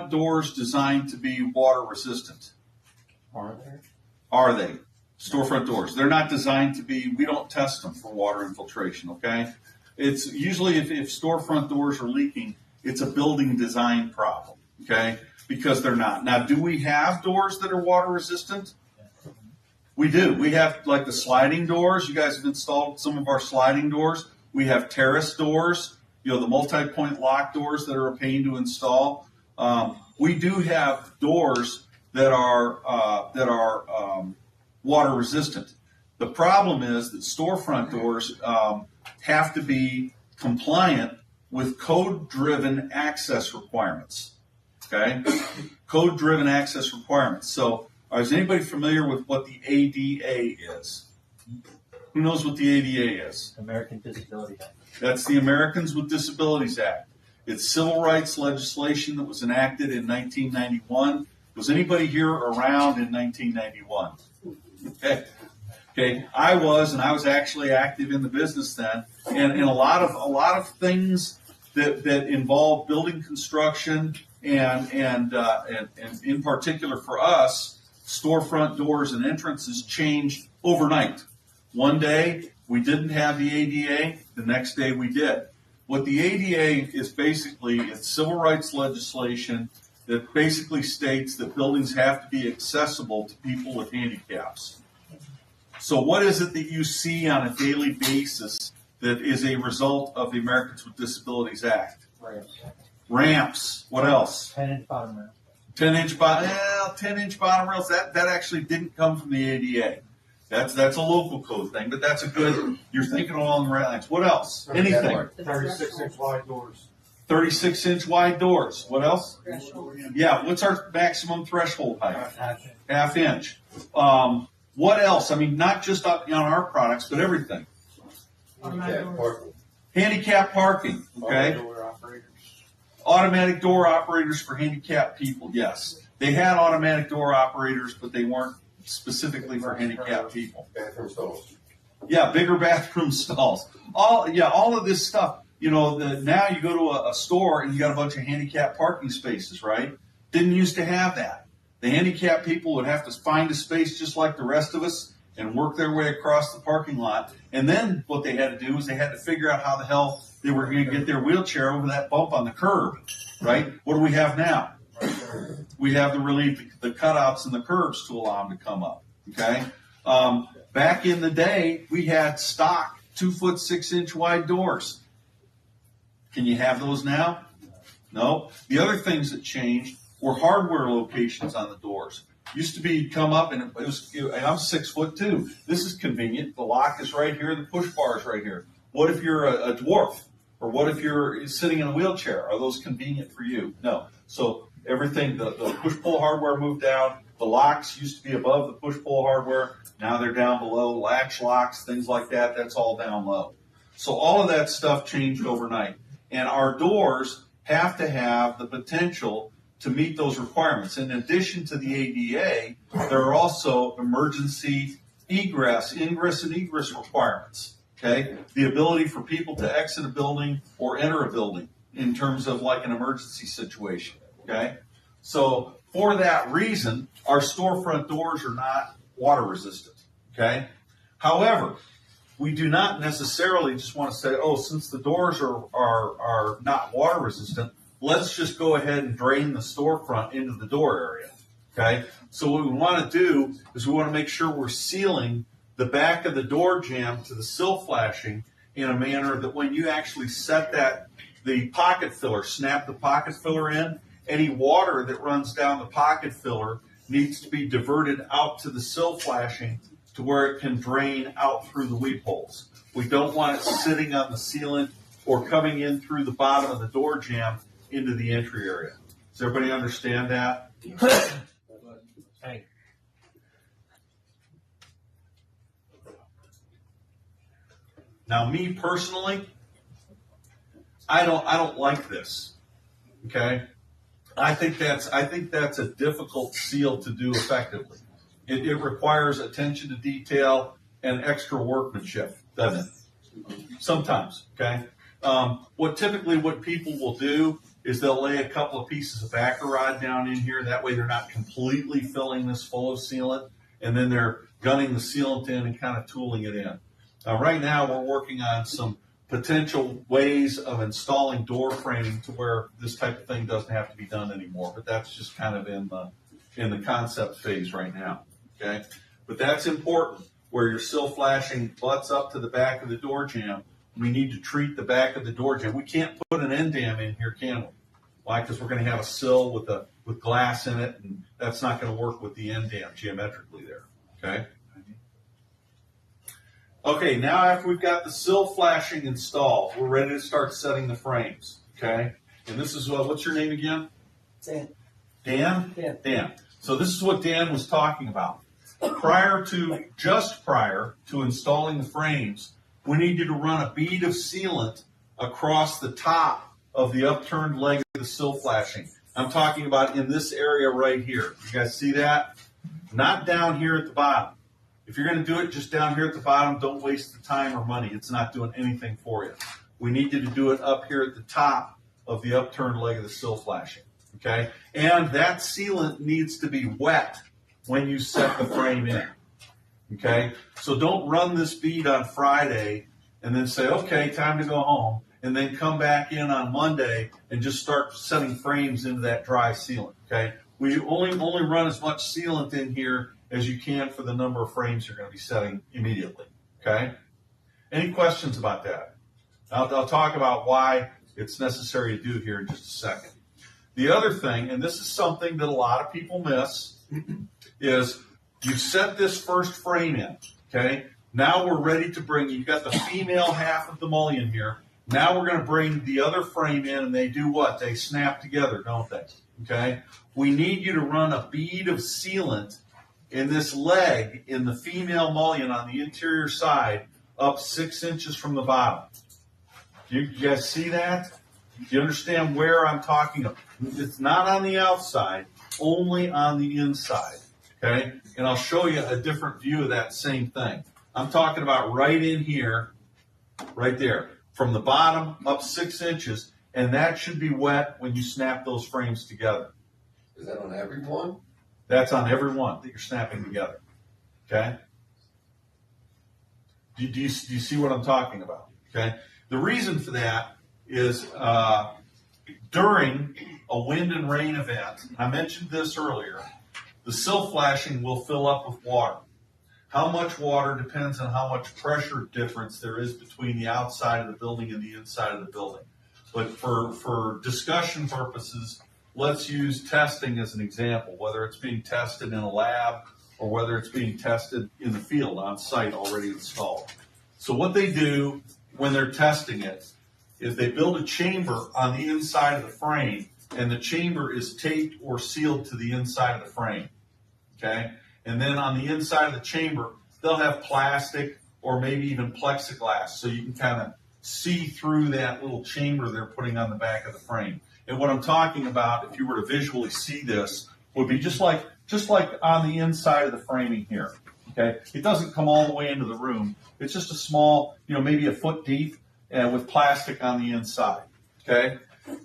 doors designed to be water resistant? Are they? Storefront doors. They're not designed to be, we don't test them for water infiltration, okay? It's usually if storefront doors are leaking, it's a building design problem, okay? Because they're not. Now, do we have doors that are water resistant? We do. We have like the sliding doors. You guys have installed some of our sliding doors. We have terrace doors, the multi-point lock doors that are a pain to install. We do have doors that are water resistant. The problem is that storefront doors have to be compliant with code-driven access requirements. Okay, code-driven access requirements. So, is anybody familiar with what the ADA is? Who knows what the ADA is? American Disabilities Act. That's the Americans with Disabilities Act. It's civil rights legislation that was enacted in 1991. Was anybody here around in 1991? Okay. I was actually active in the business then, and a lot of things that involve building construction and in particular for us, storefront doors and entrances changed overnight. One day we didn't have the ADA, the next day we did. What the ADA is basically, it's civil rights legislation that basically states that buildings have to be accessible to people with handicaps. So what is it that you see on a daily basis that is a result of the Americans with Disabilities Act? Ramps. What else? 10-inch bottom rails. 10-inch bottom rails. That actually didn't come from the ADA. That's a local code thing, but that's a good. You're thinking along the right lines. What else? Anything? 36-inch wide doors. 36-inch wide doors. What else? Yeah. What's our maximum threshold height? Half inch. What else? I mean, not just on our products, but everything. Handicap parking. Okay. Automatic door operators for handicapped people. Yes, they had automatic door operators, but they weren't specifically for handicapped people. Bathroom stalls. Yeah, bigger bathroom stalls. All of this stuff. Now you go to a store and you got a bunch of handicapped parking spaces, right? Didn't used to have that. The handicapped people would have to find a space just like the rest of us and work their way across the parking lot. And then what they had to do is they had to figure out how the hell they were going to get their wheelchair over that bump on the curb, right? What do we have now? We have the cutouts and the curbs to allow them to come up, okay? Back in the day, we had stock 2-foot 6-inch wide doors. Can you have those now? No. The other things that changed were hardware locations on the doors. Used to be come up and I'm 6 foot too. This is convenient. The lock is right here. The push bar is right here. What if you're a dwarf? Or what if you're sitting in a wheelchair? Are those convenient for you? No. So everything, the push-pull hardware moved down. The locks used to be above the push-pull hardware. Now they're down below. Latch locks, things like that, that's all down low. So all of that stuff changed overnight. And our doors have to have the potential to meet those requirements. In addition to the ADA, there are also emergency ingress and egress requirements. Okay, the ability for people to exit a building or enter a building in terms of like an emergency situation. Okay, so for that reason, our storefront doors are not water resistant. Okay, however, we do not necessarily just want to say, oh, since the doors are not water resistant, let's just go ahead and drain the storefront into the door area. Okay, so what we want to do is we want to make sure we're sealing the back of the door jamb to the sill flashing in a manner that when you actually set the pocket filler, snap the pocket filler in, any water that runs down the pocket filler needs to be diverted out to the sill flashing to where it can drain out through the weep holes. We don't want it sitting on the sealant or coming in through the bottom of the door jamb into the entry area. Does everybody understand that? Hey. Now, me personally, I don't like this. Okay, I think that's a difficult seal to do effectively. It requires attention to detail and extra workmanship, doesn't it? Sometimes. Okay. What people will do is they'll lay a couple of pieces of backer rod down in here. That way they're not completely filling this full of sealant, and then they're gunning the sealant in and kind of tooling it in. Right now we're working on some potential ways of installing door framing to where this type of thing doesn't have to be done anymore, but that's just kind of in the concept phase right now, okay? But that's important, where your sill flashing butts up to the back of the door jamb. We need to treat the back of the door jamb. We can't put an end dam in here, can we? Why? Because we're going to have a sill with glass in it, and that's not going to work with the end dam geometrically there, okay? Okay, now after we've got the sill flashing installed, we're ready to start setting the frames, okay? And this is, what's your name again? Dan. Dan? Dan. Dan. So this is what Dan was talking about. Just prior to installing the frames, we need you to run a bead of sealant across the top of the upturned leg of the sill flashing. I'm talking about in this area right here. You guys see that? Not down here at the bottom. If you're going to do it just down here at the bottom, don't waste the time or money. It's not doing anything for you. We need you to do it up here at the top of the upturned leg of the sill flashing, okay? And that sealant needs to be wet when you set the frame in, okay? So don't run this bead on Friday and then say, okay, time to go home, and then come back in on Monday and just start setting frames into that dry sealant, okay? We only run as much sealant in here as you can for the number of frames you're going to be setting immediately, okay? Any questions about that? I'll talk about why it's necessary to do here in just a second. The other thing, and this is something that a lot of people miss, is you set this first frame in, okay? Now we're ready to bring, you've got the female half of the mullion here. Now we're going to bring the other frame in, and they do what? They snap together, don't they? Okay? We need you to run a bead of sealant in this leg in the female mullion on the interior side up 6 inches from the bottom. Do you guys see that? Do you understand where I'm talking about? It's not on the outside, only on the inside. Okay? And I'll show you a different view of that same thing. I'm talking about right in here, right there, from the bottom up 6 inches, and that should be wet when you snap those frames together. Is that on every one? That's on every one that you're snapping together. Okay? Do you see what I'm talking about? Okay? The reason for that is during a wind and rain event, I mentioned this earlier, the sill flashing will fill up with water. How much water depends on how much pressure difference there is between the outside of the building and the inside of the building. But for discussion purposes, let's use testing as an example, whether it's being tested in a lab or whether it's being tested in the field on site already installed. So what they do when they're testing it is they build a chamber on the inside of the frame, and the chamber is taped or sealed to the inside of the frame, okay? And then on the inside of the chamber, they'll have plastic or maybe even plexiglass so you can kind of see through that little chamber they're putting on the back of the frame. And what I'm talking about, if you were to visually see this, would be just like on the inside of the framing here, okay? It doesn't come all the way into the room. It's just a small, maybe a foot deep with plastic on the inside, okay?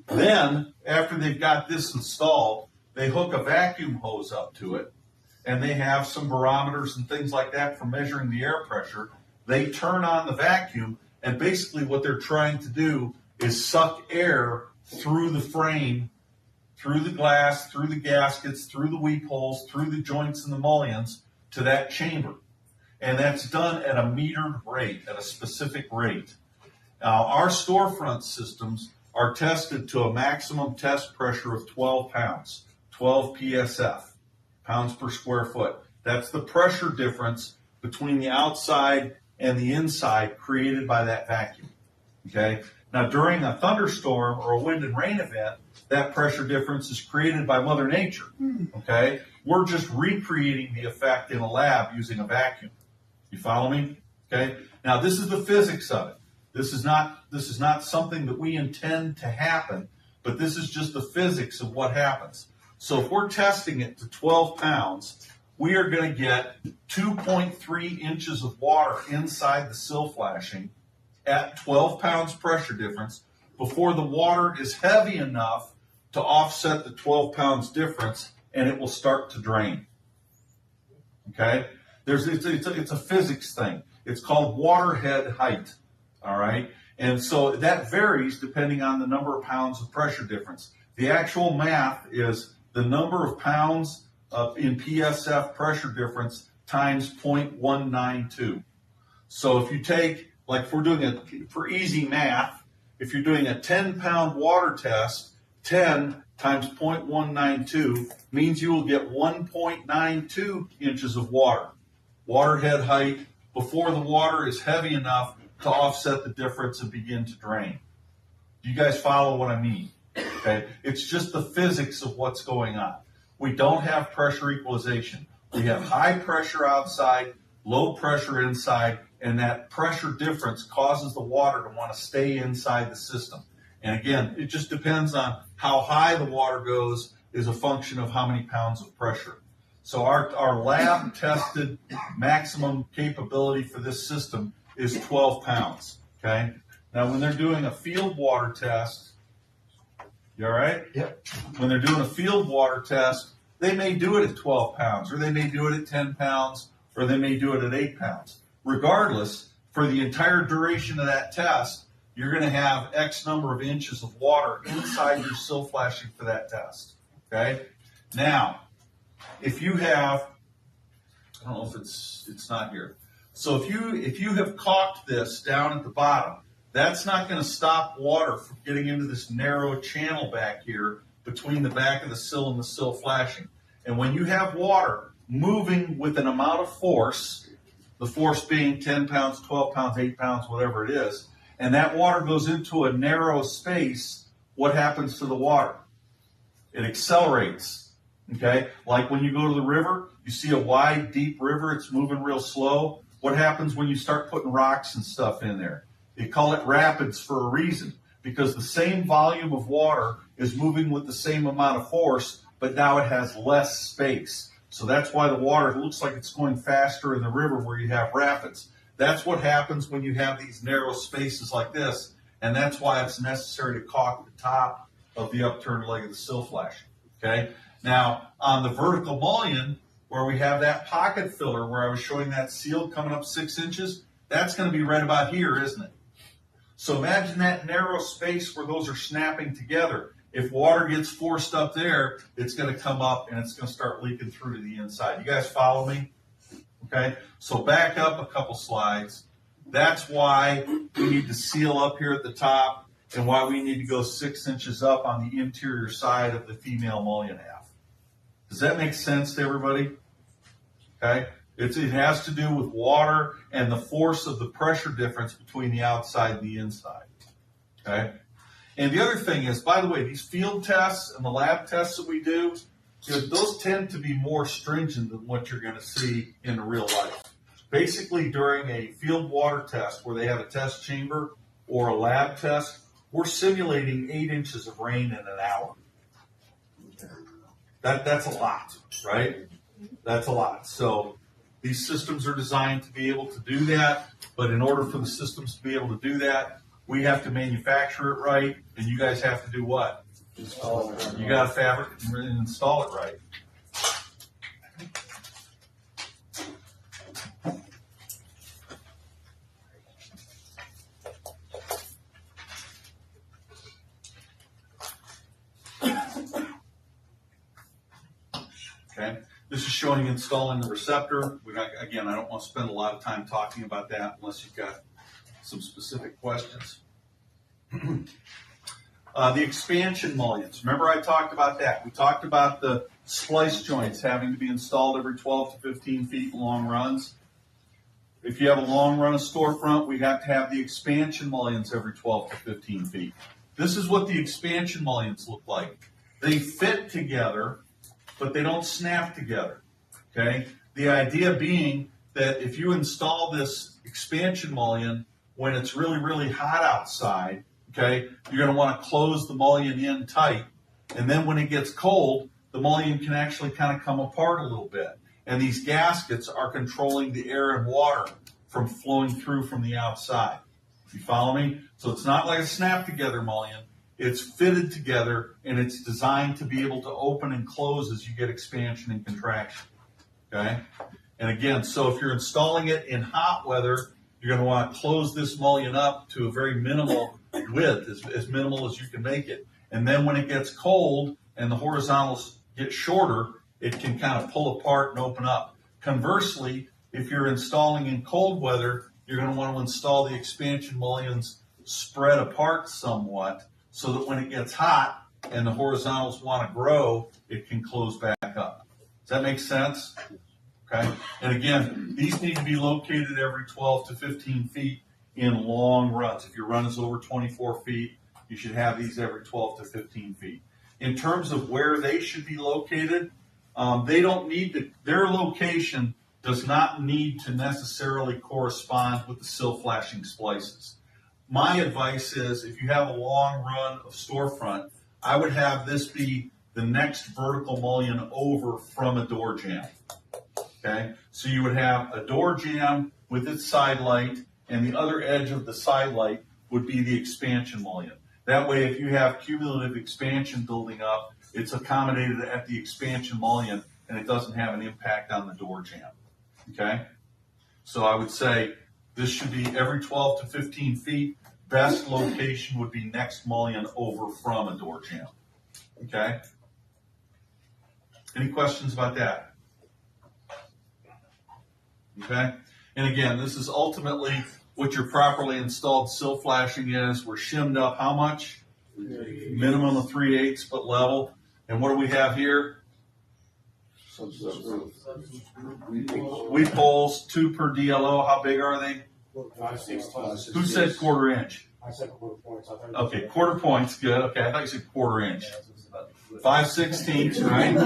Then, after they've got this installed, they hook a vacuum hose up to it, and they have some barometers and things like that for measuring the air pressure. They turn on the vacuum, and basically what they're trying to do is suck air through the frame, through the glass, through the gaskets, through the weep holes, through the joints and the mullions to that chamber. And that's done at a metered rate, at a specific rate. Now, our storefront systems are tested to a maximum test pressure of 12 pounds, 12 PSF, pounds per square foot. That's the pressure difference between the outside and the inside created by that vacuum, okay? Now, during a thunderstorm or a wind and rain event, that pressure difference is created by Mother Nature, okay? We're just recreating the effect in a lab using a vacuum. You follow me? Okay? Now, this is the physics of it. This is not something that we intend to happen, but this is just the physics of what happens. So if we're testing it to 12 pounds, we are going to get 2.3 inches of water inside the sill flashing at 12 pounds pressure difference before the water is heavy enough to offset the 12 pounds difference, and it will start to drain. Okay? It's a physics thing. It's called water head height. All right? And so that varies depending on the number of pounds of pressure difference. The actual math is the number of pounds in PSF pressure difference times 0.192. So if you take, like if we're doing for easy math, if you're doing a 10-pound water test, 10 times 0.192 means you will get 1.92 inches of water. Water head height before the water is heavy enough to offset the difference and begin to drain. Do you guys follow what I mean? Okay, it's just the physics of what's going on. We don't have pressure equalization. We have high pressure outside, low pressure inside, and that pressure difference causes the water to want to stay inside the system. And again, it just depends on how high the water goes is a function of how many pounds of pressure. So our lab tested maximum capability for this system is 12 pounds, okay? Now when they're doing a field water test, you all right? Yep. When they're doing a field water test, they may do it at 12 pounds, or they may do it at 10 pounds, or they may do it at 8 pounds. Regardless, for the entire duration of that test, you're going to have X number of inches of water inside your sill flashing for that test, okay? Now, if you have, I don't know if it's not here. So if you have caulked this down at the bottom, that's not going to stop water from getting into this narrow channel back here between the back of the sill and the sill flashing. And when you have water moving with an amount of force, the force being 10 pounds, 12 pounds, 8 pounds, whatever it is, and that water goes into a narrow space, what happens to the water? It accelerates, okay? Like when you go to the river, you see a wide, deep river, it's moving real slow. What happens when you start putting rocks and stuff in there? They call it rapids for a reason, because the same volume of water is moving with the same amount of force, but now it has less space. So that's why the water looks like it's going faster in the river where you have rapids. That's what happens when you have these narrow spaces like this, and that's why it's necessary to caulk the top of the upturned leg of the sill flash. Okay? Now, on the vertical mullion, where we have that pocket filler where I was showing that seal coming up 6 inches, that's going to be right about here, isn't it? So imagine that narrow space where those are snapping together. If water gets forced up there, it's going to come up and it's going to start leaking through to the inside. You guys follow me? Okay, so back up a couple slides. That's why we need to seal up here at the top and why we need to go 6 inches up on the interior side of the female mullion half. Does that make sense to everybody? Okay, it has to do with water and the force of the pressure difference between the outside and the inside. Okay, and the other thing is, by the way, these field tests and the lab tests that we do, those tend to be more stringent than what you're going to see in real life. Basically, during a field water test where they have a test chamber or a lab test, we're simulating 8 inches of rain in an hour. That's a lot, right? That's a lot. So these systems are designed to be able to do that, but in order for the systems to be able to do that, we have to manufacture it right, and you guys have to do what? You got to fabric and install it right. Okay, this is showing installing the receptor. Again, I don't want to spend a lot of time talking about that unless you've got some specific questions. The expansion mullions. Remember I talked about that. We talked about the splice joints having to be installed every 12 to 15 feet in long runs. If you have a long run of storefront, we have to have the expansion mullions every 12 to 15 feet. This is what the expansion mullions look like. They fit together, but they don't snap together. Okay? The idea being that if you install this expansion mullion when it's really, really hot outside, okay, you're going to want to close the mullion in tight, and then when it gets cold, the mullion can actually kind of come apart a little bit. And these gaskets are controlling the air and water from flowing through from the outside. You follow me? So it's not like a snap together mullion. It's fitted together and it's designed to be able to open and close as you get expansion and contraction. Okay? And again, so if you're installing it in hot weather, you're going to want to close this mullion up to a very minimal width, as minimal as you can make it. And then when it gets cold and the horizontals get shorter, it can kind of pull apart and open up. Conversely, if you're installing in cold weather, you're going to want to install the expansion mullions spread apart somewhat so that when it gets hot and the horizontals want to grow, it can close back up. Does that make sense? Okay. And again, these need to be located every 12 to 15 feet in long runs. If your run is over 24 feet, you should have these every 12 to 15 feet. In terms of where they should be located, they don't need to, their location does not need to necessarily correspond with the sill flashing splices. My advice is if you have a long run of storefront, I would have this be the next vertical mullion over from a door jamb. Okay, so you would have a door jamb with its side light, and the other edge of the side light would be the expansion mullion. That way, if you have cumulative expansion building up, it's accommodated at the expansion mullion, and it doesn't have an impact on the door jamb. Okay, so I would say this should be every 12 to 15 feet. Best location would be next mullion over from a door jamb. Okay, any questions about that? Okay, and again, this is ultimately what your properly installed sill flashing is. We're shimmed up how much? Minimum of 3/8, but level. And what do we have here? Weep holes, 2 per DLO. How big are they? 5/16. Who said quarter inch? I said quarter points. Okay, quarter points, good. Okay, I thought you said quarter inch. 5/16, right?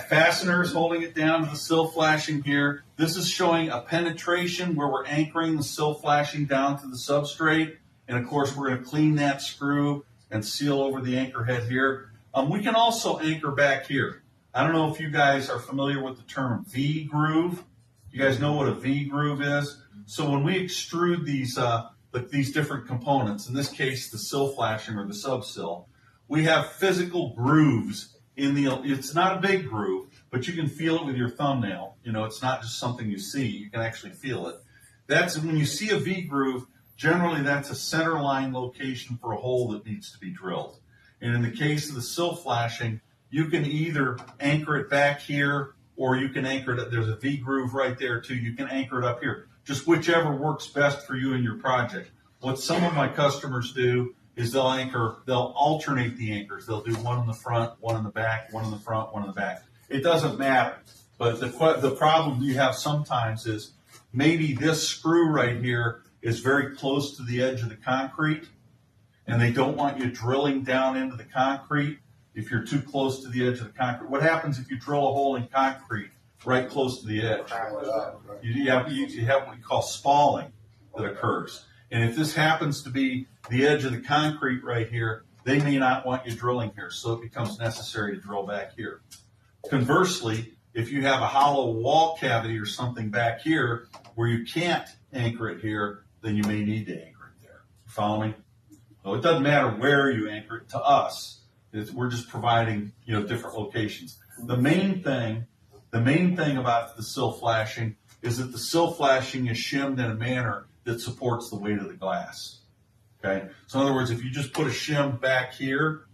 Fasteners holding it down to the sill flashing here. This is showing a penetration where we're anchoring the sill flashing down to the substrate. And of course, we're going to clean that screw and seal over the anchor head here. We can also anchor back here. I don't know if you guys are familiar with the term V groove. You guys know what a V groove is? So when we extrude these different components, in this case the sill flashing or the sub-sill, we have physical grooves in it's not a big groove, but you can feel it with your thumbnail. You know, it's not just something you see, you can actually feel it. That's when you see a V groove, generally that's a center line location for a hole that needs to be drilled. And in the case of the sill flashing, you can either anchor it back here or you can anchor it, there's a V groove right there too, you can anchor it up here. Just whichever works best for you and your project. What some of my customers do is they'll alternate the anchors. They'll do one in the front, one in the back, one in the front, one in the back. It doesn't matter. But the problem you have sometimes is maybe this screw right here is very close to the edge of the concrete, and they don't want you drilling down into the concrete if you're too close to the edge of the concrete. What happens if you drill a hole in concrete right close to the edge? You have what you call spalling that occurs. And if this happens to be the edge of the concrete right here, they may not want you drilling here, so it becomes necessary to drill back here. Conversely, if you have a hollow wall cavity or something back here where you can't anchor it here, then you may need to anchor it there. You follow me? So it doesn't matter where you anchor it to us. We're just providing, different locations. The main thing about the sill flashing is that the sill flashing is shimmed in a manner that supports the weight of the glass. Okay? So in other words, if you just put a shim back here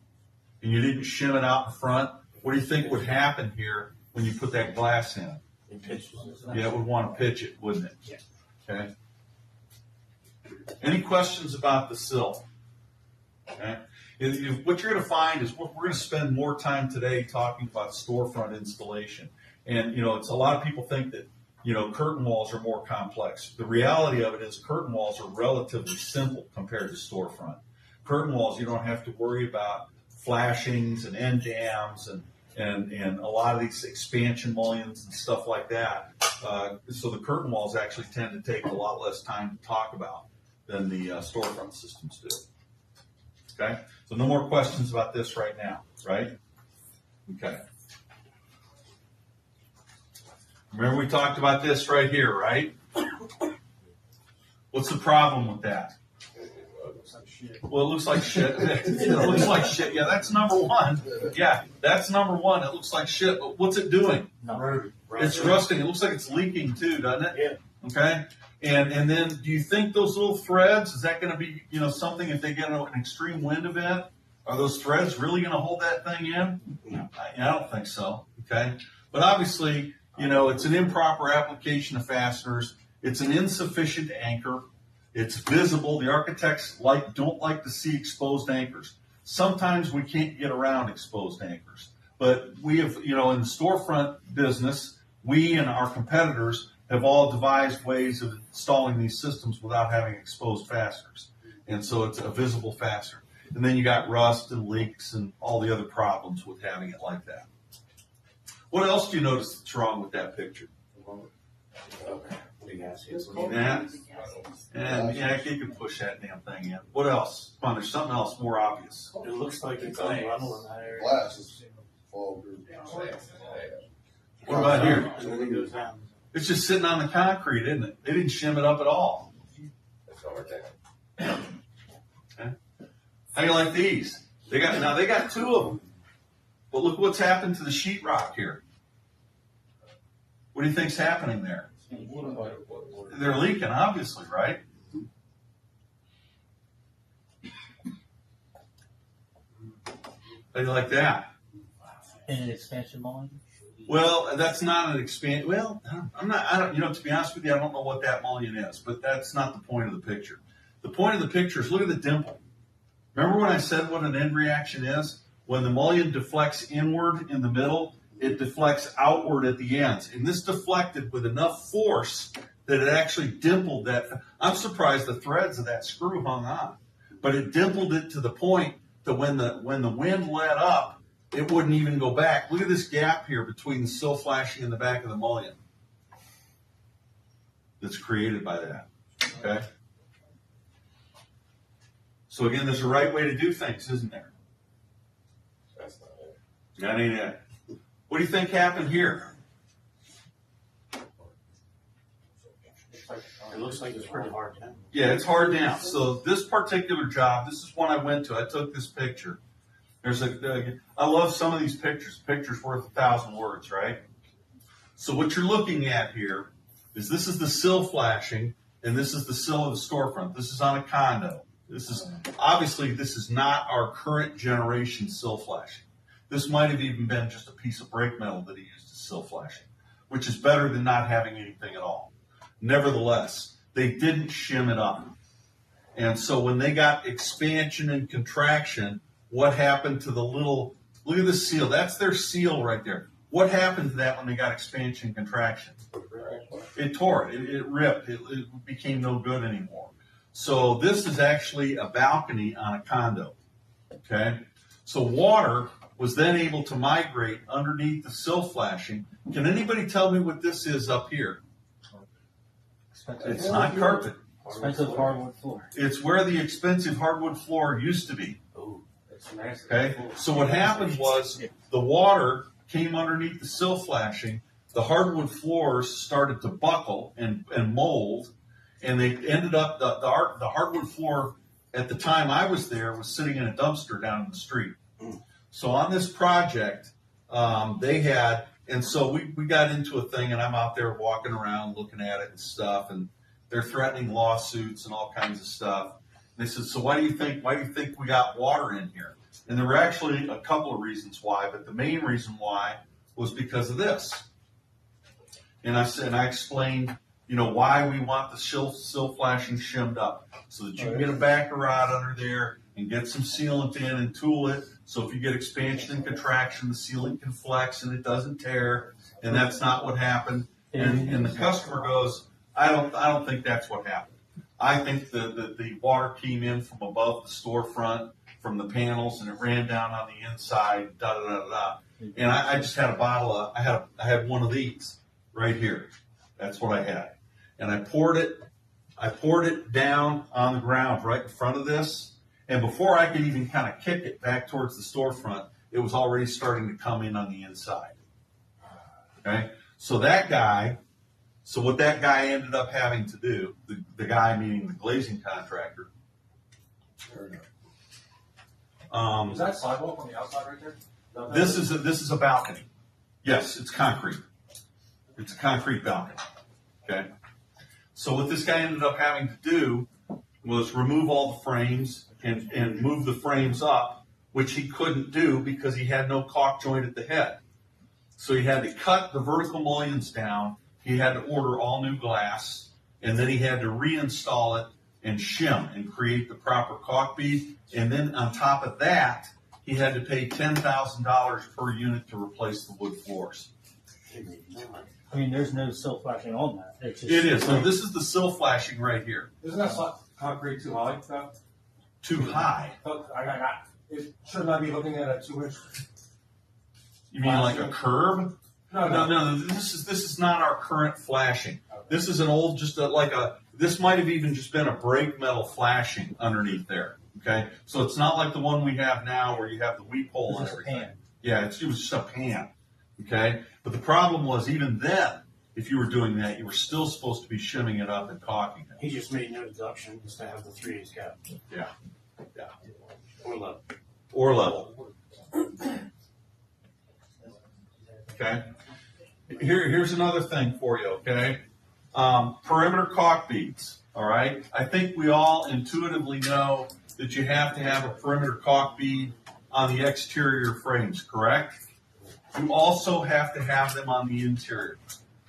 and you didn't shim it out in front, what do you think would happen here when you put that glass in? Yeah, it would want to pitch it, wouldn't it? Yeah. Okay. Any questions about the sill? Okay. What you're going to find is we're going to spend more time today talking about storefront installation. And, it's a lot of people think that, curtain walls are more complex. The reality of it is curtain walls are relatively simple compared to storefront. Curtain walls, you don't have to worry about flashings and end jams and a lot of these expansion mullions and stuff like that. So the curtain walls actually tend to take a lot less time to talk about than the storefront systems do. Okay, so no more questions about this right now, right? Okay. Remember we talked about this right here, right? What's the problem with that? Looks like shit. Well, it looks like shit. It looks like shit. Yeah, that's number one. Yeah, that's number one. It looks like shit. But what's it doing? It's rusting. It looks like it's leaking too, doesn't it? Yeah. Okay. And then do you think those little threads, is that going to be, something if they get an extreme wind event? Are those threads really going to hold that thing in? I don't think so. Okay. But obviously, it's an improper application of fasteners. It's an insufficient anchor. It's visible. The architects don't like to see exposed anchors. Sometimes we can't get around exposed anchors. But we have, in the storefront business, we and our competitors have all devised ways of installing these systems without having exposed fasteners. And so it's a visible fastener. And then you got rust and leaks and all the other problems with having it like that. What else do you notice that's wrong with that picture? Yeah. And you can push that damn thing in. What else? Come on, there's something else more obvious. It looks like it's on runnel in that area. Glasses fall through. What about here? It goes down. It's just sitting on the concrete, isn't it? They didn't shim it up at all. That's all right there. Okay. How do you like these? They got two of them. But look what's happened to the sheetrock here. What do you think's happening there? They're leaking, obviously, right? How do you like that? And an expansion molding? Well, that's not an expand. Well, to be honest with you, I don't know what that mullion is, but that's not the point of the picture. The point of the picture is look at the dimple. Remember when I said what an end reaction is? When the mullion deflects inward in the middle, it deflects outward at the ends. And this deflected with enough force that it actually dimpled that. I'm surprised the threads of that screw hung on, but it dimpled it to the point that when the wind let up, it wouldn't even go back. Look at this gap here between the sill flashing and the back of the mullion that's created by that. Okay? So again, there's a right way to do things, isn't there? That's not it. That ain't it. What do you think happened here? It looks like it's pretty hard down. Yeah, it's hard down. So this particular job, this is one I went to. I took this picture. I love some of these pictures. Pictures worth 1,000 words, right? So what you're looking at here is this is the sill flashing, and this is the sill of the storefront. This is on a condo. This is not our current generation sill flashing. This might have even been just a piece of brake metal that he used as sill flashing, which is better than not having anything at all. Nevertheless, they didn't shim it up. And so when they got expansion and contraction, what happened to the little, look at the seal. That's their seal right there. What happened to that when they got expansion and contraction? It tore it. It ripped. It became no good anymore. So this is actually a balcony on a condo. Okay? So water was then able to migrate underneath the sill flashing. Can anybody tell me what this is up here? It's not carpet. Expensive hardwood floor. It's where the expensive hardwood floor used to be. It's nasty. Okay? So what happened was the water came underneath the sill flashing. The hardwood floors started to buckle and mold, and they ended up, the hardwood floor at the time I was there was sitting in a dumpster down in the street. So on this project, they had, and so we got into a thing, and I'm out there walking around looking at it and stuff, and they're threatening lawsuits and all kinds of stuff. And they said, so why do you think we got water in here? And there were actually a couple of reasons why, but the main reason why was because of this. And I explained, why we want the sill flashing shimmed up, so that you can get a backer rod under there and get some sealant in and tool it. So if you get expansion and contraction, the sealant can flex and it doesn't tear. And that's not what happened. And the customer goes, I don't think that's what happened. I think the water came in from above the storefront, from the panels, and it ran down on the inside, da da da da. And I just had a bottle of, I had one of these right here. That's what I had. And I poured it down on the ground right in front of this. And before I could even kind of kick it back towards the storefront, it was already starting to come in on the inside. Okay? So that guy So what that guy ended up having to do, the guy meaning the glazing contractor, Is that sidewalk on the outside right there? this is a balcony. Yes, it's concrete. It's a concrete balcony. Okay. So what this guy ended up having to do was remove all the frames and move the frames up, which he couldn't do because he had no caulk joint at the head. So he had to cut the vertical mullions down. He had to order all new glass, and then he had to reinstall it and shim and create the proper caulk bead. And then on top of that, he had to pay $10,000 per unit to replace the wood floors. I mean, there's no sill flashing on that. It's just, It is. So this is the sill flashing right here. Isn't that concrete too high, though? Too high. Shouldn't I be looking at a 2-inch? You mean like a curb? No. This is not our current flashing. This is an old, this might have even just been a brake metal flashing underneath there. Okay, so it's not like the one we have now where you have the weep hole and It's just a everything. pan. Yeah, it was just a pan. Okay, but the problem was even then, if you were doing that, you were still supposed to be shimming it up and caulking it. He just made no deductions to have the 3/8 cap. Yeah, Or level. or level. Okay. Here's another thing for you. Okay, perimeter caulk beads. All right. I think we all intuitively know that you have to have a perimeter caulk bead on the exterior frames, correct? You also have to have them on the interior.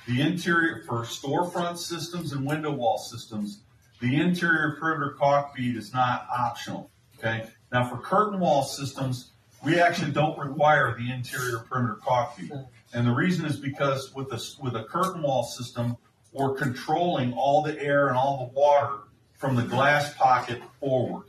The interior for storefront systems and window wall systems, the interior perimeter caulk bead is not optional. Okay. Now for curtain wall systems, we actually don't require the interior perimeter caulk bead. And the reason is because with a curtain wall system, we're controlling all the air and all the water from the glass pocket forward.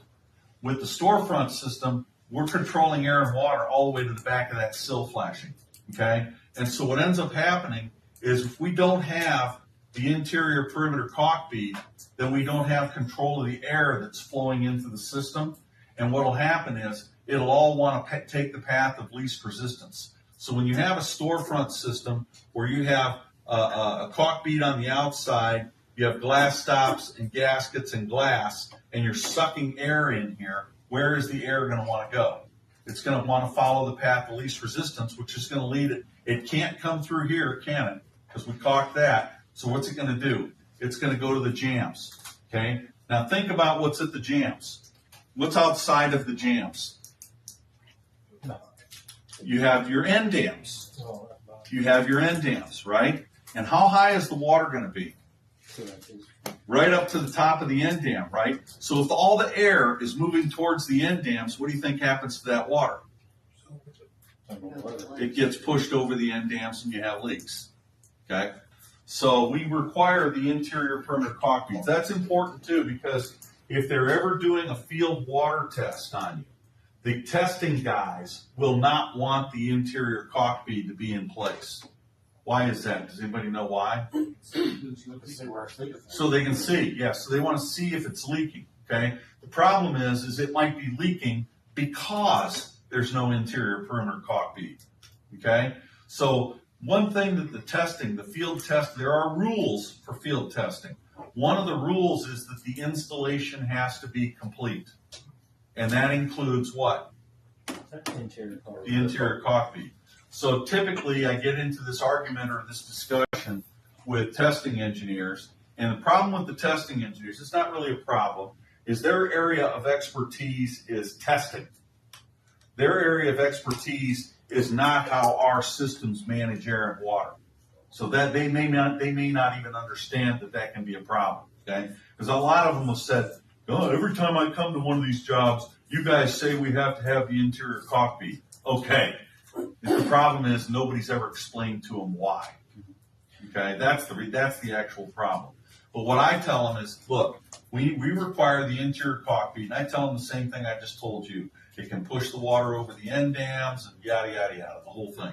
With the storefront system, we're controlling air and water all the way to the back of that sill flashing. Okay? And so what ends up happening is if we don't have the interior perimeter caulk bead, then we don't have control of the air that's flowing into the system. And what will happen is it'll all want to take the path of least resistance. So when you have a storefront system where you have a caulk bead on the outside, you have glass stops and gaskets and glass, and you're sucking air in here, where is the air going to want to go? It's going to want to follow the path of least resistance, which is going to lead it. It can't come through here, can it? Because we caulked that. So what's it going to do? It's going to go to the jams. Okay? Now think about what's at the jams. What's outside of the jams? No. You have your end dams. You have your end dams, right? And how high is the water going to be? 2 inches. Right up to the top of the end dam, right? So if all the air is moving towards the end dams, what do you think happens to that water? It gets pushed over the end dams and you have leaks. Okay? So we require the interior perimeter caulk beads. That's important too because if they're ever doing a field water test on you, the testing guys will not want the interior caulk bead to be in place. Why is that? Does anybody know why? So they can see, yes. So they want to see if it's leaking. Okay. The problem is it might be leaking because there's no interior perimeter caulk bead. Okay. So one thing that the field test, there are rules for field testing. One of the rules is that the installation has to be complete, and that includes what? Interior caulk. The interior caulk bead. So typically I get into this argument or this discussion with testing engineers, and the problem with the testing engineers, it's not really a problem, is their area of expertise is testing. Their area of expertise is not how our systems manage air and water. So that they may not even understand that can be a problem, okay? Because a lot of them have said, oh, every time I come to one of these jobs, you guys say we have to have the interior caulk bead. Okay. The problem is nobody's ever explained to them why. Okay, that's the actual problem. But what I tell them is, look, we require the interior caulk bead, and I tell them the same thing I just told you. It can push the water over the end dams and yada yada yada, the whole thing.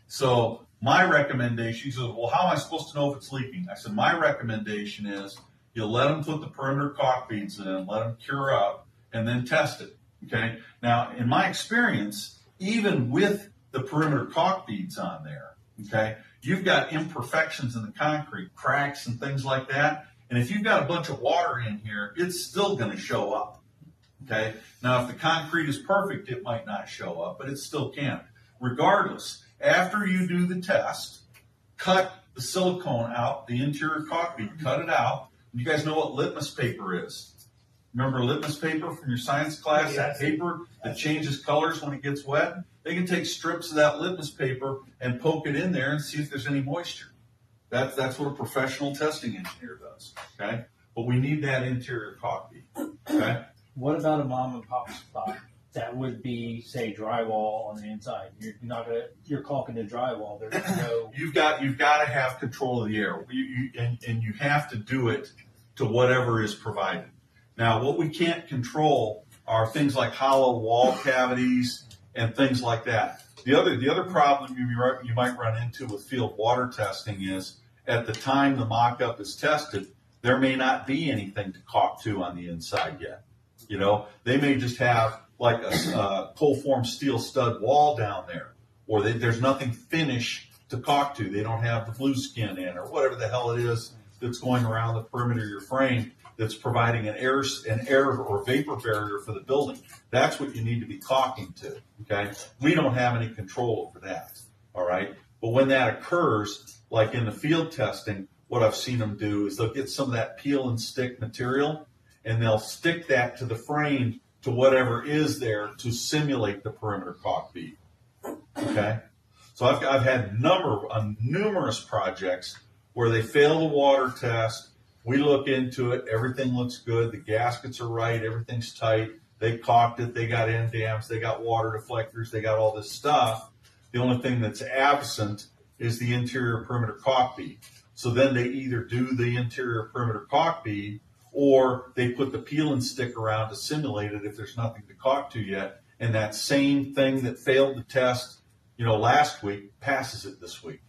So my recommendation, he says, well, how am I supposed to know if it's leaking? I said, my recommendation is you let them put the perimeter caulk beads in, let them cure up, and then test it. Okay. Now, in my experience, even with the perimeter caulk beads on there, okay, you've got imperfections in the concrete, cracks and things like that. And if you've got a bunch of water in here, it's still going to show up. Okay. Now, if the concrete is perfect, it might not show up, but it still can. Regardless, after you do the test, cut the silicone out, the interior caulk bead, cut it out. You guys know what litmus paper is? Remember litmus paper from your science class? That paper that changes colors when it gets wet? They can take strips of that litmus paper and poke it in there and see if there's any moisture. That's what a professional testing engineer does. Okay? But we need that interior caulk bead. Okay? What about a mom and pop spot? That would be, say, drywall on the inside. You're caulking the drywall. There's no. You've got to have control of the air, and you have to do it to whatever is provided. Now, what we can't control are things like hollow wall cavities and things like that. The other problem you might run into with field water testing is at the time the mock-up is tested, there may not be anything to caulk to on the inside yet. You know, they may just have like a cold-formed steel stud wall down there, or there's nothing finish to caulk to. They don't have the blue skin in, or whatever the hell it is that's going around the perimeter of your frame that's providing an air or vapor barrier for the building. That's what you need to be caulking to. Okay, we don't have any control over that. All right, but when that occurs, like in the field testing, what I've seen them do is they'll get some of that peel and stick material, and they'll stick that to the frame to whatever is there to simulate the perimeter caulk bead. Okay, so I've had numerous projects where they fail the water test. We look into it, everything looks good, the gaskets are right, everything's tight. They caulked it, they got end dams, they got water deflectors, they got all this stuff. The only thing that's absent is the interior perimeter caulk bead. So then they either do the interior perimeter caulk bead, or they put the peel and stick around to simulate it if there's nothing to caulk to yet. And that same thing that failed the test, last week passes it this week.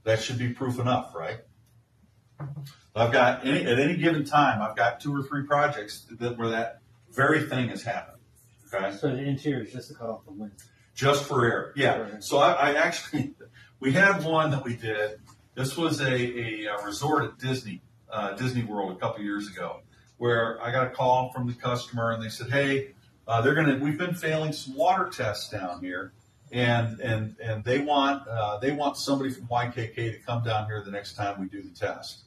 That should be proof enough, right? I've got at any given time, I've got 2 or 3 projects where that very thing has happened. Okay. So the interior is just to cut off the wind. Just for air, yeah. So I actually, we had one that we did. This was a resort at Disney World a couple years ago, where I got a call from the customer and they said, "Hey, we've been failing some water tests down here, and they want somebody from YKK to come down here the next time we do the test."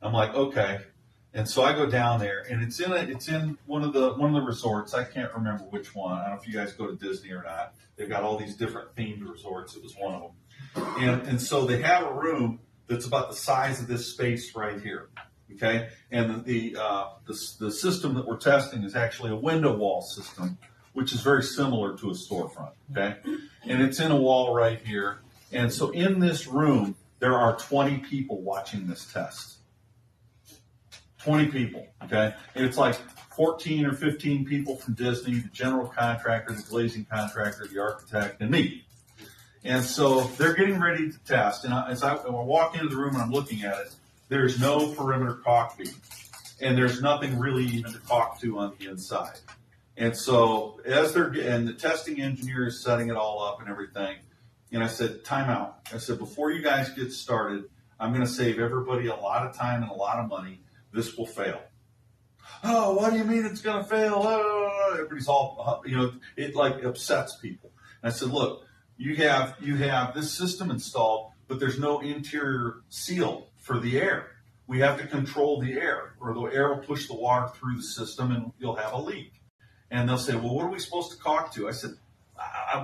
I'm like, okay. And so I go down there, and it's in one of the resorts. I can't remember which one. I don't know if you guys go to Disney or not. They've got all these different themed resorts. It was one of them. And so they have a room that's about the size of this space right here. Okay, and the system that we're testing is actually a window wall system, which is very similar to a storefront. Okay, and it's in a wall right here. And so in this room, there are 20 people watching this test. 20 people, okay? And it's like 14 or 15 people from Disney, the general contractor, the glazing contractor, the architect, and me. And so they're getting ready to test. And as I walk into the room and I'm looking at it, there's no perimeter caulk bead. And there's nothing really even to caulk to on the inside. And so and the testing engineer is setting it all up and everything. And I said, time out. I said, before you guys get started, I'm going to save everybody a lot of time and a lot of money. This will fail. Oh, what do you mean it's going to fail? Oh, everybody's all, it like upsets people. And I said, look, you have this system installed, but there's no interior seal for the air. We have to control the air, or the air will push the water through the system and you'll have a leak. And they'll say, well, what are we supposed to caulk to? I said,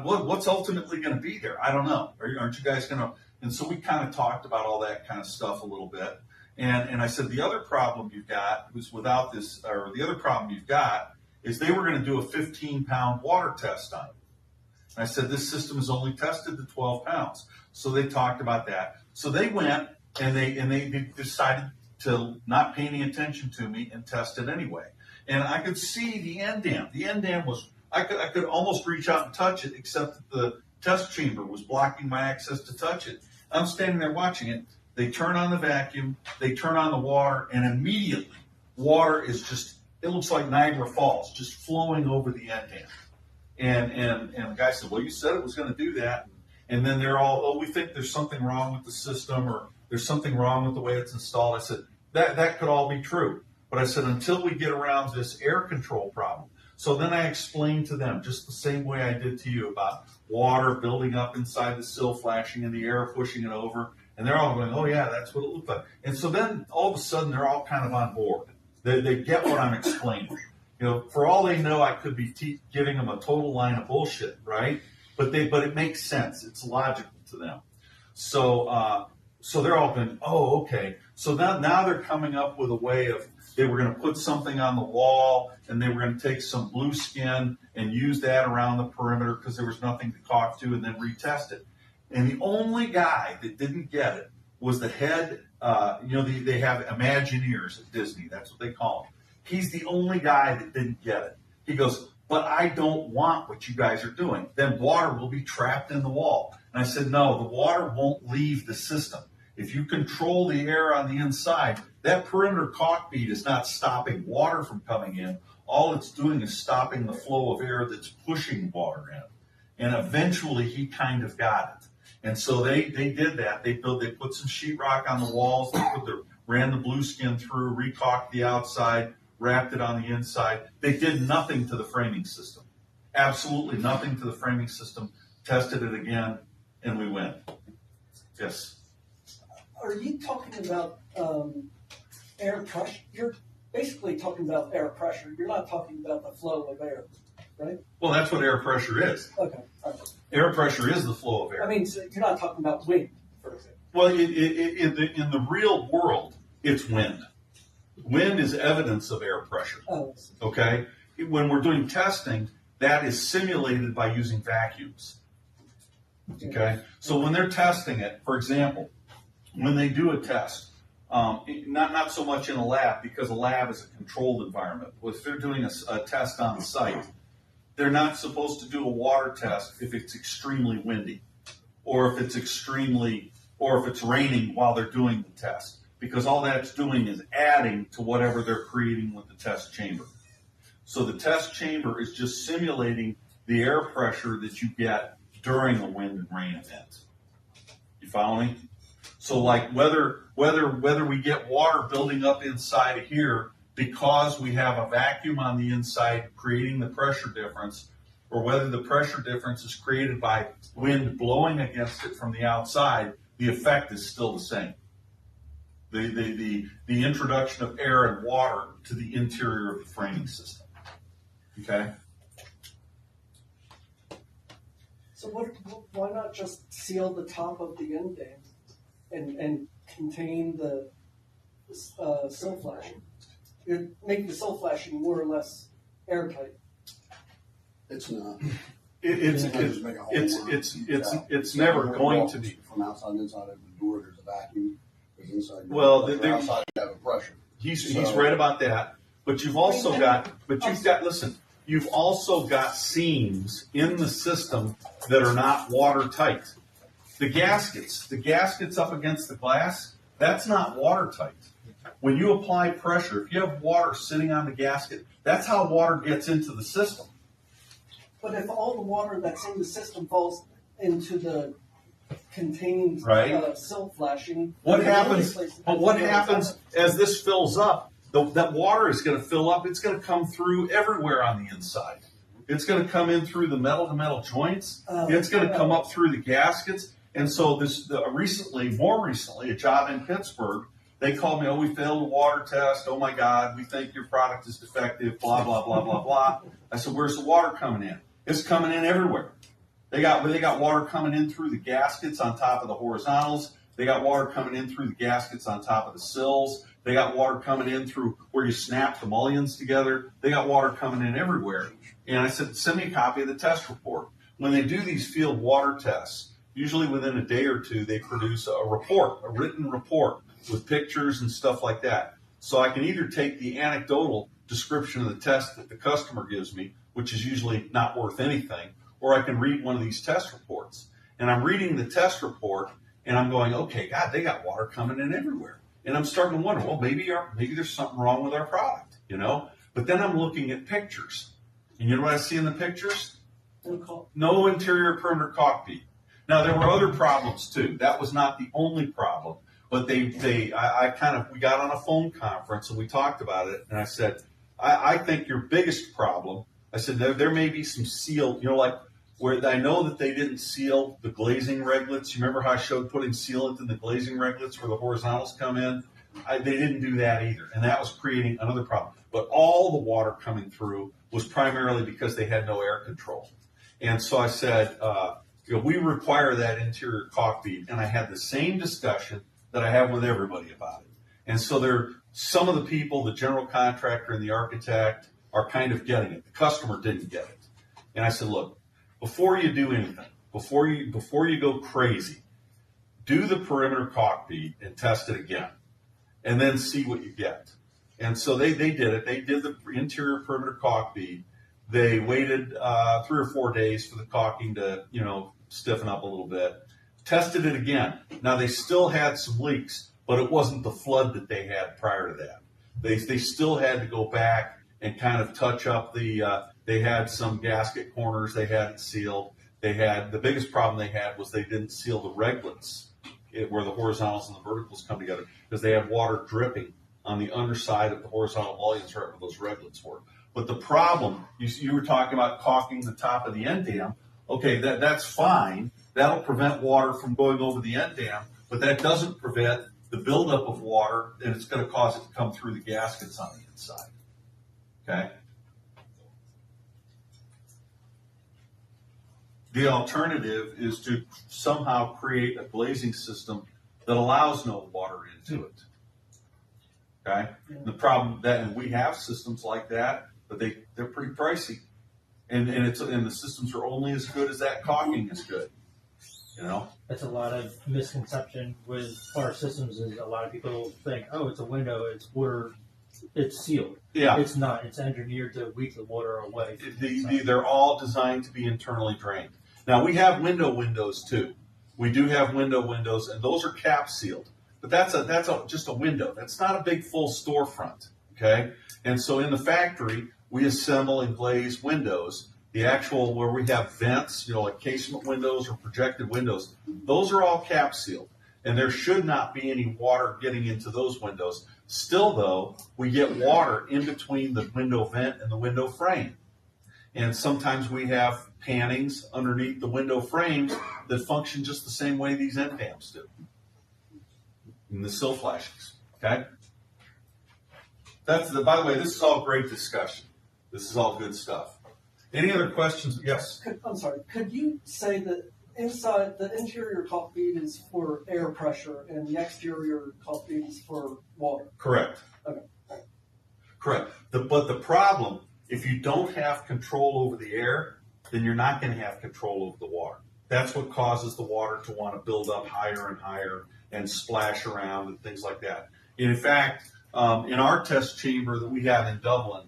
what's ultimately going to be there? I don't know. Aren't you guys going to? And so we kind of talked about all that kind of stuff a little bit. And I said, the other problem you've got was without this, or the other problem you've got is they were going to do a 15-pound water test on it. And I said, this system is only tested to 12 pounds. So they talked about that. So they went and they decided to not pay any attention to me and test it anyway. And I could see the end dam. The end dam was, I could almost reach out and touch it, except that the test chamber was blocking my access to touch it. I'm standing there watching it. They turn on the vacuum, they turn on the water, and immediately water is just, it looks like Niagara Falls, just flowing over the end dam. And the guy said, well, you said it was going to do that. And then they're all, oh, we think there's something wrong with the system or there's something wrong with the way it's installed. I said, that could all be true. But I said, until we get around this air control problem. So then I explained to them just the same way I did to you about water building up inside the sill flashing and the air pushing it over. And they're all going, oh, yeah, that's what it looked like. And so then all of a sudden they're all kind of on board. They get what I'm explaining. You know, for all they know, I could be giving them a total line of bullshit, right? But it makes sense. It's logical to them. So they're all going, oh, okay. So now they're coming up with a way of, they were going to put something on the wall and they were going to take some blue skin and use that around the perimeter because there was nothing to caulk to and then retest it. And the only guy that didn't get it was the head, they have Imagineers at Disney. That's what they call him. He's the only guy that didn't get it. He goes, but I don't want what you guys are doing. Then water will be trapped in the wall. And I said, no, the water won't leave the system. If you control the air on the inside, that perimeter caulk bead is not stopping water from coming in. All it's doing is stopping the flow of air that's pushing water in. And eventually he kind of got it. And so they did that. They put some sheetrock on the walls. They ran the blue skin through, recaulked the outside, wrapped it on the inside. They did nothing to the framing system. Absolutely nothing to the framing system. Tested it again, and we went. Yes. Are you talking about air pressure? You're basically talking about air pressure. You're not talking about the flow of air, right? Well, that's what air pressure is. Okay. All right. Air pressure is the flow of air. I mean, so you're not talking about wind, for example. Well, in the real world, it's wind. Wind is evidence of air pressure. Oh, Okay? When we're doing testing, that is simulated by using vacuums. Okay? So when they're testing it, for example, when they do a test, not so much in a lab because a lab is a controlled environment. If they're doing a test on site, they're not supposed to do a water test if it's extremely windy or if it's raining while they're doing the test, because all that's doing is adding to whatever they're creating with the test chamber. So the test chamber is just simulating the air pressure that you get during a wind and rain event. You follow me? So like whether we get water building up inside of here because we have a vacuum on the inside creating the pressure difference, or whether the pressure difference is created by wind blowing against it from the outside, the effect is still the same. The introduction of air and water to the interior of the framing system. Okay? So why not just seal the top of the end dam and contain the sill flashing? You'd make the sill flashing more or less airtight. It's not. It's never going to be. From outside and inside of the door, there's a vacuum. There's inside. Well, outside you have a pressure. He's right about that. But you've also got you've also got seams in the system that are not watertight. The gaskets up against the glass, that's not watertight. When you apply pressure, if you have water sitting on the gasket, that's how water gets into the system. But if all the water that's in the system falls into the contained sill flashing, what happens as this fills up? That water is going to fill up. It's going to come through everywhere on the inside. It's going to come in through the metal-to-metal joints. It's going to come up through the gaskets. And so more recently, a job in Pittsburgh, they called me, we failed a water test. Oh, my God, we think your product is defective, blah, blah, blah, blah, blah. I said, where's the water coming in? It's coming in everywhere. They got water coming in through the gaskets on top of the horizontals. They got water coming in through the gaskets on top of the sills. They got water coming in through where you snap the mullions together. They got water coming in everywhere. And I said, send me a copy of the test report. When they do these field water tests, usually within a day or two, they produce a written report with pictures and stuff like that. So I can either take the anecdotal description of the test that the customer gives me, which is usually not worth anything, or I can read one of these test reports. And I'm reading the test report, and I'm going, okay, God, they got water coming in everywhere. And I'm starting to wonder, well, maybe there's something wrong with our product, But then I'm looking at pictures. And you know what I see in the pictures? No interior perimeter caulk bead. Now there were other problems too. That was not the only problem, but we got on a phone conference and we talked about it. And I said, I think your biggest problem, I said, there may be some seal, like where I know that they didn't seal the glazing reglets. You remember how I showed putting sealant in the glazing reglets where the horizontals come in? They didn't do that either. And that was creating another problem. But all the water coming through was primarily because they had no air control. And so I said, we require that interior caulk bead. And I had the same discussion that I have with everybody about it. And so some of the people, the general contractor and the architect, are kind of getting it. The customer didn't get it. And I said, look, before you do anything, before you go crazy, do the perimeter caulk bead and test it again, and then see what you get. And so they did it. They did the interior perimeter caulk bead. They waited 3 or 4 days for the caulking to, stiffen up a little bit. Tested it again. Now they still had some leaks, but it wasn't the flood that they had prior to that. They still had to go back and kind of touch up they had some gasket corners they hadn't sealed. The biggest problem they had was they didn't seal the reglets where the horizontals and the verticals come together, because they had water dripping on the underside of the horizontal mullions right where those reglets were. But the problem, you were talking about caulking the top of the end dam. Okay, that's fine. That'll prevent water from going over the end dam, but that doesn't prevent the buildup of water, and it's going to cause it to come through the gaskets on the inside. Okay? The alternative is to somehow create a glazing system that allows no water into it. Okay? The problem and we have systems like that, but they're pretty pricey. And the systems are only as good as that caulking is good. That's a lot of misconception with our systems. Is a lot of people think, oh, it's a window, it's water, it's sealed. Yeah. It's not. It's engineered to weak the water away. They're all designed to be internally drained. Now, we have windows too. We do have windows, and those are cap sealed. But that's just a window. That's not a big full storefront, okay? And so in the factory, we assemble and glaze windows. The actual where we have vents, like casement windows or projected windows, those are all cap sealed. And there should not be any water getting into those windows. Still, though, we get water in between the window vent and the window frame. And sometimes we have pannings underneath the window frames that function just the same way these end dams do. And the sill flashings, okay? By the way, this is all great discussion. This is all good stuff. Any other questions? Yes? I'm sorry. Could you say that inside the interior caulk bead is for air pressure and the exterior caulk bead is for water? Correct. Okay. Correct. But the problem, if you don't have control over the air, then you're not going to have control over the water. That's what causes the water to want to build up higher and higher and splash around and things like that. In fact, in our test chamber that we have in Dublin,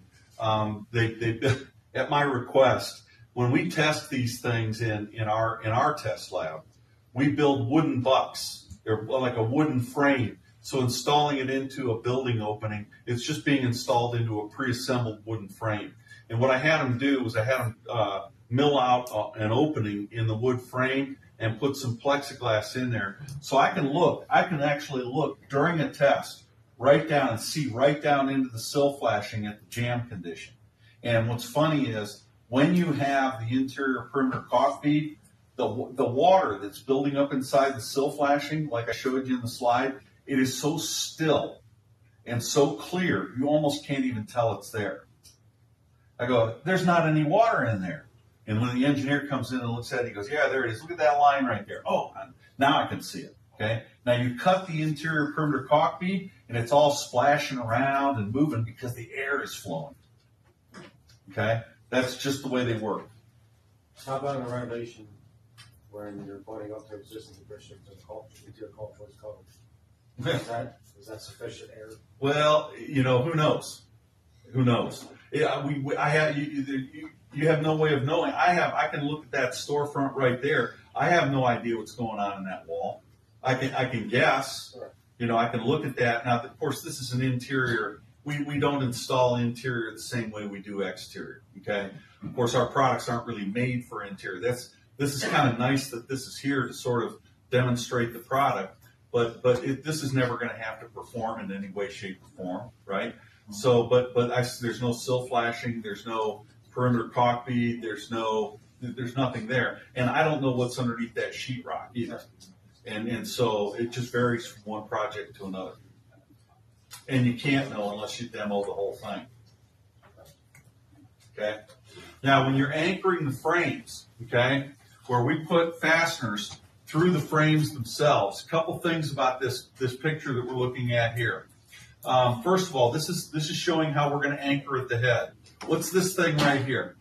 they at my request, when we test these things in our test lab, we build wooden bucks. They're like a wooden frame. So installing it into a building opening, it's just being installed into a pre-assembled wooden frame. And what I had them do was I had them mill out an opening in the wood frame and put some plexiglass in there. So I can actually look during a test right down and see right down into the sill flashing at the jam condition. And what's funny is when you have the interior perimeter caulk bead, the water that's building up inside the sill flashing, like I showed you in the slide, it is so still and so clear, you almost can't even tell it's there. I go, there's not any water in there. And when the engineer comes in and looks at it, he goes, yeah, there it is. Look at that line right there. Oh, now I can see it. Okay. Now you cut the interior perimeter caulk bead, and it's all splashing around and moving because the air is flowing. Okay. That's just the way they work. How about in a renovation when you're pointing up to existing conditions and into your caulk choice color? Is that sufficient air? Well, who knows? Who knows? Yeah, I have you have no way of knowing. I can look at that storefront right there. I have no idea what's going on in that wall. I can guess. I can look at that. Now, of course, this is an interior. We don't install interior the same way we do exterior. Okay. Of course, our products aren't really made for interior. this is kind of nice that this is here to sort of demonstrate the product, but this is never going to have to perform in any way, shape, or form, right? So, but there's no sill flashing, there's no perimeter caulk bead, there's nothing there, and I don't know what's underneath that sheetrock either, and so it just varies from one project to another, and you can't know unless you demo the whole thing. Okay. Now, when you're anchoring the frames, okay, where we put fasteners through the frames themselves, a couple things about this picture that we're looking at here. First of all, this is showing how we're going to anchor at the head. What's this thing right here?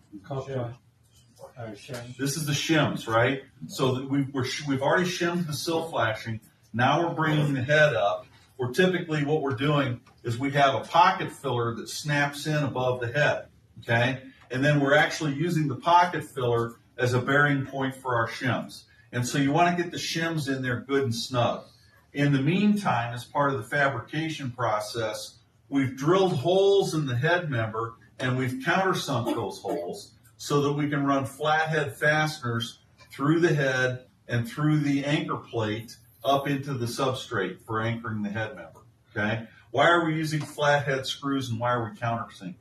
This is the shims, right? So that we've already shimmed the sill flashing. Now we're bringing the head up. Where typically what we're doing is we have a pocket filler that snaps in above the head, okay? And then we're actually using the pocket filler as a bearing point for our shims. And so you want to get the shims in there good and snug. In the meantime, as part of the fabrication process, we've drilled holes in the head member and we've countersunk those holes so that we can run flathead fasteners through the head and through the anchor plate up into the substrate for anchoring the head member, okay? Why are we using flathead screws and why are we countersinking?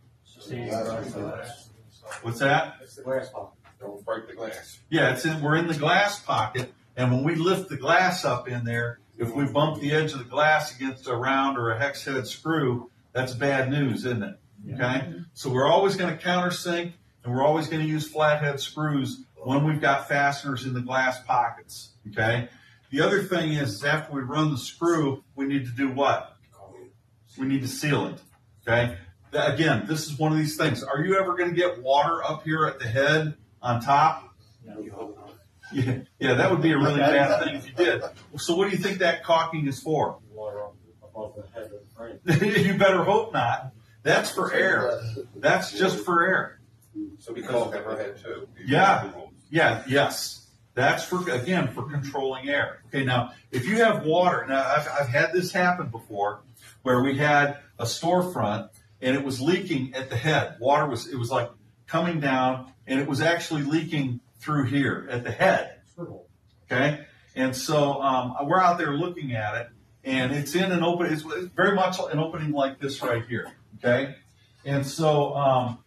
What's that? It's the glass pocket. Don't break the glass. Yeah, we're in the glass pocket, and when we lift the glass up in there, if we bump the edge of the glass against a round or a hex head screw, that's bad news, isn't it? Okay? So we're always going to countersink, and we're always going to use flathead screws when we've got fasteners in the glass pockets, okay? The other thing is after we run the screw, we need to do what? We need to seal it, okay? Again, this is one of these things. Are you ever going to get water up here at the head on top? No, you hope not. Yeah, that would be a really bad thing if you did. So what do you think that caulking is for? Water above the head of the frame. You better hope not. That's for air. That's just for air. So we call it head too. Yes. That's for controlling air. Okay, now, if you have water, now I've had this happen before where we had a storefront and it was leaking at the head. It was like coming down and it was actually leaking through here at the head. Okay, and so we're out there looking at it and it's in an open, it's very much an opening like this right here. Okay, and so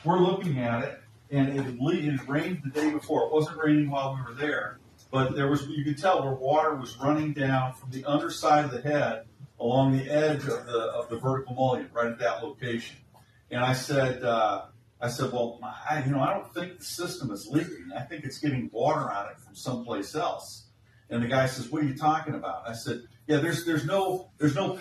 we're looking at it. And it rained the day before. It wasn't raining while we were there, but you could tell where water was running down from the underside of the head along the edge of the vertical mullion, right at that location. And I said, well, I don't think the system is leaking. I think it's getting water on it from someplace else. And the guy says, what are you talking about? I said, yeah, there's no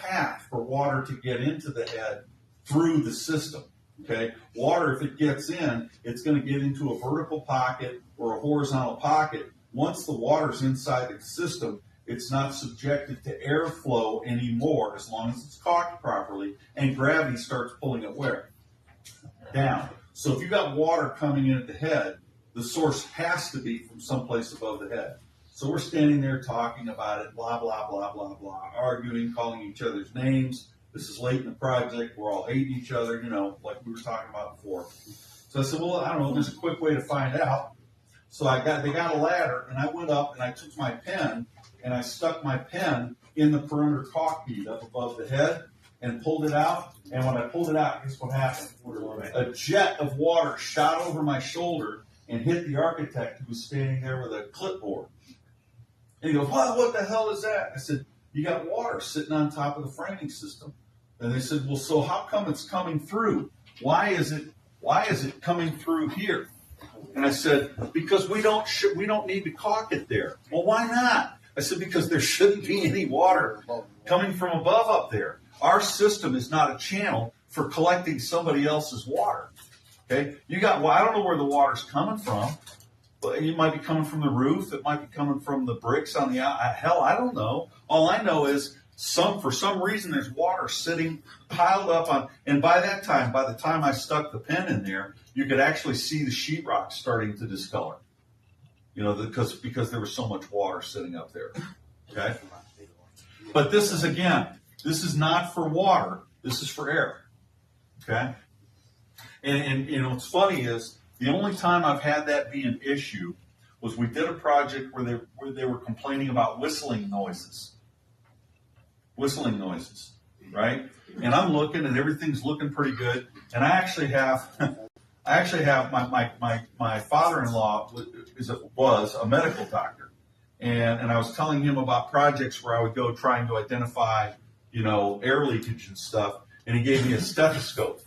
path for water to get into the head through the system. Okay, water, if it gets in, it's going to get into a vertical pocket or a horizontal pocket. Once the water's inside the system, it's not subjected to airflow anymore as long as it's caulked properly, and gravity starts pulling it where? Down. So if you got water coming in at the head, the source has to be from someplace above the head. So we're standing there talking about it, blah, blah, blah, blah, blah, arguing, calling each other's names. This is late in the project. We're all hating each other, like we were talking about before. So I said, well, I don't know. There's a quick way to find out. So they got a ladder, and I went up and I took my pen and I stuck my pen in the perimeter caulk bead up above the head and pulled it out. And when I pulled it out, guess what happened? A jet of water shot over my shoulder and hit the architect who was standing there with a clipboard. And he goes, well, what the hell is that? I said, you got water sitting on top of the framing system. And they said, well, so how come it's coming through? Why is it coming through here? And I said, because we don't need to caulk it there. Well, why not? I said, because there shouldn't be any water coming from above up there. Our system is not a channel for collecting somebody else's water. Okay? I don't know where the water's coming from. But it might be coming from the roof. It might be coming from the bricks on the outside. Hell, I don't know. All I know is for some reason there's water sitting piled up on. And by the time I stuck the pen in there, you could actually see the sheetrock starting to discolor. Because there was so much water sitting up there. Okay. But this is not for water. This is for air. Okay. And what's funny is, the only time I've had that be an issue was we did a project where they were complaining about whistling noises, right? And I'm looking, and everything's looking pretty good. And I actually have my father-in-law was a medical doctor, and I was telling him about projects where I would go trying to identify, air leakage and stuff, and he gave me a stethoscope.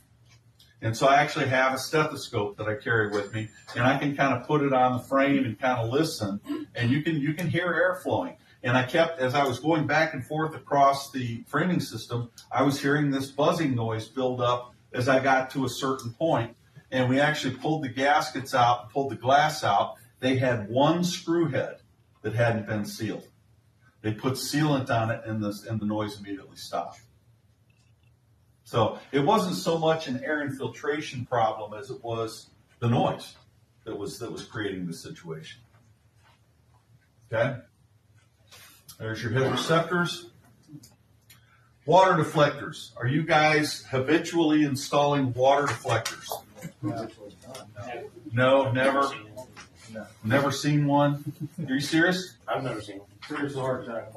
And so I actually have a stethoscope that I carry with me, and I can kind of put it on the frame and kind of listen, and you can hear air flowing. And as I was going back and forth across the framing system, I was hearing this buzzing noise build up as I got to a certain point. And we actually pulled the gaskets out, pulled the glass out. They had one screw head that hadn't been sealed. They put sealant on it, and the noise immediately stopped. So it wasn't so much an air infiltration problem as it was the noise that was creating the situation. Okay? There's your head receptors. Water deflectors. Are you guys habitually installing water deflectors? No, never. Never seen one. Are you serious? I've never seen one. Serious heart attack.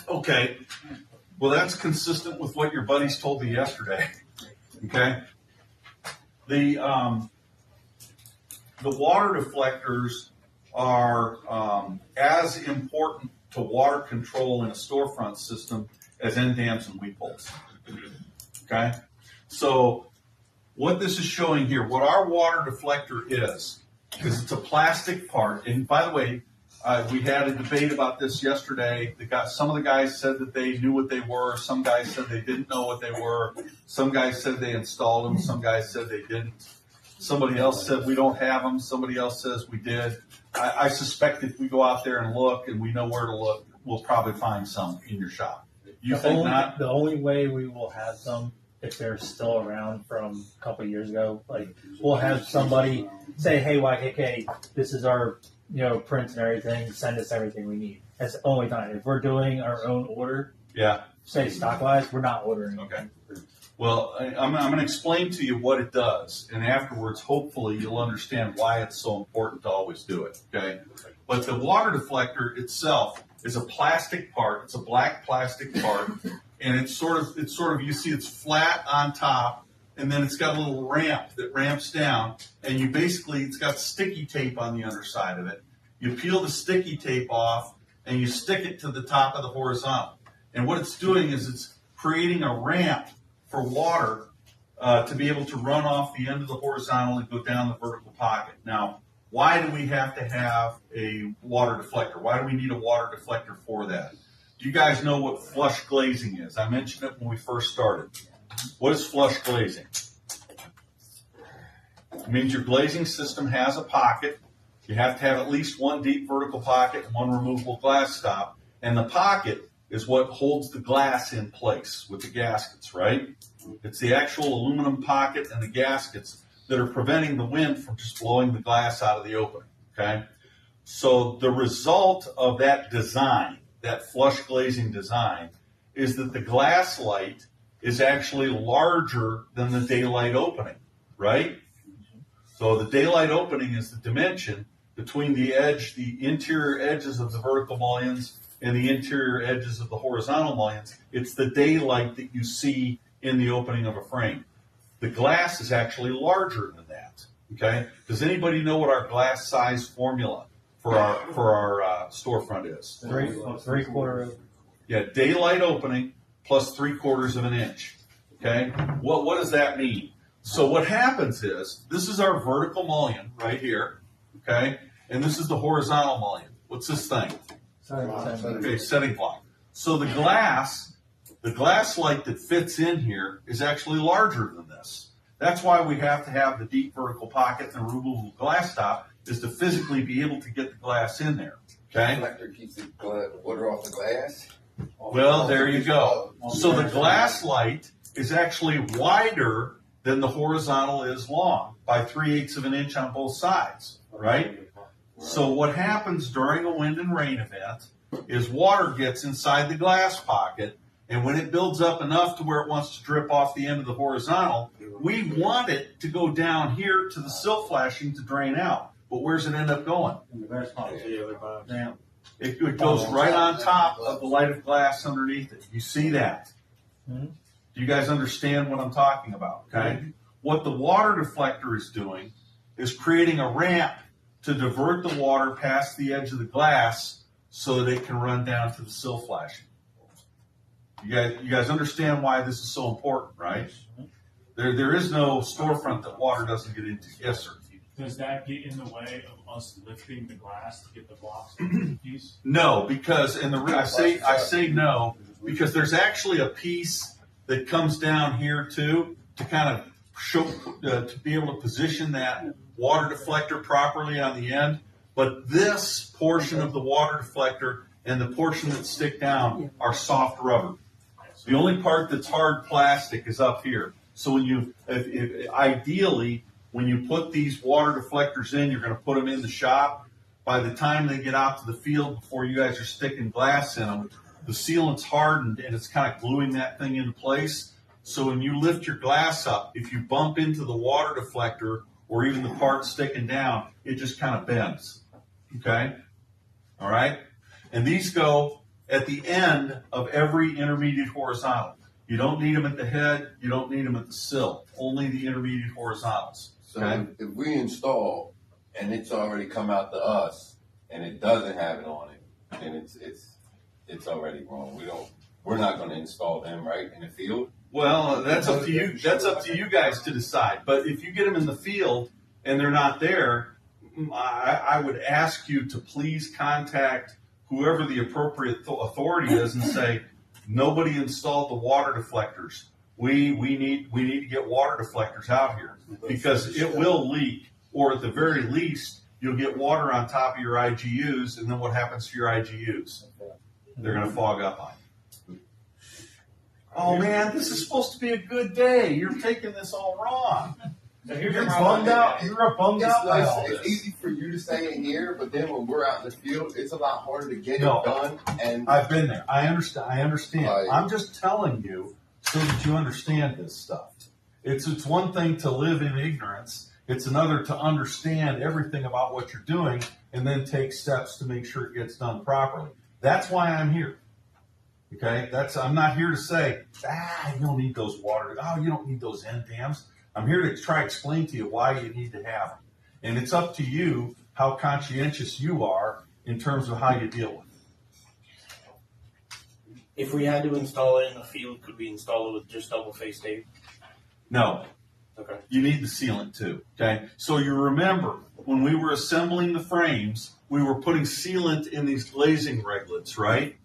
Okay. Well, that's consistent with what your buddies told me yesterday. Okay. The water deflectors are as important to water control in a storefront system as end dams and weep holes. Okay. So what this is showing here, what our water deflector is, because it's a plastic part, and by the way, we had a debate about this yesterday. Some of the guys said that they knew what they were. Some guys said they didn't know what they were. Some guys said they installed them. Some guys said they didn't. Somebody else said we don't have them. Somebody else says we did. I suspect if we go out there and look and we know where to look, we'll probably find some in your shop. You think not? The only way we will have some, if they're still around from a couple of years ago, like we'll have somebody say, "Hey, YKK, this is our prints and everything. Send us everything we need." That's the only time. If we're doing our own order, say stock wise, we're not ordering. Okay. Well, I'm going to explain to you what it does, and afterwards, hopefully, you'll understand why it's so important to always do it. Okay. But the water deflector itself is a plastic part. It's a black plastic part, and it's sort of you see it's flat on top, and then it's got a little ramp that ramps down, and it's got sticky tape on the underside of it. You peel the sticky tape off, and you stick it to the top of the horizontal. And what it's doing is it's creating a ramp for water to be able to run off the end of the horizontal and go down the vertical pocket. Now, why do we have to have a water deflector? Why do we need a water deflector for that? Do you guys know what flush glazing is? I mentioned it when we first started. What is flush glazing? It means your glazing system has a pocket. You have to have at least one deep vertical pocket and one removable glass stop. And the pocket is what holds the glass in place with the gaskets, right? It's the actual aluminum pocket and the gaskets that are preventing the wind from just blowing the glass out of the opening, okay? So the result of that design, that flush glazing design, is that the glass light is actually larger than the daylight opening, right? So the daylight opening is the dimension between the interior edges of the vertical mullions and the interior edges of the horizontal mullions. It's the daylight that you see in the opening of a frame. The glass is actually larger than that. Okay? Does anybody know what our glass size formula for our storefront is? 3/4. Yeah, daylight opening plus 3/4 of an inch. Okay? What does that mean? So what happens is, this is our vertical mullion right here. Okay? And this is the horizontal mullion. What's this thing? Okay, setting block. So the glass light that fits in here is actually larger than this. That's why we have to have the deep vertical pocket and the removable glass top, is to physically be able to get the glass in there. Okay? Reflector keeps the water off the glass. Well, there you go. So the glass light is actually wider than the horizontal is long by 3/8 of an inch on both sides, right? So what happens during a wind and rain event is water gets inside the glass pocket, and when it builds up enough to where it wants to drip off the end of the horizontal, we want it to go down here to the sill flashing to drain out. but where's it end up going? And the best part is the other box. Now, It goes right on top of the light of glass underneath it. You see that? Mhm. Do you guys understand what I'm talking about? Okay. What the water deflector is doing is creating a ramp to divert the water past the edge of the glass so that it can run down to the sill flashing. You guys understand why this is so important, right? There is no storefront that water doesn't get into. Yes, sir. Does that get in the way of us lifting the glass to get the blocks to piece? No, because I say no because there's actually a piece that comes down here too to kind of show to be able to position that water deflector properly on the end. But this portion of the water deflector and the portion that stick down are soft rubber. The only part that's hard plastic is up here. So when you, ideally, when you put these water deflectors in, you're going to put them in the shop. By the time they get out to the field, before you guys are sticking glass in them, the sealant's hardened and it's kind of gluing that thing into place. So when you lift your glass up, if you bump into the water deflector or even the part sticking down, it just kind of bends. Okay? All right? And these go at the end of every intermediate horizontal. You don't need them at the head. You don't need them at the sill. Only the intermediate horizontals. So Okay? if we install and it's already come out to us and it doesn't have it on it, then it's already wrong. We're not going to install them right in the field. Well, that's up to you. That's up to you guys to decide. But if you get them in the field and they're not there, I would ask you to please contact whoever the appropriate authority is and say, nobody installed the water deflectors. We need to get water deflectors out here because it will leak, or at the very least, you'll get water on top of your IGUs, and then what happens to your IGUs? They're going to fog up on you. Oh man, this is supposed to be a good day. You're taking this all wrong. So here's You're the bummed problem. out. You're bummed out by all It's this. easy for you to say it here, but then when we're out in the field, it's a lot harder to get No. it done. And I've been there. I understand. Right. I'm just telling you so that you understand this stuff. It's one thing to live in ignorance. It's another to understand everything about what you're doing and then take steps to make sure it gets done properly. That's why I'm here. Okay? I'm not here to say, you don't need those water. Oh, you don't need those end dams. I'm here to try to explain to you why you need to have them. And it's up to you how conscientious you are in terms of how you deal with it. If we had to install it in the field, could we install it with just double face tape? No. Okay. You need the sealant too. Okay. So you remember when we were assembling the frames, we were putting sealant in these glazing reglets, right?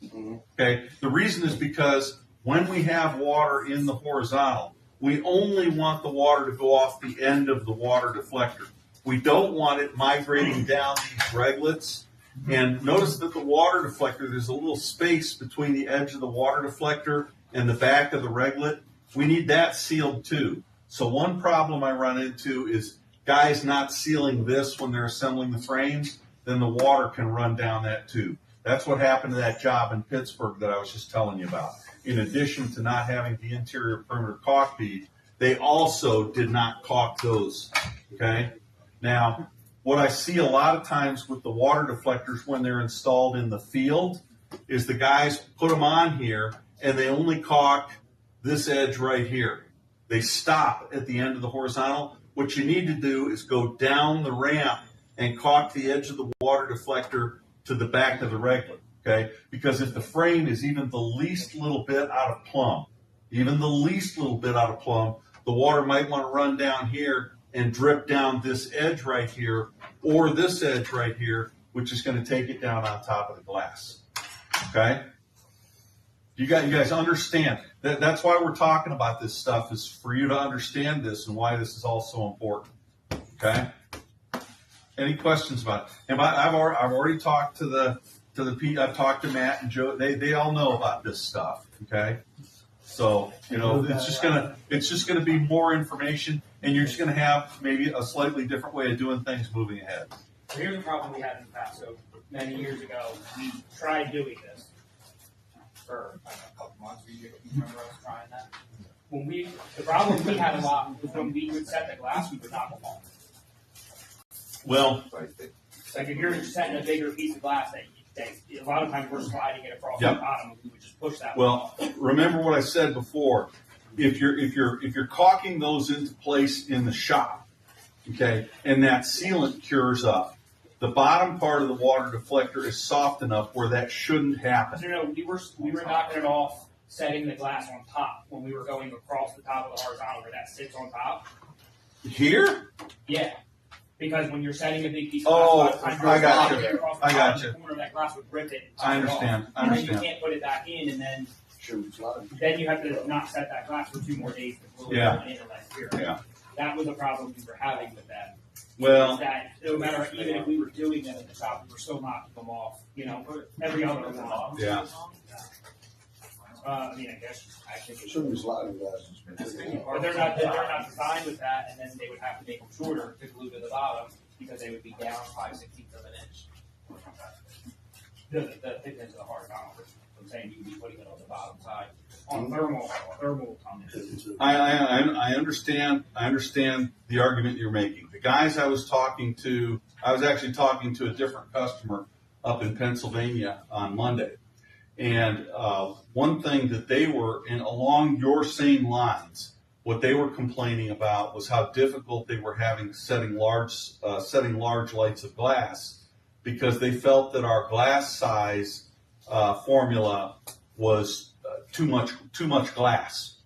Mhm. Okay. The reason is because when we have water in the horizontal, we only want the water to go off the end of the water deflector. We don't want it migrating down these reglets. And notice that the water deflector, there's a little space between the edge of the water deflector and the back of the reglet. We need that sealed too. So one problem I run into is guys not sealing this when they're assembling the frames, then the water can run down that tube. That's what happened to that job in Pittsburgh that I was just telling you about. In addition to not having the interior perimeter caulk bead, they also did not caulk those, okay? Now, what I see a lot of times with the water deflectors when they're installed in the field is the guys put them on here and they only caulk this edge right here. They stop at the end of the horizontal. What you need to do is go down the ramp and caulk the edge of the water deflector to the back of the reglet, okay? Because if the frame is even the least little bit out of plumb, the water might want to run down here and drip down this edge right here or this edge right here, which is going to take it down on top of the glass, okay? You guys understand. That's why we're talking about this stuff, is for you to understand this and why this is all so important, okay? Any questions about it? And I've already talked to the I've talked to Matt and Joe. They all know about this stuff. Okay, so it's just gonna be more information, and you're just gonna have maybe a slightly different way of doing things moving ahead. So here's a problem we had in the past. So many years ago, we tried doing this for I don't know, a couple months. You remember us trying that? The problem we had a lot was when we would set the glass, we would knock them off. Well, Like if you're setting a bigger piece of glass, that a lot of times we're sliding it across Yep. the bottom, we would just push that. well, remember what I said before. If you're caulking those into place in the shop, okay, and that sealant cures up, the bottom part of the water deflector is soft enough where that shouldn't happen. No, we were knocking it off, setting the glass on top when we were going across the top of the horizontal where that sits on top. Here? Yeah. Because when you're setting a big piece of Oh, glass, a lot of times I you're got sliding you. it across the I top, got and you. the corner of that glass would rip it. I understand. I And then you understand. can't put it back in, and then Shouldn't slide. you have to not set that glass for 2 more days before Yeah. it inlet here. Yeah. That was a problem we were having with that. Well, Is that no matter, even if we were doing them in the shop, we were still knocking them off, every other one. yeah. I guess, I think it's. Shouldn't be sliding glasses. Or they're not designed with that, and then they would have to make them shorter to glue to the bottom, because they would be down 5/16 of an inch. The thickness of the horizontal, I'm saying you'd be putting it on the bottom side, on thermal tonnage. I understand. I understand the argument you're making. The guys I was actually talking to a different customer up in Pennsylvania on Monday. And one thing that they were along your same lines, what they were complaining about was how difficult they were having setting large lights of glass, because they felt that our glass size formula was too much glass.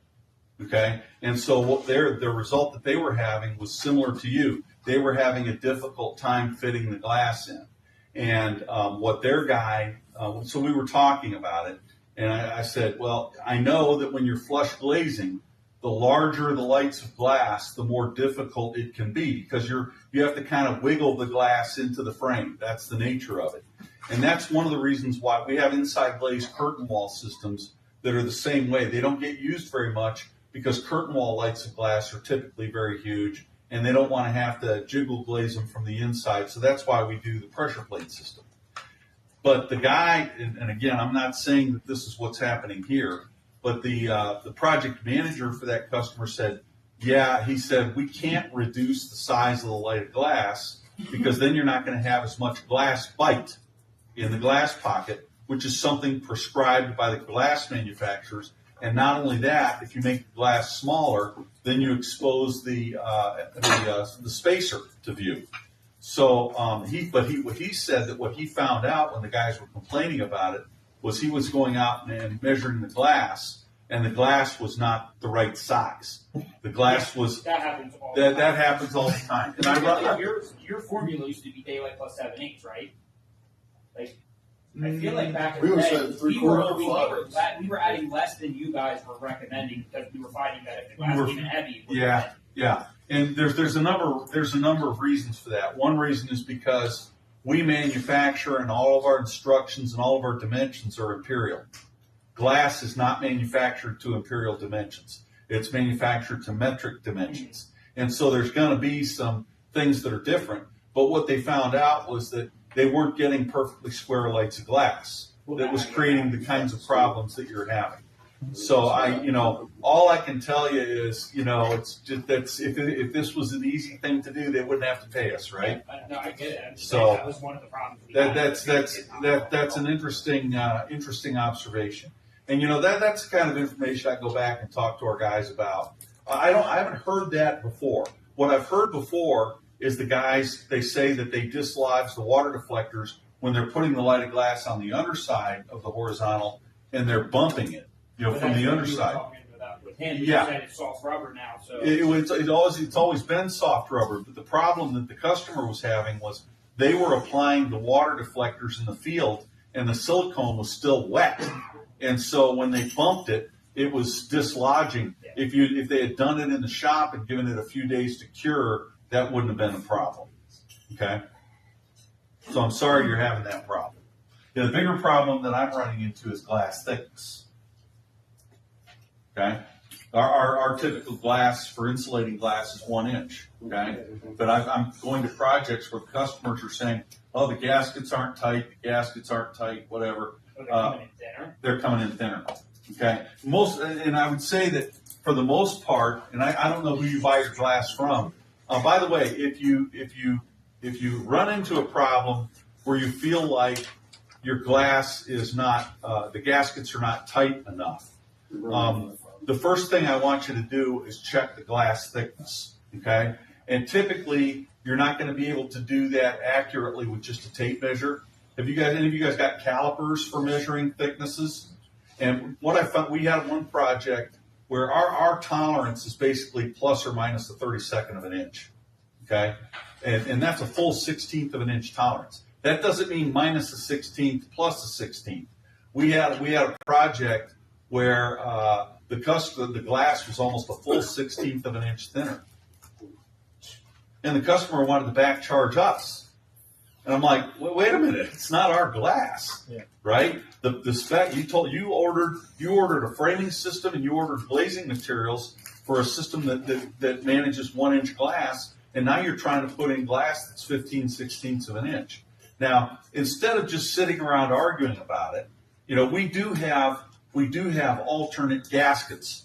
Okay, and so what the result that they were having was similar to you. They were having a difficult time fitting the glass in, and what their guy. So we were talking about it, and I said, well, I know that when you're flush glazing, the larger the lights of glass, the more difficult it can be, because you have to kind of wiggle the glass into the frame. That's the nature of it. And that's one of the reasons why we have inside glazed curtain wall systems that are the same way. They don't get used very much because curtain wall lights of glass are typically very huge, and they don't want to have to jiggle glaze them from the inside. So that's why we do the pressure plate system. But the guy, and again, I'm not saying that this is what's happening here, but the project manager for that customer said, yeah, he said, we can't reduce the size of the light of glass because then you're not going to have as much glass bite in the glass pocket, which is something prescribed by the glass manufacturers. And not only that, if you make the glass smaller, then you expose the spacer to view. So what he said that what he found out when the guys were complaining about it was he was going out and measuring the glass, and the glass was not the right size. The glass was that happens all that happens all the time. And your formula used to be daylight plus 7/8, right? Like I feel like back in We the were day, saying 3/4 we were adding less than you guys were recommending, because we were finding that if the glass was even heavy, it would Yeah. And there's a number of reasons for that. One reason is because we manufacture, and all of our instructions and all of our dimensions are imperial. Glass is not manufactured to imperial dimensions. It's manufactured to metric dimensions. And so there's going to be some things that are different. But what they found out was that they weren't getting perfectly square lights of glass. That was creating the kinds of problems that you're having. So all I can tell you is, it's just if this was an easy thing to do, they wouldn't have to pay us, right? No, I get it. I'm just So saying that was one of the problems. That's an interesting observation. And that's the kind of information I go back and talk to our guys about. I haven't heard that before. What I've heard before is the guys, they say that they dislodge the water deflectors when they're putting the light of glass on the underside of the horizontal and they're bumping it, from the underside. With him, Yeah. he said it's soft rubber now, so It's always been soft rubber, but the problem that the customer was having was they were applying the water deflectors in the field and the silicone was still wet. And so when they bumped it, it was dislodging. Yeah. If they had done it in the shop and given it a few days to cure, that wouldn't have been a problem. Okay? So I'm sorry you're having that problem. The bigger problem that I'm running into is glass thickness. Okay? Our typical glass for insulating glass is 1 inch. Okay? But I'm going to projects where customers are saying, oh, the gaskets aren't tight, whatever. They're coming in thinner. Okay? And I would say that for the most part, and I don't know who you buy your glass from. By the way, if you run into a problem where you feel like your glass is not, the gaskets are not tight enough, the first thing I want you to do is check the glass thickness, okay? And typically, you're not going to be able to do that accurately with just a tape measure. Any of you guys got calipers for measuring thicknesses? And what I found, we had one project where our tolerance is basically plus or minus the 32nd of an inch, okay? And that's a full 16th of an inch tolerance. That doesn't mean minus the 16th plus the 16th. We had a project where the glass was almost a full 16th of an inch thinner. And the customer wanted to back charge us. And I'm like, wait a minute, it's not our glass, right? The spec, you ordered a framing system and you ordered glazing materials for a system that manages 1 inch glass, and now you're trying to put in glass that's 15/16 of an inch. Now, instead of just sitting around arguing about it, we do have alternate gaskets.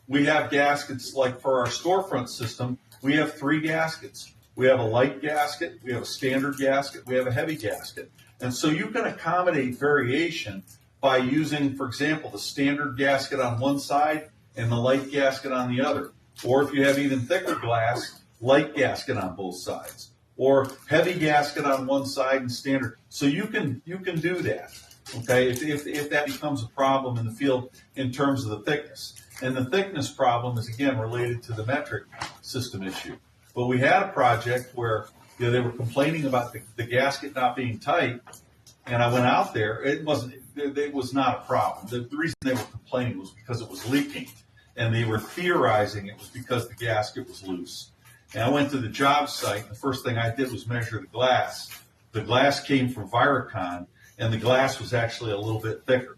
We have gaskets like for our storefront system. We have 3 gaskets. We have a light gasket, we have a standard gasket, we have a heavy gasket. And so you can accommodate variation by using, for example, the standard gasket on one side and the light gasket on the other. Or if you have even thicker glass, light gasket on both sides. Or heavy gasket on one side and standard. So you can do that, okay, if that becomes a problem in the field in terms of the thickness. And the thickness problem is, again, related to the metric system issue. But we had a project where they were complaining about the gasket not being tight, and I went out there. It was not a problem. The reason they were complaining was because it was leaking, and they were theorizing it was because the gasket was loose. And I went to the job site, and the first thing I did was measure the glass. The glass came from Viracon, and the glass was actually a little bit thicker,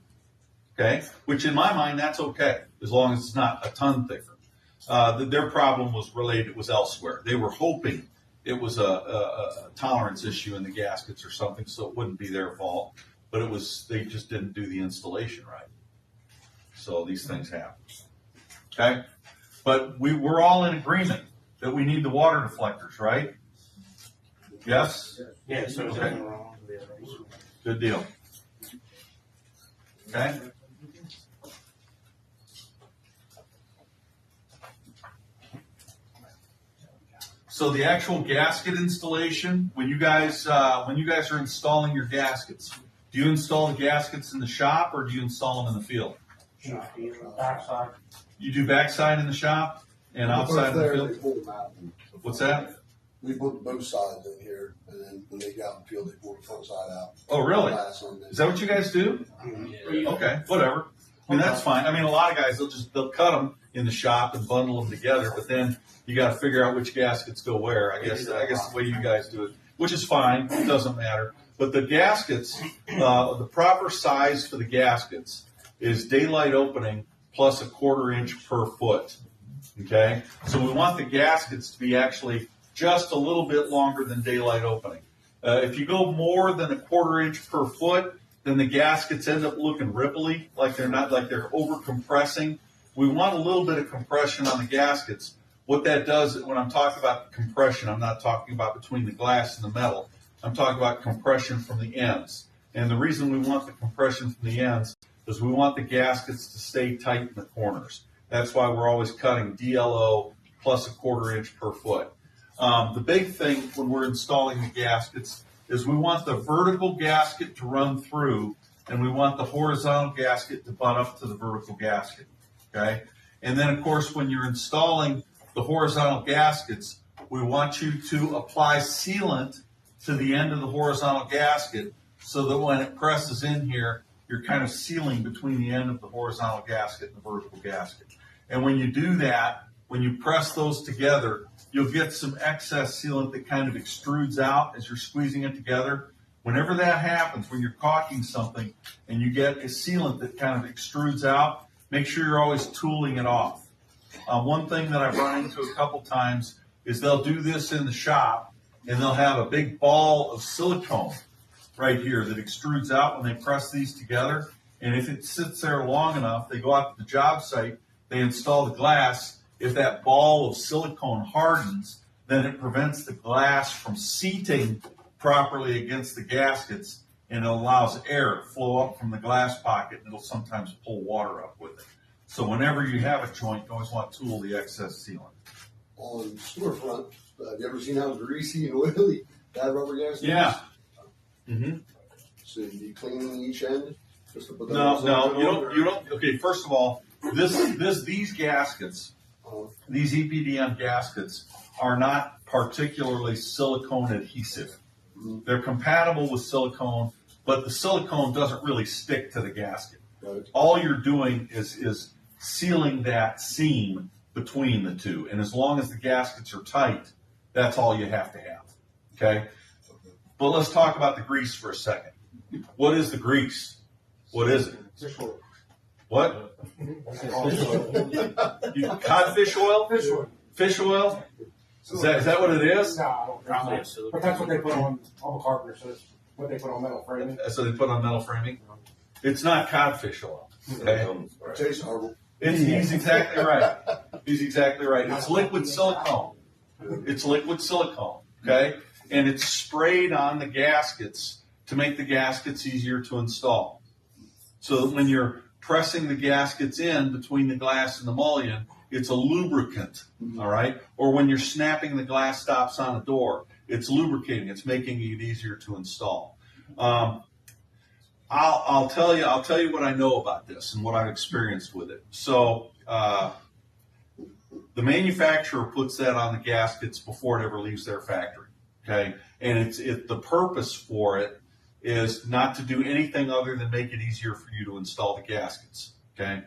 okay? Which in my mind, that's okay, as long as it's not a ton thicker. Their problem was elsewhere. They were hoping it was a tolerance issue in the gaskets or something, so it wouldn't be their fault. But they just didn't do the installation right. So these things happen. Okay? But we're all in agreement that we need the water deflectors, right? Yes? Yeah, so is Okay. that wrong? Good deal. Okay? So the actual gasket installation, when you guys are installing your gaskets, do you install the gaskets in the shop or do you install them in the field? Backside. You do backside in the shop and outside in the field? They pull them out. What's that? We put both sides in here, and then when they get out in the field, they pull the front side out. Oh, really? Glass on there. Is that what you guys do? Okay, whatever. I mean, that's fine. I mean, a lot of guys, they'll cut them in the shop and bundle them together, but then you got to figure out which gaskets go where. I guess the way you guys do it, which is fine. It doesn't matter. But the gaskets, the proper size for the gaskets is daylight opening plus 1/4 inch per foot. Okay? So we want the gaskets to be actually just a little bit longer than daylight opening. If you go more than 1/4 inch per foot, then the gaskets end up looking ripply, like they're over compressing. We want a little bit of compression on the gaskets. What that does, when I'm talking about compression, I'm not talking about between the glass and the metal. I'm talking about compression from the ends. And the reason we want the compression from the ends is we want the gaskets to stay tight in the corners. That's why we're always cutting DLO plus 1/4 inch per foot. The big thing when we're installing the gaskets is we want the vertical gasket to run through, and we want the horizontal gasket to butt up to the vertical gasket, okay? And then, of course, when you're installing the horizontal gaskets, we want you to apply sealant to the end of the horizontal gasket so that when it presses in here, you're kind of sealing between the end of the horizontal gasket and the vertical gasket. And when you do that, when you press those together, you'll get some excess sealant that kind of extrudes out as you're squeezing it together. Whenever that happens, when you're caulking something and you get a sealant that kind of extrudes out, make sure you're always tooling it off. One thing that I've run into a couple times is they'll do this in the shop and they'll have a big ball of silicone right here that extrudes out when they press these together. And if it sits there long enough, they go out to the job site, they install the glass. If that ball of silicone hardens, then it prevents the glass from seating properly against the gaskets, and it allows air to flow up from the glass pocket, and it'll sometimes pull water up with it. So whenever you have a joint, you always want to tool the excess sealant. On storefront, have you ever seen how greasy and oily that rubber gasket is? Yeah. Mm-hmm. So you clean each end just to put that No, you don't. Okay, first of all, these gaskets, these EPDM gaskets, are not particularly silicone adhesive. They're compatible with silicone, but the silicone doesn't really stick to the gasket. Right. All you're doing is sealing that seam between the two, and as long as the gaskets are tight, that's all you have to have. Okay? But let's talk about the grease for a second. What is the grease? What is it? Fish oil. What? Codfish oil? Fish oil. Fish oil? Is that what it is? No, I don't Probably think a so. silicone. But that's what they put on all carpenters, so it's what they put on metal framing. So they put on metal framing? It's not codfish oil. Okay? It tastes horrible. He's exactly right. He's exactly right. It's liquid silicone. It's liquid silicone. Okay? And it's sprayed on the gaskets to make the gaskets easier to install. So that when you're pressing the gaskets in between the glass and the mullion, it's a lubricant, all right? Or when you're snapping the glass stops on a door, it's lubricating. It's making it easier to install. I'll tell you what I know about this and what I've experienced with it. So the manufacturer puts that on the gaskets before it ever leaves their factory, okay? And the purpose for it is not to do anything other than make it easier for you to install the gaskets, okay?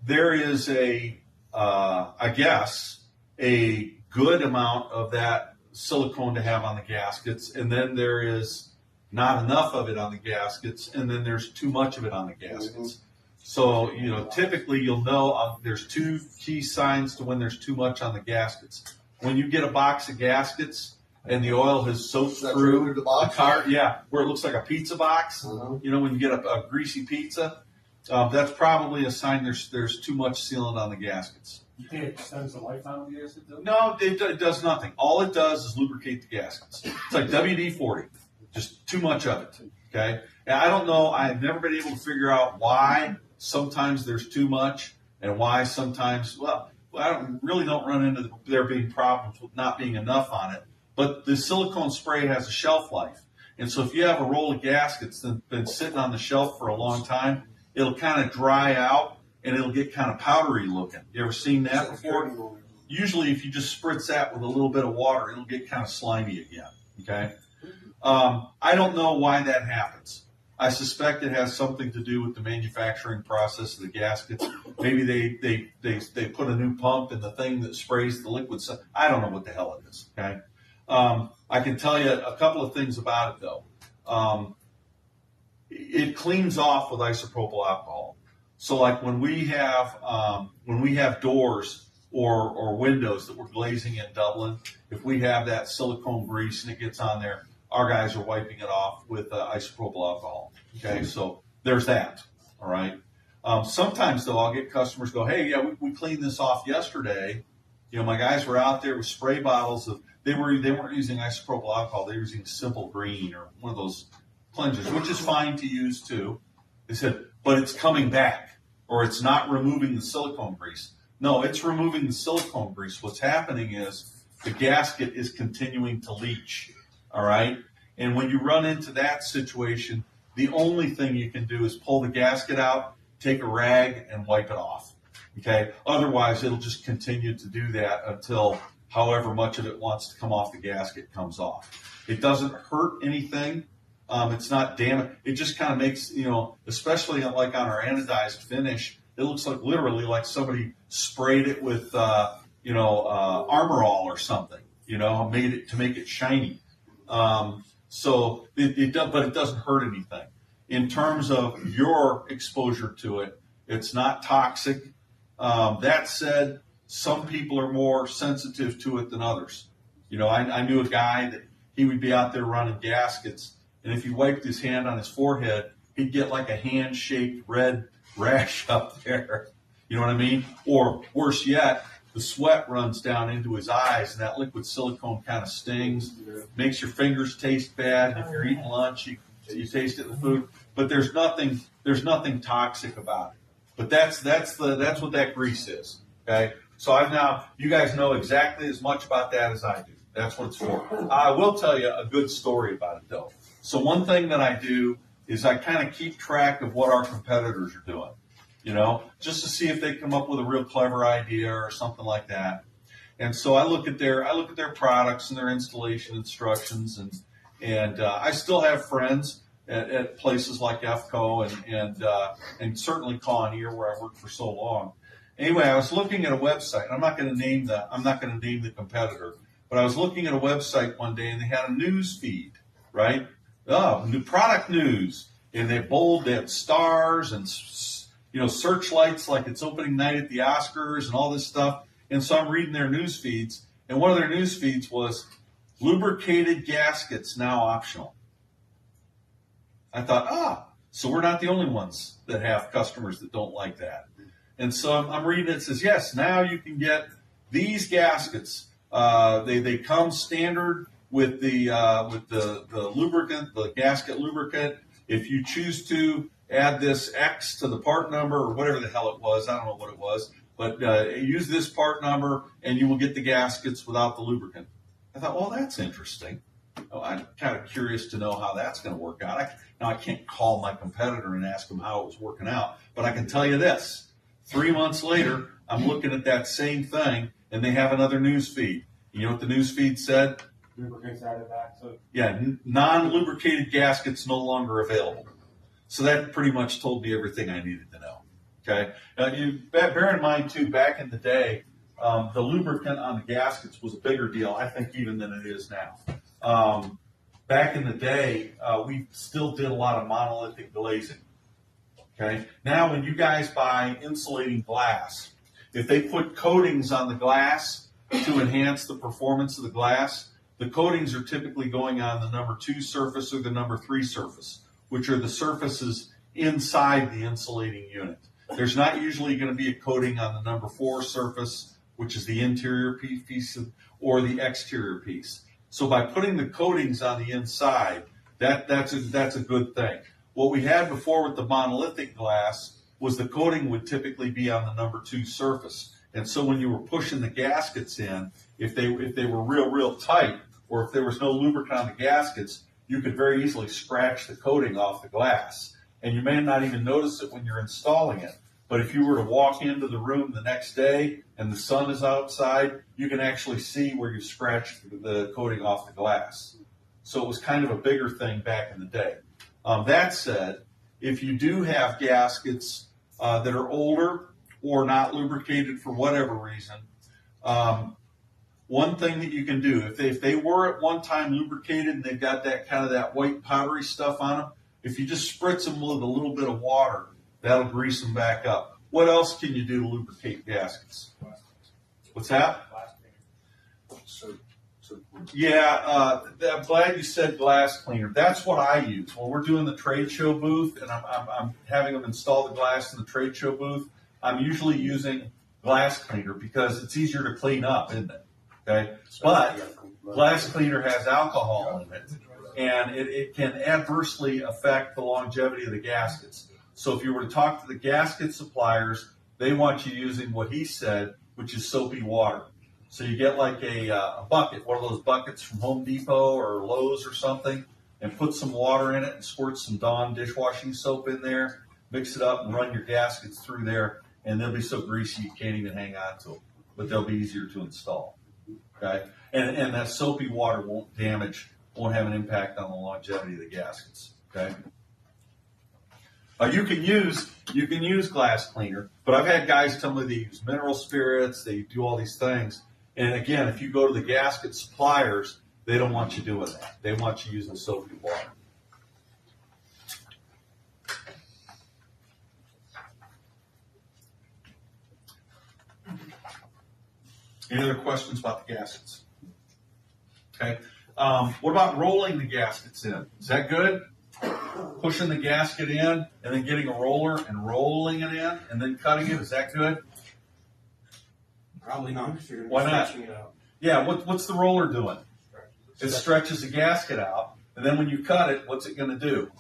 There is I guess, a good amount of that silicone to have on the gaskets, and then there is not enough of it on the gaskets, and then there's too much of it on the gaskets. So, typically you'll know there's two key signs to when there's too much on the gaskets. When you get a box of gaskets and the oil has soaked through the box? car, where it looks like a pizza box, when you get a greasy pizza, that's probably a sign there's too much sealant on the gaskets. You think it extends the lifetime of the gasket, though? No, it does nothing. All it does is lubricate the gaskets. It's like WD-40, just too much of it, okay? And I don't know, I've never been able to figure out why sometimes there's too much and why sometimes, I really don't run into there being problems with not being enough on it. But the silicone spray has a shelf life. And so if you have a roll of gaskets that's been sitting on the shelf for a long time, it'll kind of dry out and it'll get kind of powdery looking. You ever seen that before? Usually if you just spritz that with a little bit of water, it'll get kind of slimy again, okay? I don't know why that happens. I suspect it has something to do with the manufacturing process of the gaskets. Maybe they put a new pump in the thing that sprays the liquid. I don't know what the hell it is, okay? I can tell you a couple of things about it, though. It cleans off with isopropyl alcohol. So, like when we have doors or windows that we're glazing in Dublin, if we have that silicone grease and it gets on there, our guys are wiping it off with isopropyl alcohol. Okay, so there's that. All right. Sometimes though, I'll get customers go, "Hey, yeah, we cleaned this off yesterday. My guys were out there with spray bottles of." They weren't using isopropyl alcohol. They were using Simple Green or one of those cleansers, which is fine to use too. They said, but it's coming back, or it's not removing the silicone grease. No, it's removing the silicone grease. What's happening is the gasket is continuing to leach. All right? And when you run into that situation, the only thing you can do is pull the gasket out, take a rag, and wipe it off. Okay? Otherwise, it'll just continue to do that until however much of it wants to come off the gasket comes off. It doesn't hurt anything. It's not damage. It just kind of makes, especially like on our anodized finish, it looks like literally like somebody sprayed it with, Armor All or something, made it to make it shiny. So it does, but it doesn't hurt anything. In terms of your exposure to it, it's not toxic. That said, some people are more sensitive to it than others. I knew a guy that he would be out there running gaskets, and if he wiped his hand on his forehead, he'd get like a hand-shaped red rash up there. You know what I mean? Or worse yet, the sweat runs down into his eyes, and that liquid silicone kind of stings, makes your fingers taste bad. And if you're eating lunch, you taste it in the food, but there's nothing toxic about it. But that's what that grease is. Okay, so you guys know exactly as much about that as I do. That's what it's for. I will tell you a good story about it though. So one thing that I do is I kind of keep track of what our competitors are doing, just to see if they come up with a real clever idea or something like that. And so I look at their products and their installation instructions, and I still have friends at places like FCO and certainly Connier, where I worked for so long. Anyway, I was looking at a website. I'm not going to name the competitor, but I was looking at a website one day, and they had a news feed, right? New product news, and they had stars and searchlights like it's opening night at the Oscars and all this stuff. And so I'm reading their news feeds, and one of their news feeds was lubricated gaskets now optional. I thought, so we're not the only ones that have customers that don't like that. And so I'm reading it. It says, yes, now you can get these gaskets. They come standard with the lubricant, the gasket lubricant. If you choose to add this X to the part number or whatever the hell it was, I don't know what it was, but use this part number and you will get the gaskets without the lubricant. I thought, well, that's interesting. I'm kind of curious to know how that's going to work out. I can't call my competitor and ask them how it was working out, but I can tell you this. 3 months later, I'm looking at that same thing, and they have another news feed. You know what the news feed said? Lubricants added back. So yeah, non-lubricated gaskets no longer available. So that pretty much told me everything I needed to know. Okay. Now you bear in mind too, back in the day, the lubricant on the gaskets was a bigger deal, I think, even than it is now. Back in the day, we still did a lot of monolithic glazing. Okay. Now, when you guys buy insulating glass, if they put coatings on the glass to enhance the performance of the glass, the coatings are typically going on the number 2 surface or the number 3 surface, which are the surfaces inside the insulating unit. There's not usually going to be a coating on the number 4 surface, which is the interior piece, or the exterior piece. So by putting the coatings on the inside, that's a good thing. What we had before with the monolithic glass was the coating would typically be on the number 2 surface. And so when you were pushing the gaskets in, if they were real tight, or if there was no lubricant on the gaskets, you could very easily scratch the coating off the glass. And you may not even notice it when you're installing it. But if you were to walk into the room the next day and the sun is outside, you can actually see where you scratched the coating off the glass. So it was kind of a bigger thing back in the day. That said, if you do have gaskets that are older or not lubricated for whatever reason, one thing that you can do, if they were at one time lubricated and they've got that kind of that white powdery stuff on them, if you just spritz them with a little bit of water, that'll grease them back up. What else can you do to lubricate gaskets? What's that? Yeah, I'm glad you said glass cleaner. That's what I use. When we're doing the trade show booth and I'm having them install the glass in the trade show booth, I'm usually using glass cleaner because it's easier to clean up, isn't it? Okay, but glass cleaner has alcohol in it, and it can adversely affect the longevity of the gaskets. So if you were to talk to the gasket suppliers, they want you using what he said, which is soapy water. So you get like a bucket, one of those buckets from Home Depot or Lowe's or something, and put some water in it and squirt some Dawn dishwashing soap in there, mix it up and run your gaskets through there, and they'll be so greasy you can't even hang on to them, but they'll be easier to install. Okay, and that soapy water won't have an impact on the longevity of the gaskets. Okay. You can use glass cleaner, but I've had guys tell me they use mineral spirits, they do all these things. And again, if you go to the gasket suppliers, they don't want you doing that. They want you using soapy water. Any other questions about the gaskets? Okay. What about rolling the gaskets in? Is that good? Pushing the gasket in and then getting a roller and rolling it in and then cutting it. Is that good? Probably not, because you're Why going to be not? stretching it out. Yeah, what's the roller doing? It stretches the gasket out, and then when you cut it, what's it going to do?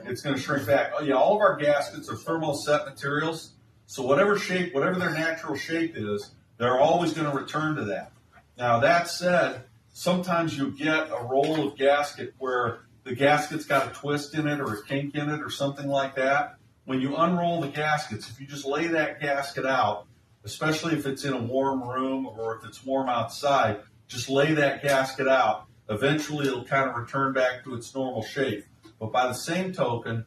It's going to shrink back. Oh, yeah, all of our gaskets are thermoset materials, so whatever their natural shape is, they're always going to return to that. Now, that said, sometimes you'll get a roll of gasket where the gasket's got a twist in it or a kink in it or something like that. When you unroll the gaskets, if you just lay that gasket out, especially if it's in a warm room or if it's warm outside, just lay that gasket out. Eventually, it'll kind of return back to its normal shape. But by the same token,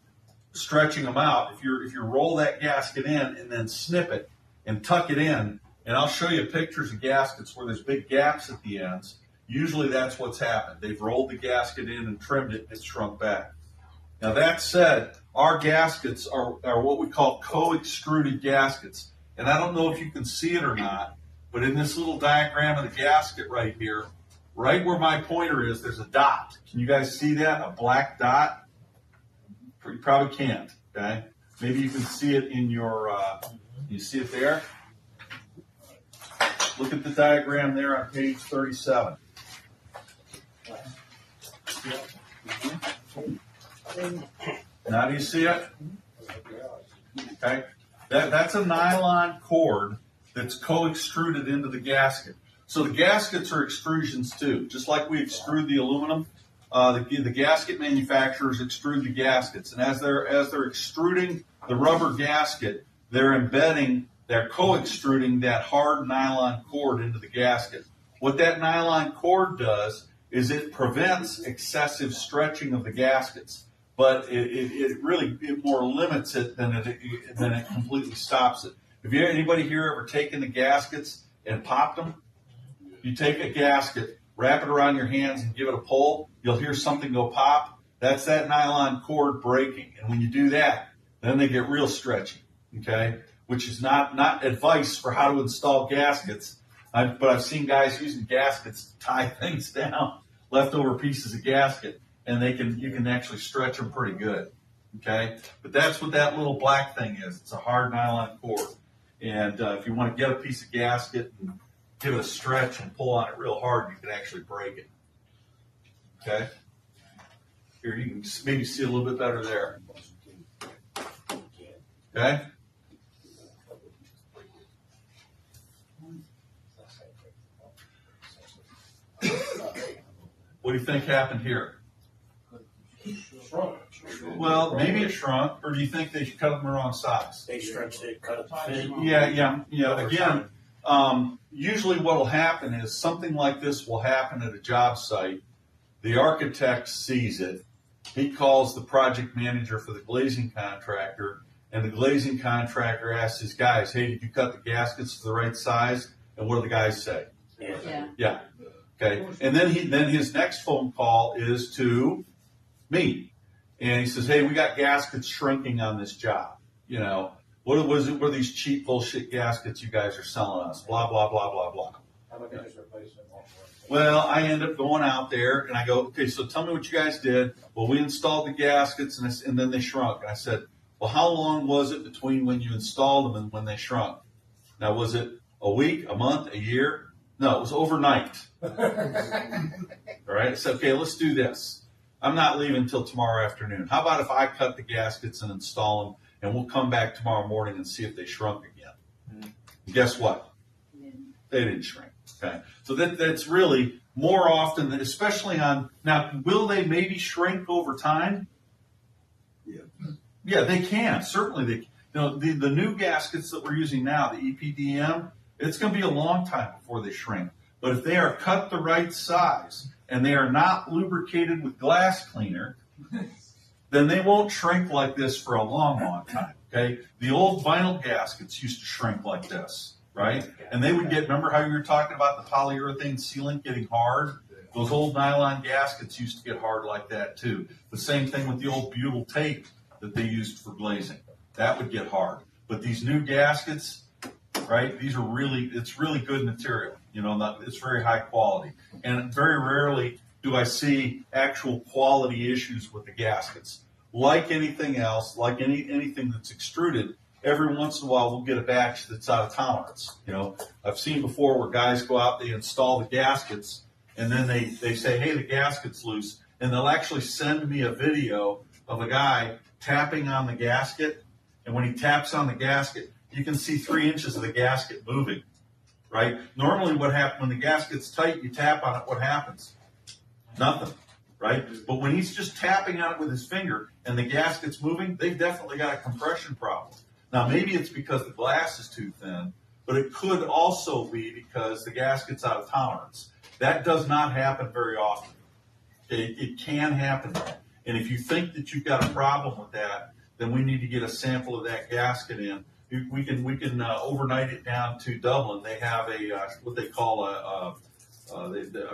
stretching them out, if you roll that gasket in and then snip it and tuck it in, and I'll show you pictures of gaskets where there's big gaps at the ends, usually that's what's happened. They've rolled the gasket in and trimmed it, and it's shrunk back. Now, that said, our gaskets are what we call co-extruded gaskets. And I don't know if you can see it or not, but in this little diagram of the gasket right here, right where my pointer is, there's a dot. Can you guys see that? A black dot? You probably can't, okay? Maybe you can see it in your, you see it there? Look at the diagram there on page 37. Now do you see it? Okay. That's a nylon cord that's co-extruded into the gasket. So the gaskets are extrusions too. Just like we extrude the aluminum, the gasket manufacturers extrude the gaskets. And as they're extruding the rubber gasket, they're co-extruding that hard nylon cord into the gasket. What that nylon cord does is it prevents excessive stretching of the gaskets, but it really more limits it than it completely stops it. Have anybody here ever taken the gaskets and popped them? You take a gasket, wrap it around your hands and give it a pull, you'll hear something go pop. That's that nylon cord breaking. And when you do that, then they get real stretchy, okay? Which is not advice for how to install gaskets. But I've seen guys using gaskets to tie things down, leftover pieces of gasket, and you can actually stretch them pretty good, okay? But that's what that little black thing is. It's a hard nylon cord. And if you want to get a piece of gasket and give it a stretch and pull on it real hard, you can actually break it, okay? Here, you can maybe see a little bit better there, okay? What do you think happened here? Well, maybe it shrunk, or do you think they cut them the wrong size? They stretched it, cut it thin. Yeah. Again, usually what will happen is something like this will happen at a job site. The architect sees it. He calls the project manager for the glazing contractor, and the glazing contractor asks his guys, "Hey, did you cut the gaskets to the right size?" And what do the guys say? Yeah. Okay. And then his next phone call is to me. And he says, "Hey, we got gaskets shrinking on this job. You know, what are these cheap bullshit gaskets you guys are selling us? Blah, blah, blah, blah, blah." How about they just replace them? Well, I end up going out there and I go, "Okay, so tell me what you guys did." Well, we installed the gaskets and then they shrunk. And I said, "Well, how long was it between when you installed them and when they shrunk?" Now, was it a week, a month, a year? No, it was overnight. All right. I said, "Okay, let's do this. I'm not leaving until tomorrow afternoon. How about if I cut the gaskets and install them, and we'll come back tomorrow morning and see if they shrunk again?" And guess what? They didn't shrink. Okay. So that's really more often, especially on, now, will they maybe shrink over time? Yeah, they can. Certainly the new gaskets that we're using now, the EPDM, it's going to be a long time before they shrink. But if they are cut the right size and they are not lubricated with glass cleaner, then they won't shrink like this for a long, long time, okay? The old vinyl gaskets used to shrink like this, right? And they would remember how you were talking about the polyurethane sealant getting hard? Those old nylon gaskets used to get hard like that too. The same thing with the old butyl tape that they used for glazing. That would get hard. But these new gaskets, right, it's really good material. You know, it's very high quality. And very rarely do I see actual quality issues with the gaskets. Like anything else, like anything that's extruded, every once in a while we'll get a batch that's out of tolerance. You know, I've seen before where guys go out, they install the gaskets, and then they say, hey, the gasket's loose, and they'll actually send me a video of a guy tapping on the gasket, and when he taps on the gasket, you can see 3 inches of the gasket moving, right? Normally what happens when the gasket's tight, you tap on it, what happens? Nothing, right? But when he's just tapping on it with his finger and the gasket's moving, they've definitely got a compression problem. Now, maybe it's because the glass is too thin, but it could also be because the gasket's out of tolerance. That does not happen very often. It can happen. And if you think that you've got a problem with that, then we need to get a sample of that gasket in. We can overnight it down to Dublin. They have a what they call I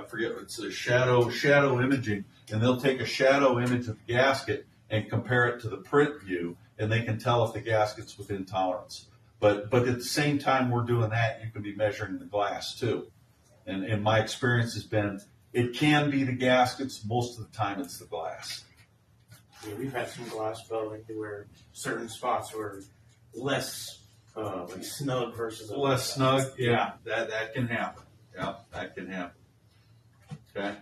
forget, it's a shadow imaging, and they'll take a shadow image of the gasket and compare it to the print view, and they can tell if the gasket's within tolerance. But at the same time we're doing that, you can be measuring the glass too. And my experience has been it can be the gaskets, most of the time it's the glass. Yeah, we've had some glass building where certain spots were less like snug versus Less snug, yeah, that can happen. Yeah, that can happen. Okay.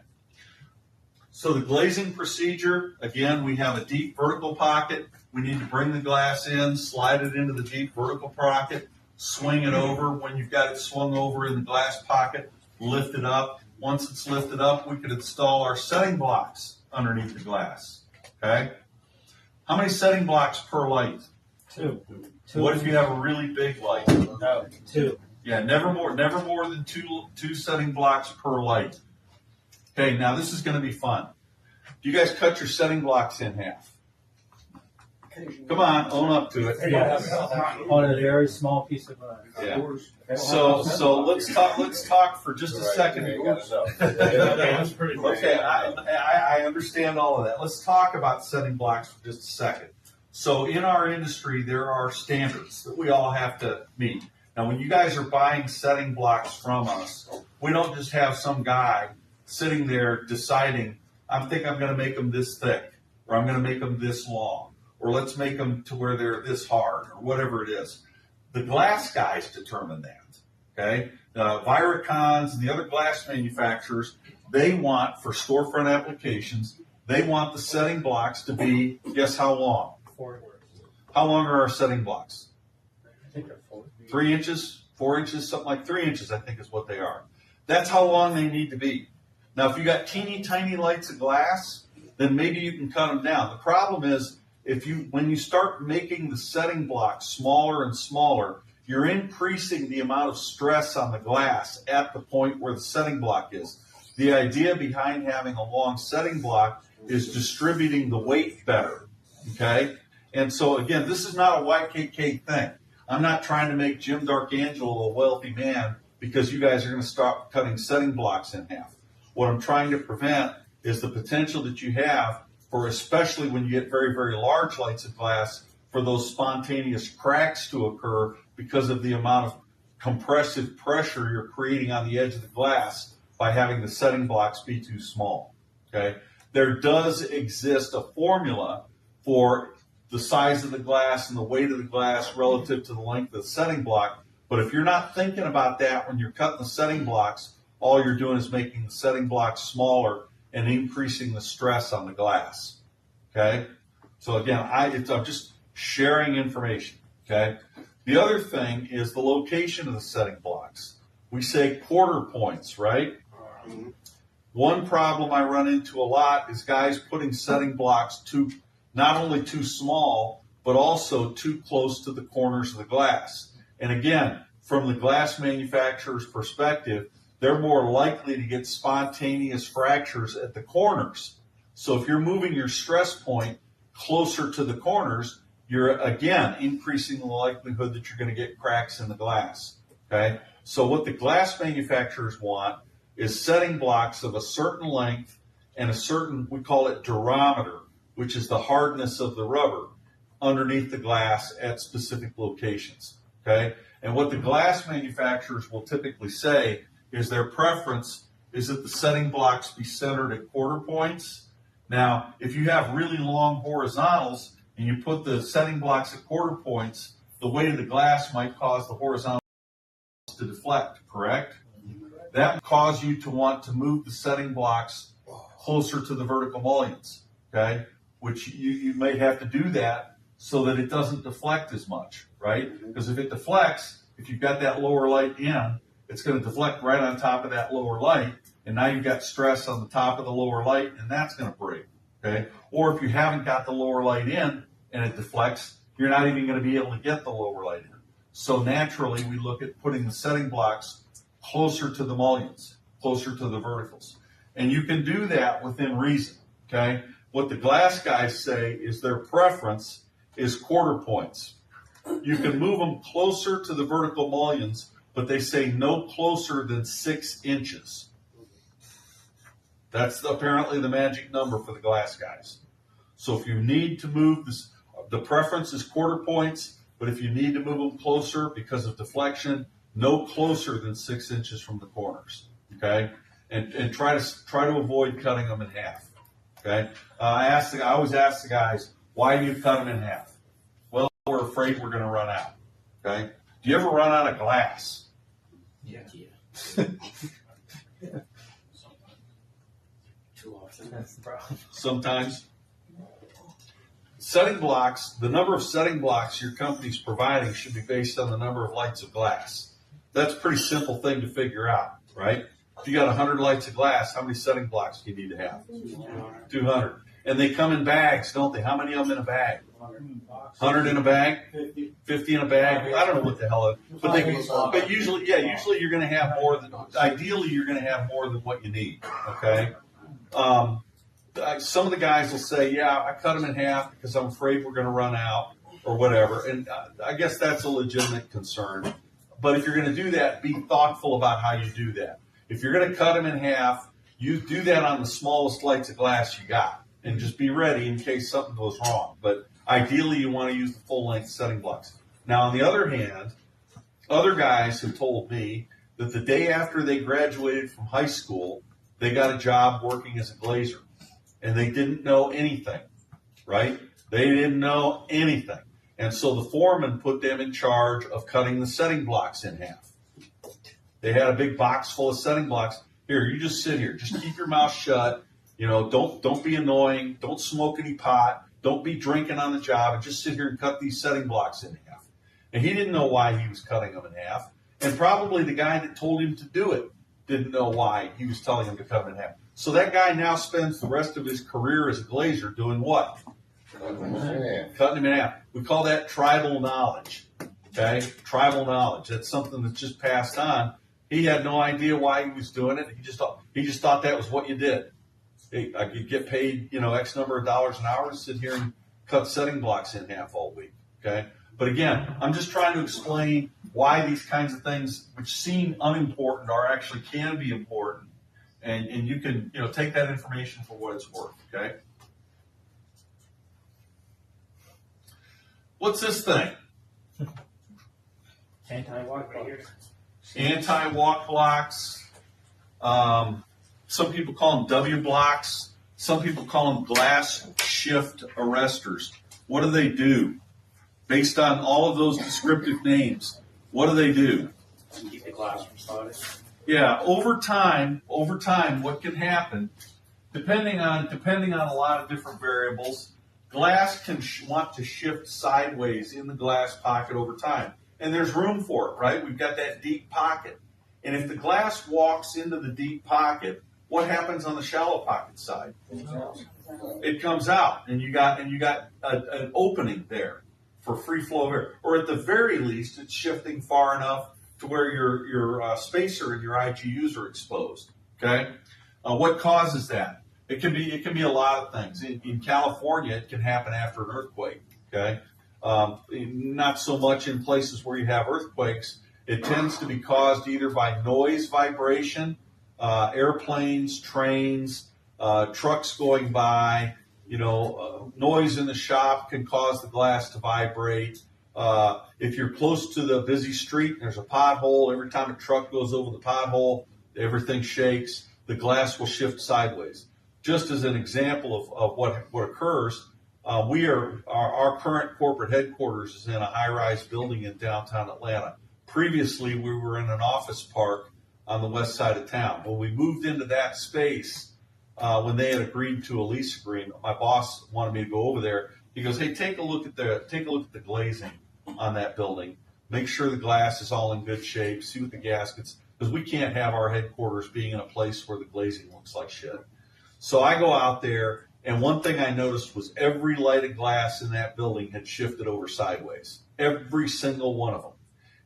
So the glazing procedure, again, we have a deep vertical pocket. We need to bring the glass in, slide it into the deep vertical pocket, swing it over. When you've got it swung over in the glass pocket, lift it up. Once it's lifted up, we could install our setting blocks underneath the glass. Okay? How many setting blocks per light? Two. What if you have a really big light? No, 2. Yeah, never more than two setting blocks per light. Okay, now this is going to be fun. Do you guys cut your setting blocks in half? Come on, own up to it. Yes. On a very small piece of glass. Yeah. So let's talk for just a second. That's pretty cool. Okay, I understand all of that. Let's talk about setting blocks for just a second. So in our industry, there are standards that we all have to meet. Now, when you guys are buying setting blocks from us, we don't just have some guy sitting there deciding, I think I'm going to make them this thick, or I'm going to make them this long, or let's make them to where they're this hard, or whatever it is. The glass guys determine that, okay? Viricons and the other glass manufacturers, they want, for storefront applications, they want the setting blocks to be, guess how long? 4. How long are our setting blocks? I think they're 4. 3 inches, 4 inches, something like 3 inches, I think is what they are. That's how long they need to be. Now, if you got teeny tiny lights of glass, then maybe you can cut them down. The problem is, when you start making the setting blocks smaller and smaller, you're increasing the amount of stress on the glass at the point where the setting block is. The idea behind having a long setting block is distributing the weight better, okay? And so, again, this is not a YKK thing. I'm not trying to make Jim Darkangelo a wealthy man because you guys are going to start cutting setting blocks in half. What I'm trying to prevent is the potential that you have for, especially when you get very, very large lights of glass, for those spontaneous cracks to occur because of the amount of compressive pressure you're creating on the edge of the glass by having the setting blocks be too small. Okay? There does exist a formula for the size of the glass and the weight of the glass relative to the length of the setting block, but if you're not thinking about that when you're cutting the setting blocks, all you're doing is making the setting blocks smaller and increasing the stress on the glass. Okay? So again, I'm just sharing information. Okay? The other thing is the location of the setting blocks. We say quarter points, right? One problem I run into a lot is guys putting setting blocks not only too small, but also too close to the corners of the glass. And again, from the glass manufacturer's perspective, they're more likely to get spontaneous fractures at the corners. So if you're moving your stress point closer to the corners, you're, again, increasing the likelihood that you're going to get cracks in the glass. Okay? So what the glass manufacturers want is setting blocks of a certain length and a certain, we call it durometer, which is the hardness of the rubber underneath the glass at specific locations. Okay? And what the glass manufacturers will typically say is their preference is that the setting blocks be centered at quarter points. Now, if you have really long horizontals and you put the setting blocks at quarter points, the weight of the glass might cause the horizontal to deflect, correct? That would cause you to want to move the setting blocks closer to the vertical mullions, okay? Which you may have to do that so that it doesn't deflect as much, right? Because if it deflects, if you've got that lower light in, it's going to deflect right on top of that lower light, and now you've got stress on the top of the lower light, and that's going to break, okay? Or if you haven't got the lower light in and it deflects, you're not even going to be able to get the lower light in. So naturally, we look at putting the setting blocks closer to the mullions, closer to the verticals. And you can do that within reason, okay? What the glass guys say is their preference is quarter points. You can move them closer to the vertical mullions, but they say no closer than 6 inches. That's apparently the magic number for the glass guys. So if you need to move this, the preference is quarter points, but if you need to move them closer because of deflection, no closer than 6 inches from the corners, okay? And try to avoid cutting them in half, okay? I always ask the guys, why do you cut them in half? Well, we're afraid we're going to run out, okay? Do you ever run out of glass? Yeah. Too often. That's the problem. Sometimes. Setting blocks, the number of setting blocks your company's providing should be based on the number of lights of glass. That's a pretty simple thing to figure out, right? If you got 100 lights of glass, how many setting blocks do you need to have? 200. And they come in bags, don't they? How many of them in a bag? 100 in a bag? 50 in a bag? I don't know what the hell it is. But usually you're going to have more than, ideally you're going to have more than what you need, okay? Some of the guys will say, yeah, I cut them in half because I'm afraid we're going to run out or whatever. And I guess that's a legitimate concern. But if you're going to do that, be thoughtful about how you do that. If you're going to cut them in half, you do that on the smallest lights of glass you got. And just be ready in case something goes wrong. But ideally, you want to use the full-length setting blocks. Now, on the other hand, other guys have told me that the day after they graduated from high school, they got a job working as a glazer. And they didn't know anything, right? They didn't know anything. And so the foreman put them in charge of cutting the setting blocks in half. They had a big box full of setting blocks. Here, you just sit here. Just keep your mouth shut. You know, don't be annoying. Don't smoke any pot. Don't be drinking on the job. And just sit here and cut these setting blocks in half. And he didn't know why he was cutting them in half. And probably the guy that told him to do it didn't know why he was telling him to cut them in half. So that guy now spends the rest of his career as a glazer doing what? Cutting them in half. We call that tribal knowledge. Okay? Tribal knowledge. That's something that's just passed on. He had no idea why he was doing it. He just thought that was what you did. I could get paid, X number of dollars an hour to sit here and cut setting blocks in half all week. Okay? But again, I'm just trying to explain why these kinds of things, which seem unimportant, actually can be important. And you can, take that information for what it's worth, okay? What's this thing? Anti-walk blocks. Anti-walk blocks. Some people call them W blocks. Some people call them glass shift arresters. What do they do? Based on all of those descriptive names, what do they do? Keep the glass from sliding. Yeah, over time, what can happen, depending on a lot of different variables, glass can want to shift sideways in the glass pocket over time. And there's room for it, right? We've got that deep pocket. And if the glass walks into the deep pocket, what happens on the shallow pocket side? It comes out, and you got an opening there for free flow of air. Or at the very least, it's shifting far enough to where your spacer and your IGUs are exposed. Okay, what causes that? It can be a lot of things. In California, it can happen after an earthquake. Okay, not so much in places where you have earthquakes. It tends to be caused either by noise vibration, airplanes, trains, trucks going by. Noise in the shop can cause the glass to vibrate. If you're close to the busy street and there's a pothole, every time a truck goes over the pothole, everything shakes, the glass will shift sideways. Just as an example of what occurs, Our current corporate headquarters is in a high-rise building in downtown Atlanta. Previously, we were in an office park on the west side of town. When we moved into that space, when they had agreed to a lease agreement, my boss wanted me to go over there. He goes, "Hey, take a look at the glazing on that building. Make sure the glass is all in good shape. See what the gaskets, because we can't have our headquarters being in a place where the glazing looks like shit." So I go out there, and one thing I noticed was every lighted glass in that building had shifted over sideways. Every single one of them.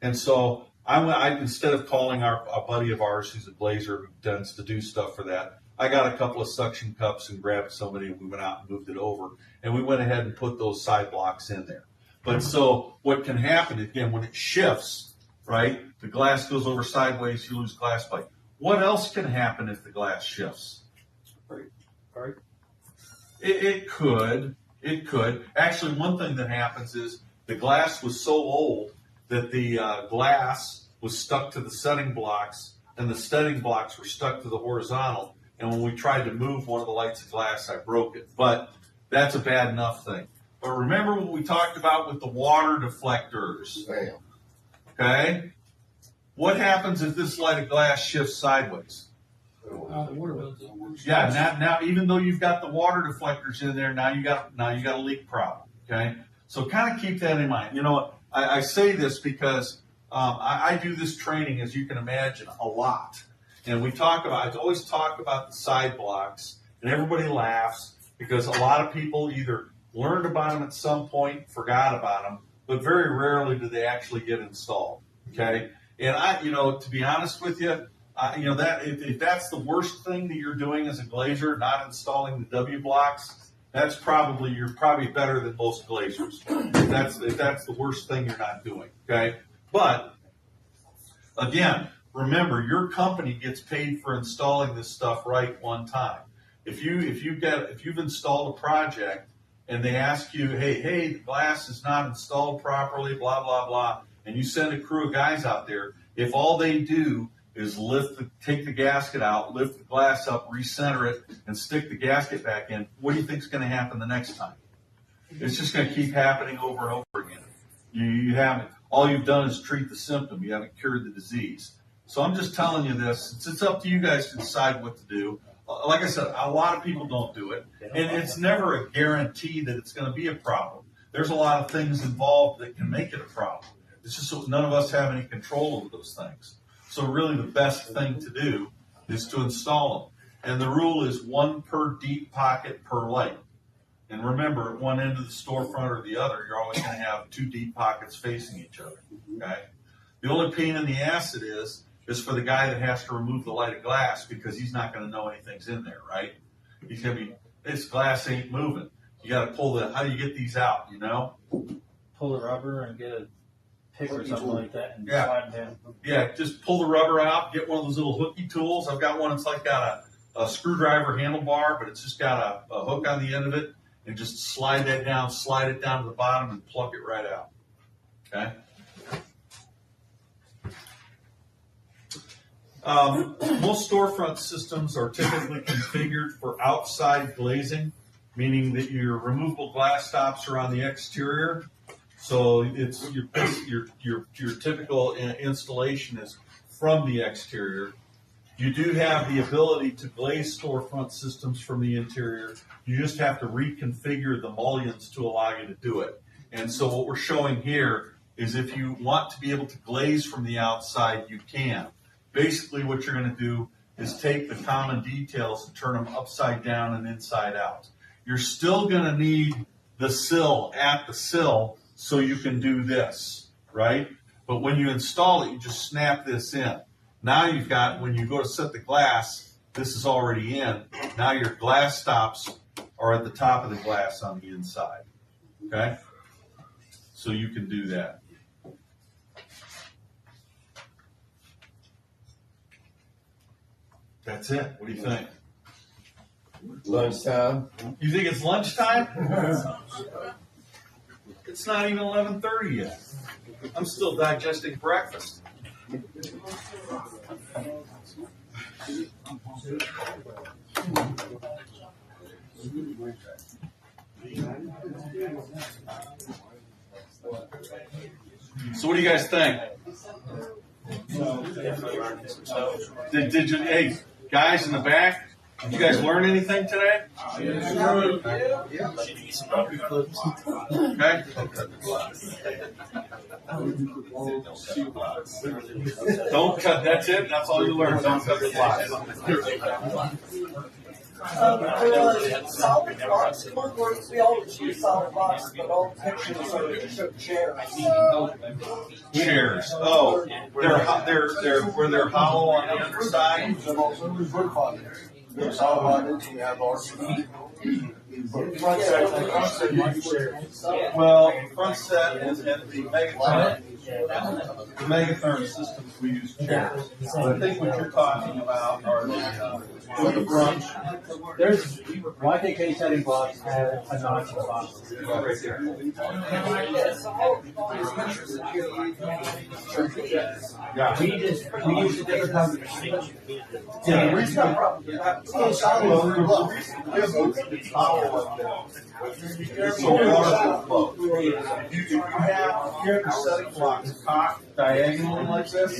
And so I instead of calling a buddy of ours who's a glazer who tends to do stuff for that, I got a couple of suction cups and grabbed somebody, and we went out and moved it over. And we went ahead and put those side blocks in there. But so what can happen, again, when it shifts, right, the glass goes over sideways, you lose glass plate. What else can happen if the glass shifts? Break. It could. Actually, one thing that happens is the glass was so old that the glass was stuck to the setting blocks, and the setting blocks were stuck to the horizontal. And when we tried to move one of the lights of glass, I broke it. But that's a bad enough thing. But remember what we talked about with the water deflectors. Bam. Okay? What happens if this light of glass shifts sideways? Yeah, now even though you've got the water deflectors in there, now you got a leak problem. Okay? So kind of keep that in mind. You know, I say this because I do this training, as you can imagine, a lot. And I always talk about the side blocks, and everybody laughs because a lot of people either learned about them at some point, forgot about them, but very rarely do they actually get installed. Okay, and to be honest with you, that if that's the worst thing that you're doing as a glazer, not installing the W blocks, you're probably better than most glazers. If that's the worst thing you're not doing. Okay, but again, remember, your company gets paid for installing this stuff right one time. If you've installed a project and they ask you, hey, the glass is not installed properly, blah blah blah, and you send a crew of guys out there, if all they do is take the gasket out, lift the glass up, recenter it, and stick the gasket back in, what do you think is going to happen the next time? It's just going to keep happening over and over again. You haven't. All you've done is treat the symptom. You haven't cured the disease. So I'm just telling you this. It's up to you guys to decide what to do. Like I said, a lot of people don't do it, and it's never a guarantee that it's going to be a problem. There's a lot of things involved that can make it a problem. It's just so none of us have any control over those things. So really the best thing to do is to install them. And the rule is 1 per deep pocket per light. And remember, at one end of the storefront or the other, you're always going to have 2 deep pockets facing each other. Okay? The only pain in the ass it is for the guy that has to remove the light of glass because he's not going to know anything's in there, right? He's going to be, this glass ain't moving. You got to how do you get these out, you know? Pull the rubber and get a pick or something like that and slide them down. Yeah, just pull the rubber out, get one of those little hooky tools. I've got one that's like got a screwdriver handlebar, but it's just got a hook on the end of it, and just slide it down to the bottom and pluck it right out. Okay? Most storefront systems are typically configured for outside glazing, meaning that your removable glass stops are on the exterior. So it's your typical installation is from the exterior. You do have the ability to glaze storefront systems from the interior. You just have to reconfigure the mullions to allow you to do it. And so what we're showing here is if you want to be able to glaze from the outside, you can. Basically what you're going to do is take the common details and turn them upside down and inside out. You're still going to need the sill at the sill so you can do this, right? But when you install it, you just snap this in. Now you've got, when you go to set the glass, this is already in. Now your glass stops are at the top of the glass on the inside, okay? So you can do that. That's it. What do you think? Lunchtime. You think it's lunchtime? It's not even 11:30 yet. I'm still digesting breakfast. So what do you guys think? Did you, hey, guys in the back, did you guys learn anything today? Okay. Don't cut, that's it, that's all you learn, don't cut the flies. Solid blocks, we always use solid blocks, but all pictures are just chairs. Chairs, oh, they're where they're hollow on the underside? Well, front set and the megatherm systems we use chairs. But I think what you're talking about are the front. There's YKK setting blocks have a notch in the bottom. Right there. Yeah. We use a different type of machine. Yeah, the reason it's hollow like that. So water will flow. If you have the setting blocks cocked diagonally like this,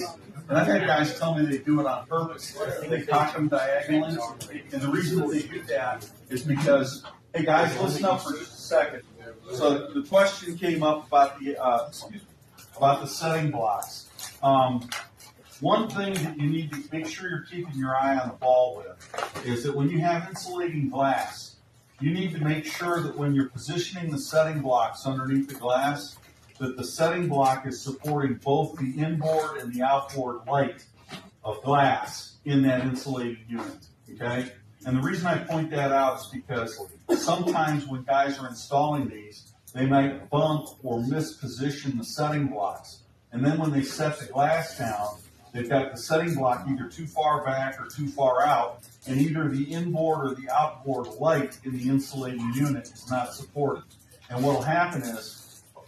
and I've had guys tell me they do it on purpose. They cock them diagonally, and the reason that they do that is because, hey guys, listen up for just a second. So the question came up about the setting blocks. One thing that you need to make sure you're keeping your eye on the ball with is that when you have insulating glass, you need to make sure that when you're positioning the setting blocks underneath the glass, that the setting block is supporting both the inboard and the outboard light of glass in that insulating unit, okay? And the reason I point that out is because sometimes when guys are installing these, they might bump or misposition the setting blocks. And then when they set the glass down, they've got the setting block either too far back or too far out, and either the inboard or the outboard light in the insulating unit is not supported. And what will happen is,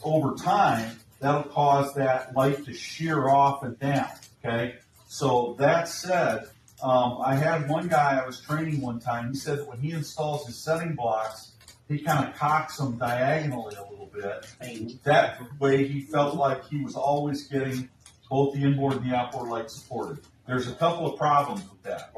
over time, that'll cause that light to shear off and down, okay? So that said, I had one guy I was training one time, he said that when he installs his setting blocks, he kind of cocks them diagonally a little bit. That way he felt like he was always getting both the inboard and the outboard light supported. There's a couple of problems with that,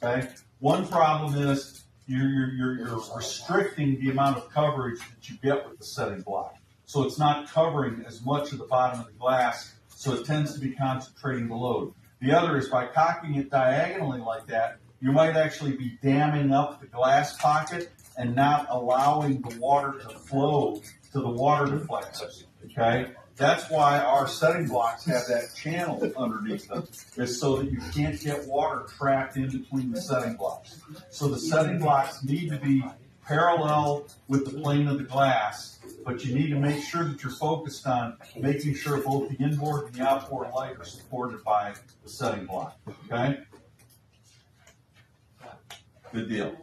okay? One problem is you're restricting the amount of coverage that you get with the setting block. So it's not covering as much of the bottom of the glass, so it tends to be concentrating the load. The other is by cocking it diagonally like that, you might actually be damming up the glass pocket and not allowing the water to flow to the water deflectors, okay? That's why our setting blocks have that channel underneath them, is so that you can't get water trapped in between the setting blocks. So the setting blocks need to be parallel with the plane of the glass, but you need to make sure that you're focused on making sure both the inboard and the outboard light are supported by the setting block, okay? Good deal.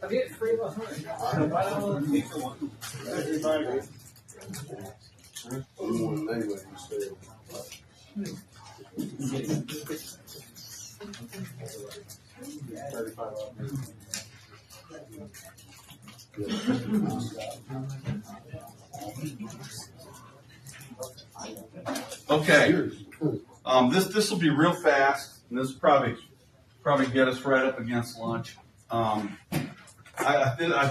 I'll get 3 of 100. Okay, this will be real fast, and this will probably get us right up against lunch. I've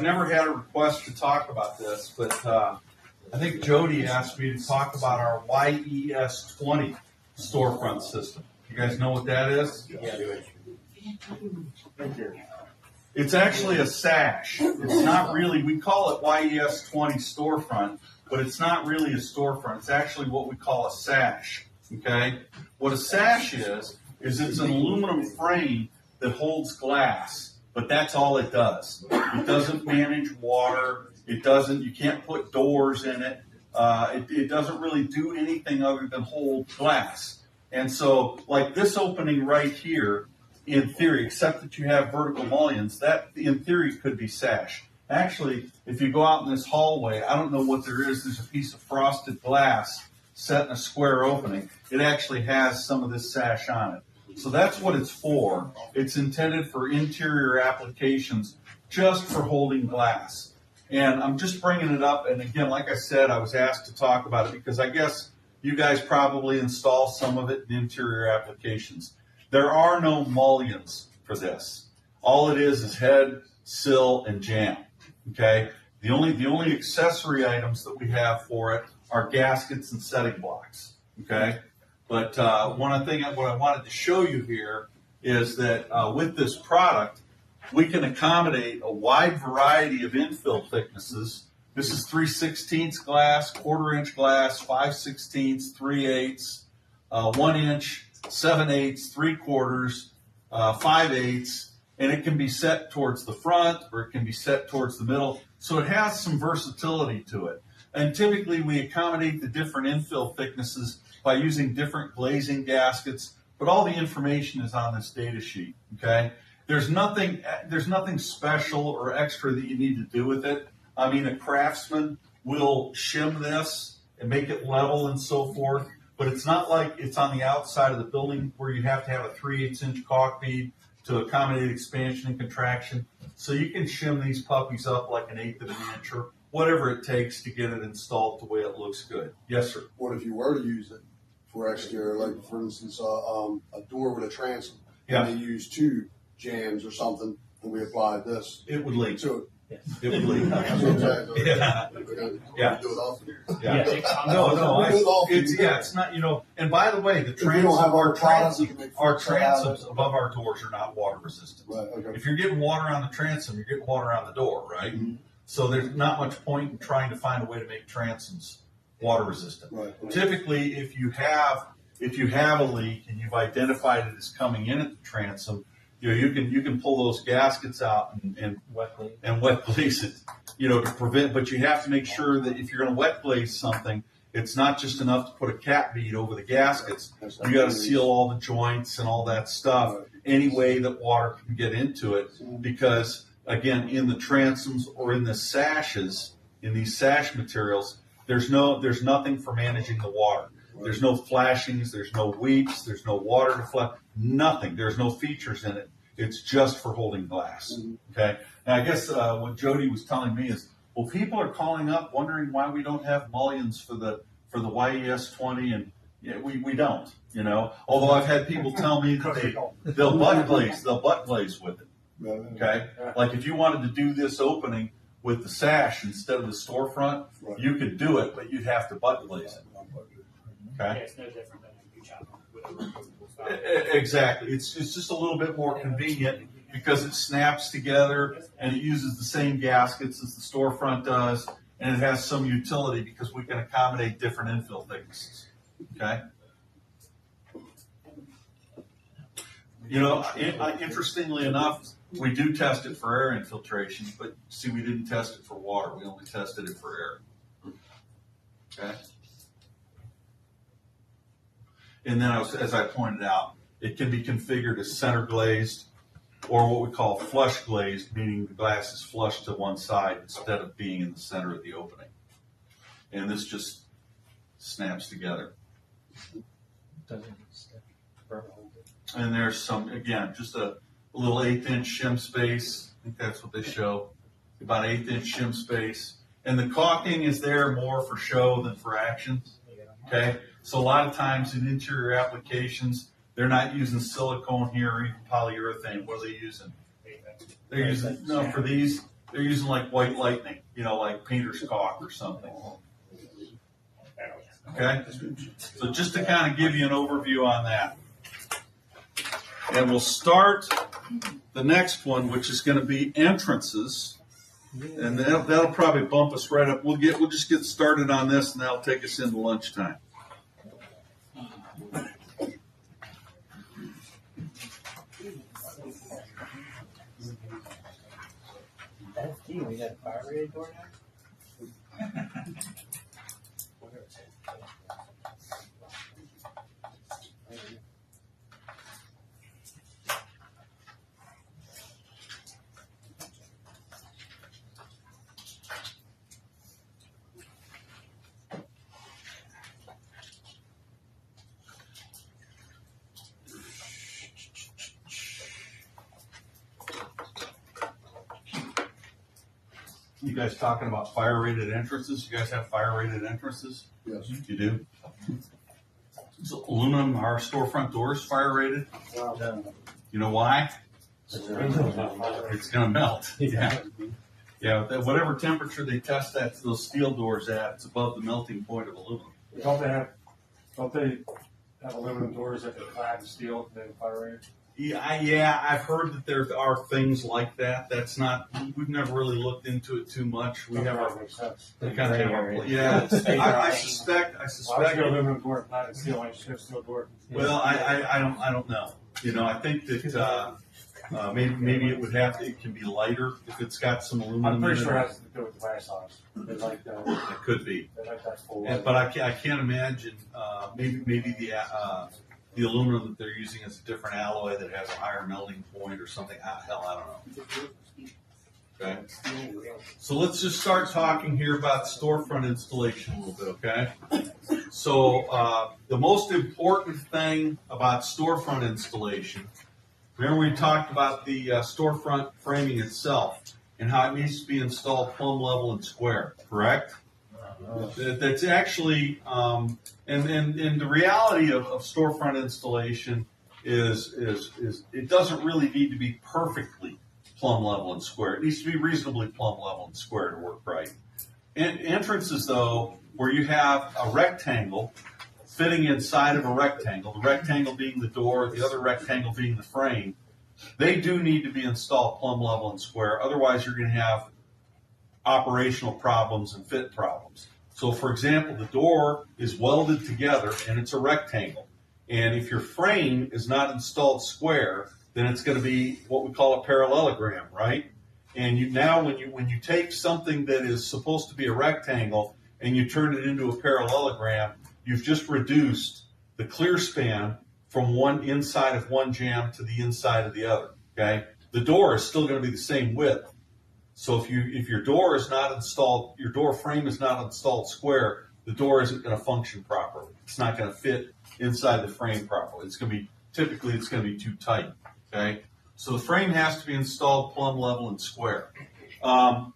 never had a request to talk about this, but I think Jody asked me to talk about our YES20 storefront system. You guys know what that is? Yeah. It's actually a sash. It's not really, we call it YES20 storefront, but it's not really a storefront. It's actually what we call a sash, okay? What a sash is it's an aluminum frame that holds glass, but that's all it does. It doesn't manage water. You can't put doors in it. It doesn't really do anything other than hold glass. And so, like this opening right here, in theory, except that you have vertical mullions, that in theory could be sash. Actually, if you go out in this hallway, I don't know what there is. There's a piece of frosted glass set in a square opening. It actually has some of this sash on it. So that's what it's for. It's intended for interior applications, just for holding glass. And I'm just bringing it up. And again, like I said, I was asked to talk about it because I guess you guys probably install some of it in interior applications. There are no mullions for this. All it is head, sill, and jamb. Okay? The only accessory items that we have for it are gaskets and setting blocks. Okay? But one thing what I wanted to show you here is that with this product, we can accommodate a wide variety of infill thicknesses. This is 3/16 glass, 1/4 inch glass, 5/16, 3/8, 1 inch, 7/8, 3/4, 5/8, and it can be set towards the front or it can be set towards the middle. So it has some versatility to it. And typically we accommodate the different infill thicknesses by using different glazing gaskets, but all the information is on this data sheet, okay? There's nothing special or extra that you need to do with it. I mean, a craftsman will shim this and make it level and so forth, but it's not like it's on the outside of the building where you have to have a 3/8 inch caulk bead to accommodate expansion and contraction. So you can shim these puppies up like 1/8 of an inch or whatever it takes to get it installed the way it looks good. Yes, sir. What if you were to use it for exterior, like for instance, a door with a transom? Yeah. And they use 2 jams or something, and we applied this It would leak. to it. It would leak. That's what I'm saying. Yeah. Yeah. Do it often. Yeah. It's not, and by the way, the If we don't have our products, we can make our furniture out of transoms it. above our doors are not water resistant. Right, okay. If you're getting water on the transom, you're getting water on the door, right? Mm-hmm. So there's not much point in trying to find a way to make transoms water resistant. Right. Typically, if you have a leak and you've identified it as coming in at the transom, you can pull those gaskets out and wet glaze it, to prevent. But you have to make sure that if you're going to wet glaze something, it's not just enough to put a cat bead over the gaskets. You got to seal all the joints and all that stuff any way that water can get into it, because again, in the transoms or in the sashes, in these sash materials, there's nothing for managing the water. There's no flashings, there's no weeps, there's no water to flash, nothing. There's no features in it. It's just for holding glass. Okay. Now, I guess what Jody was telling me is, well, people are calling up wondering why we don't have mullions for the YES 20, and we don't. Although I've had people tell me that they'll butt glaze with it. Okay. Like if you wanted to do this opening with the sash instead of the storefront, you could do it, but you'd have to butt glaze it. Okay. Yeah, it's no different than a chop with a removable style. Exactly. It's just a little bit more convenient because it snaps together and it uses the same gaskets as the storefront does, and it has some utility because we can accommodate different infill thicknesses. Okay. Interestingly enough, we do test it for air infiltration, but see, we didn't test it for water. We only tested it for air. Okay. And then, as I pointed out, it can be configured as center glazed or what we call flush glazed, meaning the glass is flush to one side instead of being in the center of the opening. And this just snaps together. And there's some, again, just a little 1/8 inch shim space. I think that's what they show. About 1/8 inch shim space. And the caulking is there more for show than for action. Okay. So a lot of times in interior applications, they're not using silicone here or even polyurethane. What are they using? They're using, for these, they're using like white lightning, like painter's caulk or something. Okay? So just to kind of give you an overview on that. And we'll start the next one, which is going to be entrances. And that'll probably bump us right up. We'll just get started on this, and that'll take us into lunchtime. We got a fire rated door now? You guys talking about fire rated entrances? You guys have fire rated entrances? Yes. You do? So aluminum, our storefront doors fire rated. You know why? It's going to melt. Yeah. Yeah. Whatever temperature they test those steel doors at, it's above the melting point of aluminum. Don't they have aluminum doors that are clad in steel, they fire rated? Yeah, I've heard that there are things like that. That's not. We've never really looked into it too much. We have our. Makes sense. We kind of have our. Yeah, I suspect. Why would you go aluminum door clad in steel? Why just go steel door? Well, I don't know. You know, I think that maybe it would have to. It can be lighter if it's got some aluminum. I'm pretty in sure it. it has to do with the glass size. They like that. It could be. They like that full. But I can't imagine. Maybe the aluminum that they're using is a different alloy that has a higher melting point or something. Hell, I don't know. Okay. So let's just start talking here about storefront installation a little bit, okay? So the most important thing about storefront installation, remember we talked about the storefront framing itself and how it needs to be installed plumb level and square, correct? That's actually, and the reality of storefront installation is it doesn't really need to be perfectly plumb level and square. It needs to be reasonably plumb level and square to work right. Entrances, though, where you have a rectangle fitting inside of a rectangle, the rectangle being the door, the other rectangle being the frame, they do need to be installed plumb level and square. Otherwise, you're going to have operational problems and fit problems. So, for example, the door is welded together and it's a rectangle. And if your frame is not installed square, then it's going to be what we call a parallelogram, right? And now when you take something that is supposed to be a rectangle and you turn it into a parallelogram, you've just reduced the clear span from one inside of one jamb to the inside of the other, okay? The door is still going to be the same width. So if your door is not installed, your door frame is not installed square, the door isn't going to function properly. It's not going to fit inside the frame properly. Typically it's going to be too tight, okay? So the frame has to be installed plumb level and square.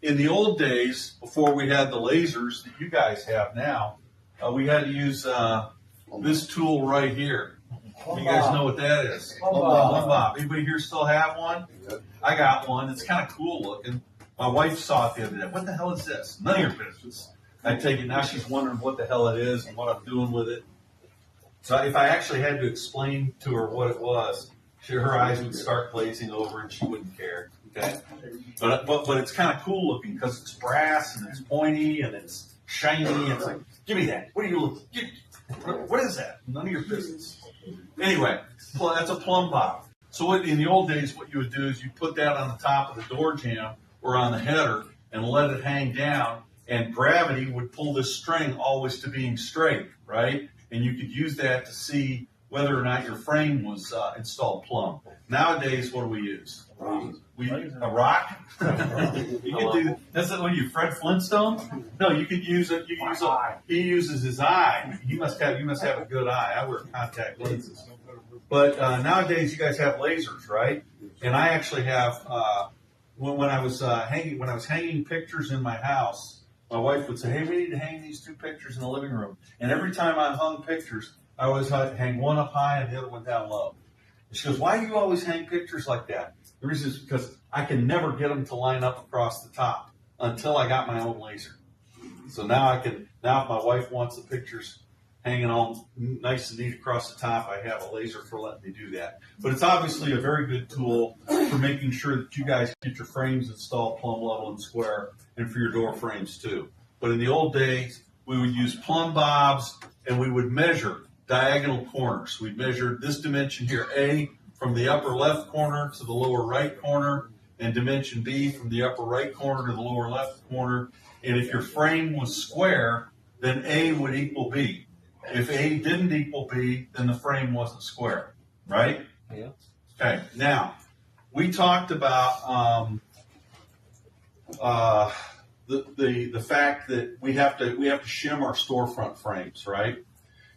In the old days, before we had the lasers that you guys have now, we had to use this tool right here. You guys know what that is? Plumb bob. Anybody here still have one? I got one. It's kind of cool looking. My wife saw it the other day. What the hell is this? None of your business. I take it now. She's wondering what the hell it is and what I'm doing with it. So if I actually had to explain to her what it was, her eyes would start glazing over and she wouldn't care. Okay, but it's kind of cool looking because it's brass and it's pointy and it's shiny. And it's like, give me that. What are you looking? What is that? None of your business. Anyway, that's a plumb bob. So in the old days, what you would do is you put that on the top of the door jamb or on the header and let it hang down, and gravity would pull this string always to being straight, right? And you could use that to see whether or not your frame was installed plumb. Nowadays, what do we use? A rock. You could do. That's what you, Fred Flintstone? No, you could use it. You use a, he uses his eye. You must have a good eye. I wear contact lenses. But nowadays, you guys have lasers, right? And I actually have. When I was hanging pictures in my house, my wife would say, "Hey, we need to hang these two pictures in the living room." And every time I hung pictures, I always hang one up high and the other one down low. And she goes, "Why do you always hang pictures like that?" The reason is because I can never get them to line up across the top until I got my own laser. So now if my wife wants the pictures hanging all nice and neat across the top, I have a laser for letting me do that. But it's obviously a very good tool for making sure that you guys get your frames installed plumb level and square, and for your door frames too. But in the old days, we would use plumb bobs and we would measure diagonal corners. We'd measure this dimension here, A, from the upper left corner to the lower right corner, and dimension B from the upper right corner to the lower left corner. And if your frame was square, then A would equal B. If A didn't equal B, then the frame wasn't square, right? Yeah. Okay. Now, we talked about the fact that we have to shim our storefront frames, right?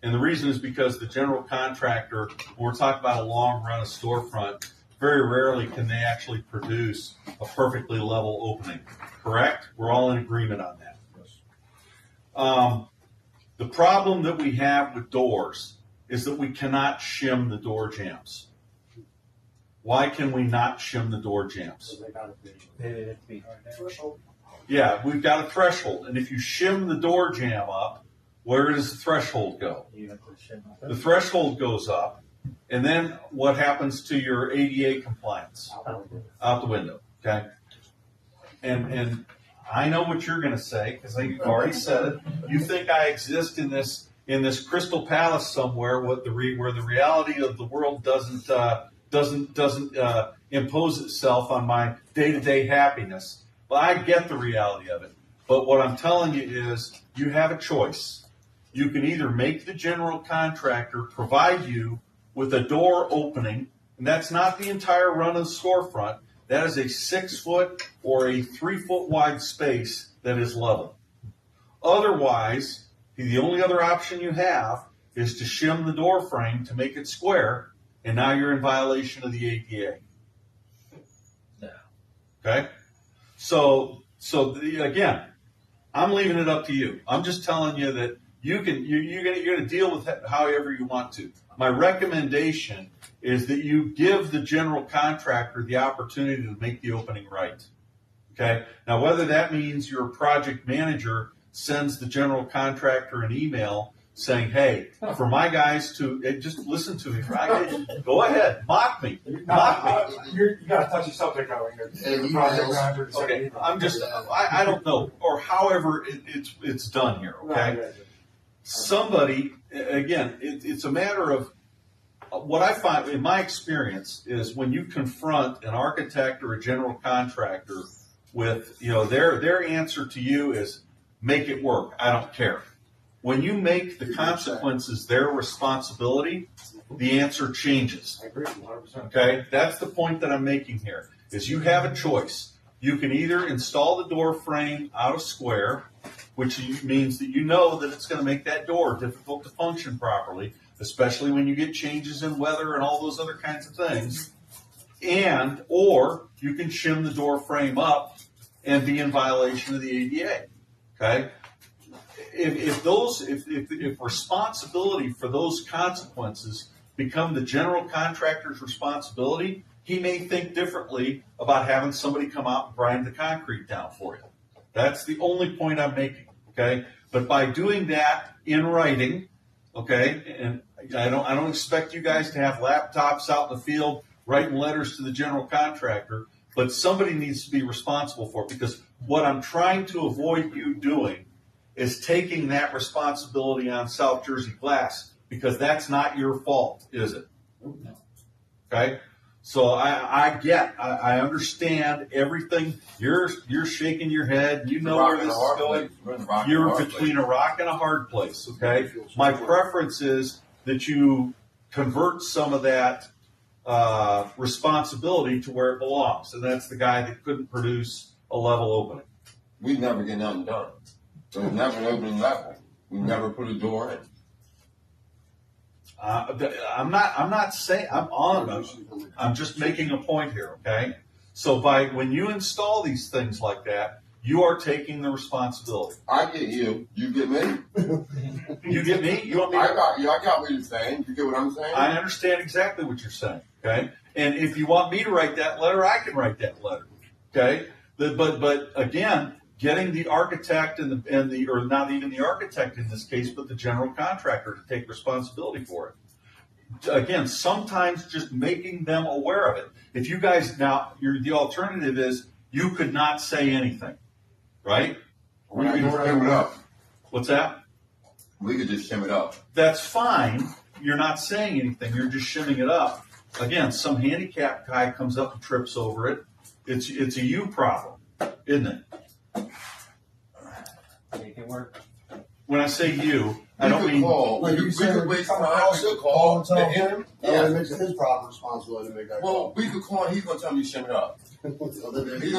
And the reason is because the general contractor, when we're talking about a long run of storefront, very rarely can they actually produce a perfectly level opening. correct? We're all in agreement on that. The problem that we have with doors is that we cannot shim the door jambs. Why can we not shim the door jambs? They have to be hard now. Threshold. Yeah, we've got a threshold, and if you shim the door jamb up, where does the threshold go? You have to shim up. The threshold goes up, and then what happens to your ADA compliance? Out the window, okay? And I know what you're going to say because you've already said it. You think I exist in this crystal palace somewhere, where the reality of the world doesn't impose itself on my day-to-day happiness. Well, I get the reality of it, but what I'm telling you is you have a choice. You can either make the general contractor provide you with a door opening, and that's not the entire run of the storefront. That is a 6 foot or a 3 foot wide space that is level. Otherwise, the only other option you have is to shim the door frame to make it square, and now you're in violation of the ADA. No. Okay? So again, I'm leaving it up to you. I'm just telling you that you're going to deal with it however you want to. My recommendation is that you give the general contractor the opportunity to make the opening right. Okay? Now, whether that means your project manager sends the general contractor an email saying, hey, for my guys to just listen to me. Go ahead, mock me. Mock me. You got to touch the subject now. Okay, I don't know, or however it's done here. Okay, somebody again, it's a matter of what I find in my experience is when you confront an architect or a general contractor with their answer to you is make it work. I don't care. When you make the consequences their responsibility, the answer changes. I agree, 100%. Okay, that's the point that I'm making here, is you have a choice. You can either install the door frame out of square, which means that you know that it's going to make that door difficult to function properly, especially when you get changes in weather and all those other kinds of things, or you can shim the door frame up and be in violation of the ADA. Okay? If responsibility for those consequences become the general contractor's responsibility, he may think differently about having somebody come out and grind the concrete down for you. That's the only point I'm making, okay? But by doing that in writing, okay, and I don't expect you guys to have laptops out in the field writing letters to the general contractor, but somebody needs to be responsible for it, because what I'm trying to avoid you doing is taking that responsibility on South Jersey Glass, because that's not your fault, is it? Okay? So I understand everything. You're shaking your head. You know where this is going. You're between a rock and a hard place, okay? My preference is that you convert some of that responsibility to where it belongs, and that's the guy that couldn't produce a level opening. We never get nothing done. So it's never an opening level. We never put a door in. I'm not saying I'm on. I'm just making a point here, okay? So when you install these things like that, you are taking the responsibility. I get you. You get me. You get me. You want me? I got you. I got what you're saying. You get what I'm saying? I understand exactly what you're saying. Okay, and if you want me to write that letter, I can write that letter. Okay, but again, getting the architect or not even the architect in this case, but the general contractor to take responsibility for it. Again, sometimes just making them aware of it. If you guys the alternative is you could not say anything, right? We could just shim it up. What's that? We could just shim it up. That's fine. You're not saying anything. You're just shimming it up. Again, some handicapped guy comes up and trips over it. It's a you problem, isn't it? Make it work. When I say you, I don't mean. Call. Like we you said, could waste come time. across We it, could call call and tell him. him. Yeah. And it makes it his proper responsibility to make that Well, call. we could call. He's gonna tell me to shim it up. He's gonna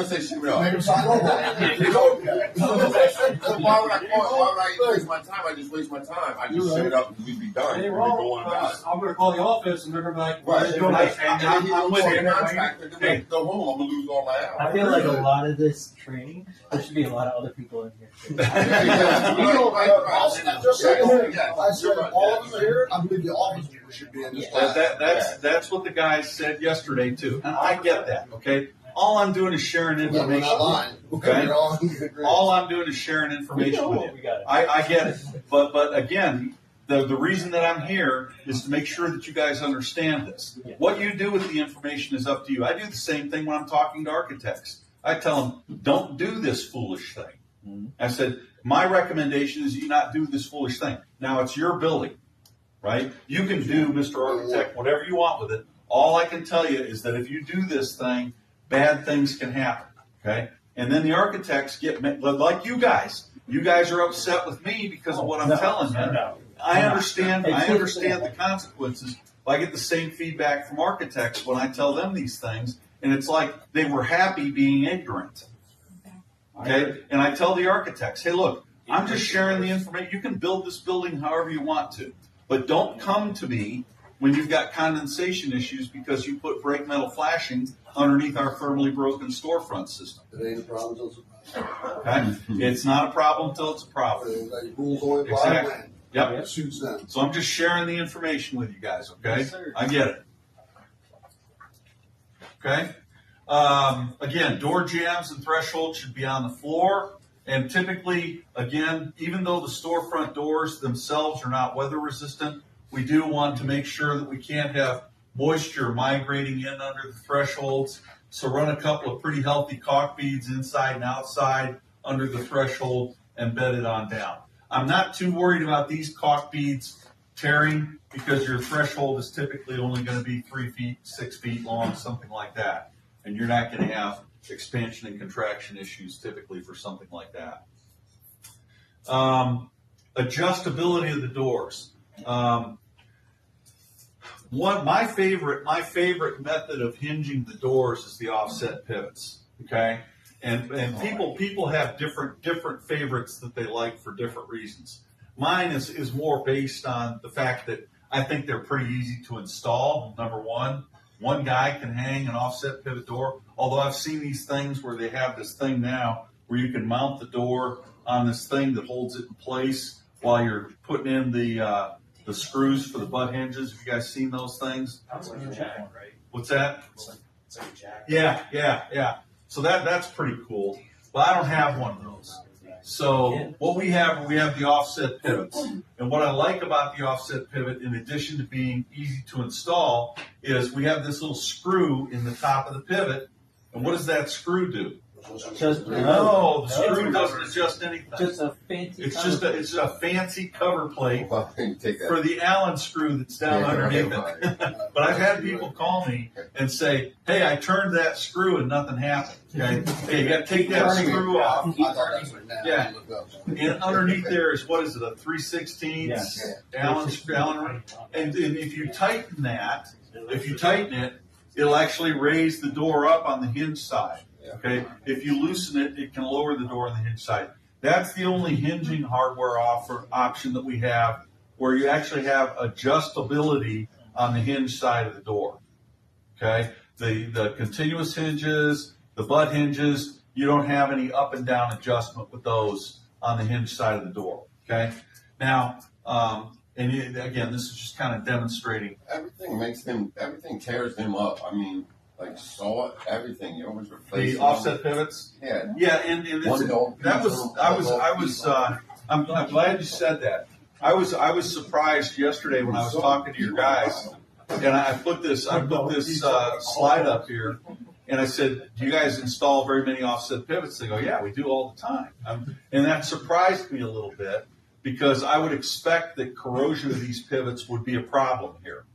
say shim it up. Make him sign off on it. You know that. So why would I call? Why would I waste my time? I just waste my time. I just shim it up and we'd be done. Ain't We'd wrong, go on about it. I'm gonna call the office and they're gonna be like, Right. "You're doing this." I'm with you. Contractor, then go home. I'm gonna lose all my hours. I feel like a lot of this training, there should be a lot of other people in here. Too. Just saying, I said all of them are here. I believe the office people should be in this class. That's what the guys said yesterday too, and I get that. Okay, all I'm doing is sharing Yeah, we're information. not lying. Okay. We're all in agreement. All I'm doing is sharing information with you. We got it. I get it, but again, the reason that I'm here is to make sure that you guys understand this. Yeah. What you do with the information is up to you. I do the same thing when I'm talking to architects. I tell them, don't do this foolish thing. Mhm. I said, my recommendation is you not do this foolish thing. Now it's your building, right? You can do, Mr. Architect, whatever you want with it. All I can tell you is that if you do this thing, bad things can happen, okay? And then the architects get, like you guys are upset with me because of what I'm telling you. No. I understand the consequences. I get the same feedback from architects when I tell them these things, and it's like they were happy being ignorant. Okay? And I tell the architects, hey, look, I'm just sharing the information. You can build this building however you want to, but don't come to me when you've got condensation issues because you put brake metal flashing underneath our firmly broken storefront system. It ain't a problem until it's a problem. Okay? It's not a problem until it's a problem. Rules only apply Exactly. when Yep. it suits them. So I'm just sharing the information with you guys, okay? Yes, sir. I get it. Okay? Again, door jambs and thresholds should be on the floor. And typically, again, even though the storefront doors themselves are not weather resistant, we do want to make sure that we can't have moisture migrating in under the thresholds. So run a couple of pretty healthy caulk beads inside and outside under the threshold and bed it on down. I'm not too worried about these caulk beads tearing because your threshold is typically only going to be 3 feet, 6 feet long, something like that. And you're not going to have expansion and contraction issues typically for something like that. Adjustability of the doors. My favorite method of hinging the doors is the offset pivots. Okay, and people have different favorites that they like for different reasons. Mine is more based on the fact that I think they're pretty easy to install. Number one guy can hang an offset pivot door. Although I've seen these things where they have this thing now where you can mount the door on this thing that holds it in place while you're putting in the screws for the butt hinges. Have you guys seen those things? That's like a jack one, right? What's that? It's like a jack. Yeah. So that's pretty cool. But I don't have one of those. So what we have the offset pivots. And what I like about the offset pivot, in addition to being easy to install, is we have this little screw in the top of the pivot. And what does that screw do? Just No, the screw doesn't adjust anything. Just a fancy. It's just a fancy cover plate Well, take that. for the Allen screw that's down Yeah, underneath right. it. But I've had people call me and say, hey, I turned that screw and nothing happened. Okay? Hey, you got to take that screw off. I thought that's what now. Yeah. Look up. And underneath there is, what is it, a 3/16 Yeah. Allen. And if you tighten it, it'll actually raise the door up on the hinge side. Okay, if you loosen it, it can lower the door on the hinge side. That's the only hinging hardware option that we have where you actually have adjustability on the hinge side of the door. Okay, the continuous hinges, the butt hinges, you don't have any up and down adjustment with those on the hinge side of the door. Okay, now, again, this is just kind of demonstrating. Everything tears them up. I mean, like saw everything. You always replace The them. offset pivots. Yeah. Yeah, and I'm glad you said that. I was surprised yesterday when I was talking to your guys, and I put this slide up here, and I said, "Do you guys install very many offset pivots?" They go, "Yeah, we do all the time," and that surprised me a little bit because I would expect that corrosion of these pivots would be a problem here.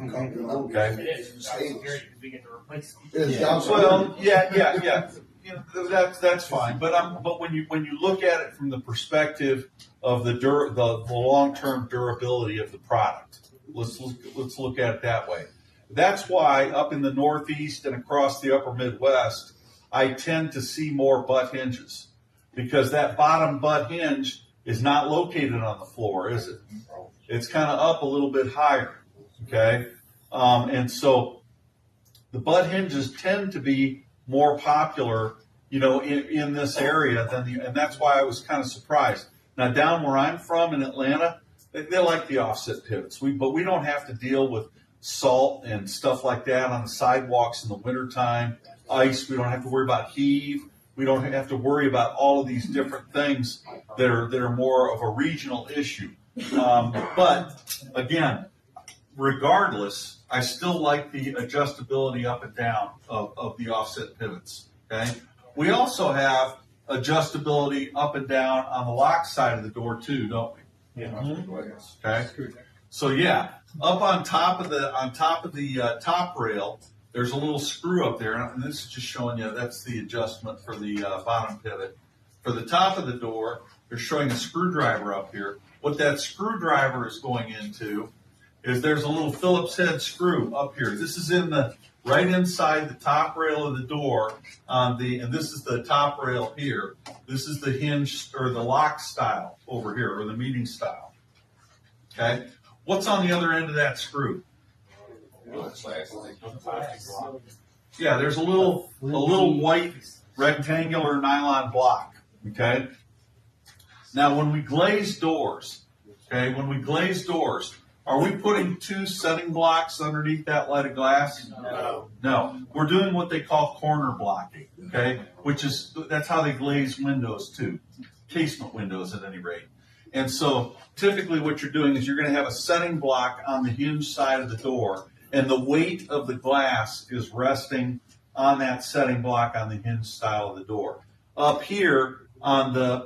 Okay. It is. I was curious if we get to replace them. It's down to Well, yeah. you know, that's fine. But when you look at it from the perspective of the long-term durability of the product, let's look at it that way. That's why up in the Northeast and across the upper Midwest, I tend to see more butt hinges, because that bottom butt hinge is not located on the floor, is it? It's kind of up a little bit higher, okay? And so the butt hinges tend to be more popular, you know, in this area and that's why I was kind of surprised. Now, down where I'm from in Atlanta, they like the offset pivots. But we don't have to deal with salt and stuff like that on the sidewalks in the wintertime, ice. We don't have to worry about heave. We don't have to worry about all of these different things that are more of a regional issue. But again, regardless, I still like the adjustability up and down of the offset pivots. Okay. We also have adjustability up and down on the lock side of the door too, don't we? Yeah. Okay. So yeah, up on top of the top rail, there's a little screw up there, and this is just showing you that's the adjustment for the bottom pivot. For the top of the door, they're showing a screwdriver up here. What that screwdriver is going into is there's a little Phillips head screw up here. This is in the right inside the top rail of the door and this is the top rail here. This is the hinge or the lock style over here, or the meeting style. Okay, what's on the other end of that screw? Yeah, there's a little white rectangular nylon block. Okay. Now, when we glaze doors, are we putting two setting blocks underneath that leaded glass? No. We're doing what they call corner blocking, okay? That's how they glaze windows too, casement windows at any rate. And so typically what you're doing is you're going to have a setting block on the hinge side of the door, and the weight of the glass is resting on that setting block on the hinge style of the door. Up here on the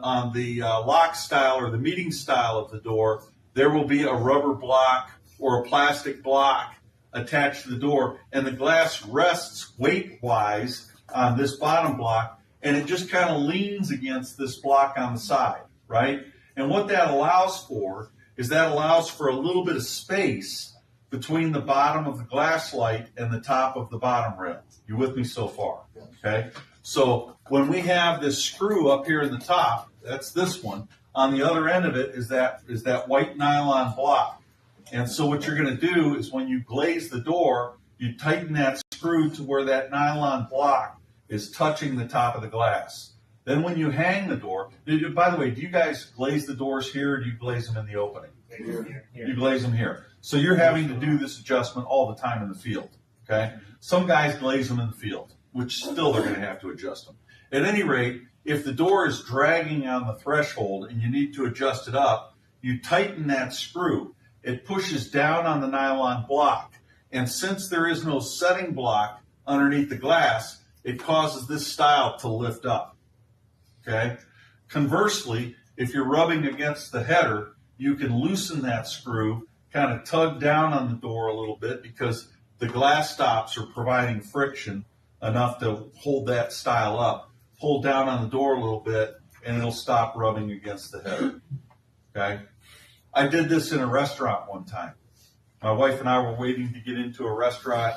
lock style or the meeting style of the door, there will be a rubber block or a plastic block attached to the door, and the glass rests weight-wise on this bottom block, and it just kind of leans against this block on the side, right? And what that allows for is a little bit of space between the bottom of the glass light and the top of the bottom rail. You with me so far? Okay? So when we have this screw up here in the top, that's this one. On the other end of it is that white nylon block. And so what you're going to do is when you glaze the door, you tighten that screw to where that nylon block is touching the top of the glass. Then when you hang the door, by the way, do you guys glaze the doors here, or do you glaze them in the opening? Here. You glaze them here. So you're having to do this adjustment all the time in the field. Okay? Some guys glaze them in the field, which still they're going to have to adjust them. At any rate, if the door is dragging on the threshold and you need to adjust it up, you tighten that screw. It pushes down on the nylon block. And since there is no setting block underneath the glass, it causes this style to lift up. Okay? Conversely, if you're rubbing against the header, you can loosen that screw, kind of tug down on the door a little bit, because the glass stops are providing friction enough to hold that style up. Pull down on the door a little bit, and it'll stop rubbing against the header. Okay? I did this in a restaurant one time. My wife and I were waiting to get into a restaurant,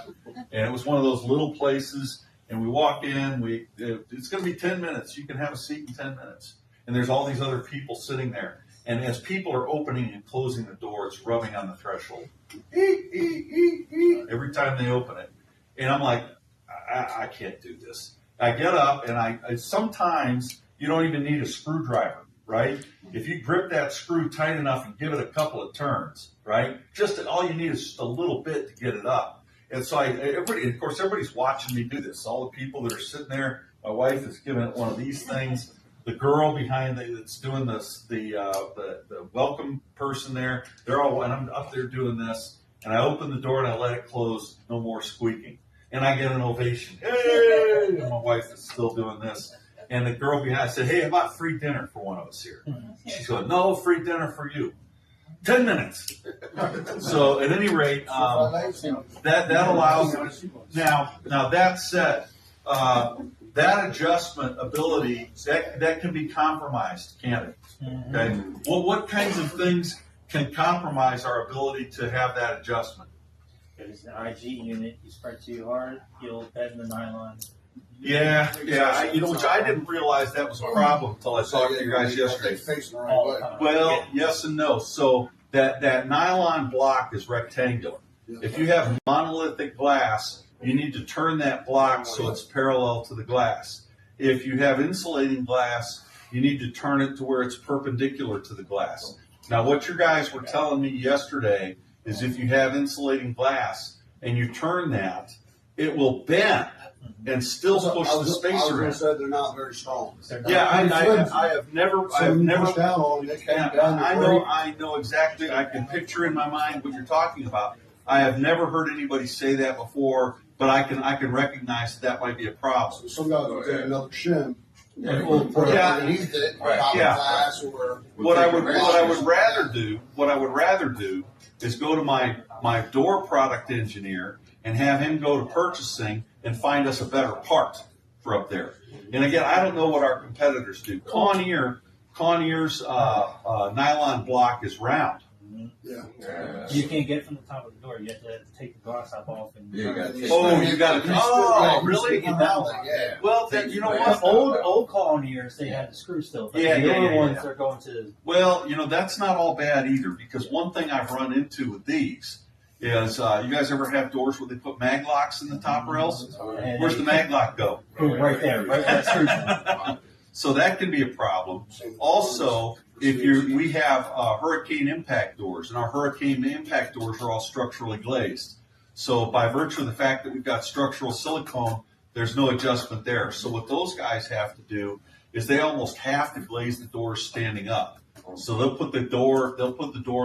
and it was one of those little places, and we walk in, it's going to be 10 minutes. You can have a seat in 10 minutes. And there's all these other people sitting there. And as people are opening and closing the door, it's rubbing on the threshold. Every time they open it. And I'm like, I can't do this. I get up, and I sometimes you don't even need a screwdriver, right? If you grip that screw tight enough and give it a couple of turns, right? All you need is just a little bit to get it up. And so of course, everybody's watching me do this. All the people that are sitting there, my wife is giving it one of these things. The girl behind that's doing this, the welcome person there, and I'm up there doing this, and I open the door and I let it close, no more squeaking. And I get an ovation. Hey! And my wife is still doing this. And the girl behind said, hey, how about free dinner for one of us here? She's going, no, free dinner for you. 10 minutes. So at any rate, that allows. Now that said, that adjustment ability, that can be compromised, can't it? Okay. Well, what kinds of things can compromise our ability to have that adjustment? If it's an IG unit, you spread too hard, you'll bend the nylon. Yeah, which I didn't realize that was a problem until I talked to you guys yesterday. All the time. Well, yes and no. So that nylon block is rectangular. If you have monolithic glass, you need to turn that block so it's parallel to the glass. If you have insulating glass, you need to turn it to where it's perpendicular to the glass. Now, what you guys were telling me yesterday is if you have insulating glass and you turn that, it will bend and still push the spacer in. Said they're not very strong. Yeah, I have never pushed down on it. I know exactly. I can picture in my mind what you're talking about. I have never heard anybody say that before, but I can recognize that might be a problem. So some guys will take another shim. Yeah. Put it underneath it, top of glass, or What I would rather do is go to my door product engineer and have him go to purchasing and find us a better part for up there. And again, I don't know what our competitors do. Conair's nylon block is round. yeah. You can't get it from the top of the door. You have to take the glass top off. And Yeah, you gotta take Really? Yeah. Well, then you know what? Old Conair's, they had the screw still. But the newer ones are going to. Well, that's not all bad either, because one thing I've run into with these is, you guys ever have doors where they put mag locks in the top rails? And Where's the mag lock go? Right there, right where the screw. So that can be a problem. Also, we have hurricane impact doors, and our hurricane impact doors are all structurally glazed. So by virtue of the fact that we've got structural silicone, there's no adjustment there. So what those guys have to do is they almost have to glaze the doors standing up. So they'll put the door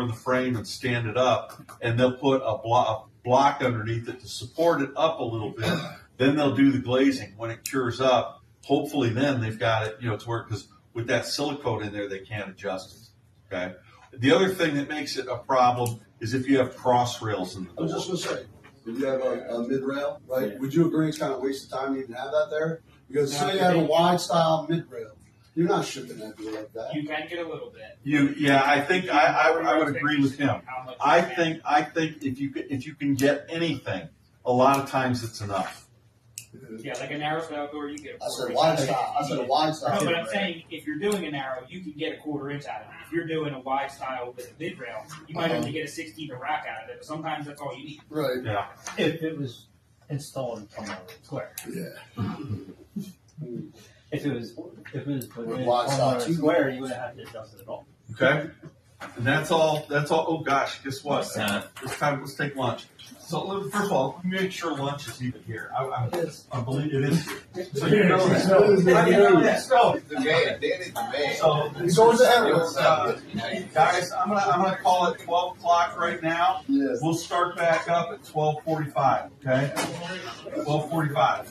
in the frame and stand it up, and they'll put a block underneath it to support it up a little bit. Then they'll do the glazing. When it cures up, hopefully then they've got it, to where, because with that silicone in there, they can't adjust it. Okay. The other thing that makes it a problem is if you have cross rails in the I was door. just gonna say, if you have a mid rail, right? Would you agree it's kind of a waste of time to even have that there? Because say you have a wide style mid rail, you're not shipping that door like that. You can get a little bit. I think I would agree with him. I think if you can get anything, a lot of times it's enough. Yeah, like a narrow style door, you get a I said quarter wide inch. style. I said a wide style. No, but I'm saying if you're doing a narrow, you can get a quarter inch out of it. If you're doing a wide style with a mid rail, you might only get a 16 rack out of it, but sometimes that's all you need. Right. Yeah. If it was installed from a square. Yeah. If it was put in wide on style a too. square, you wouldn't have to adjust it at all. Okay. And that's all. Oh gosh, guess what? It's time. Let's take lunch. So first of all, let me make sure lunch is even here. I believe it is. So you know that. So Danny's the man. So He's always ahead of us. guys, I'm gonna call it 12 o'clock right now. Yes. We'll start back up at 12:45. Okay. 12:45.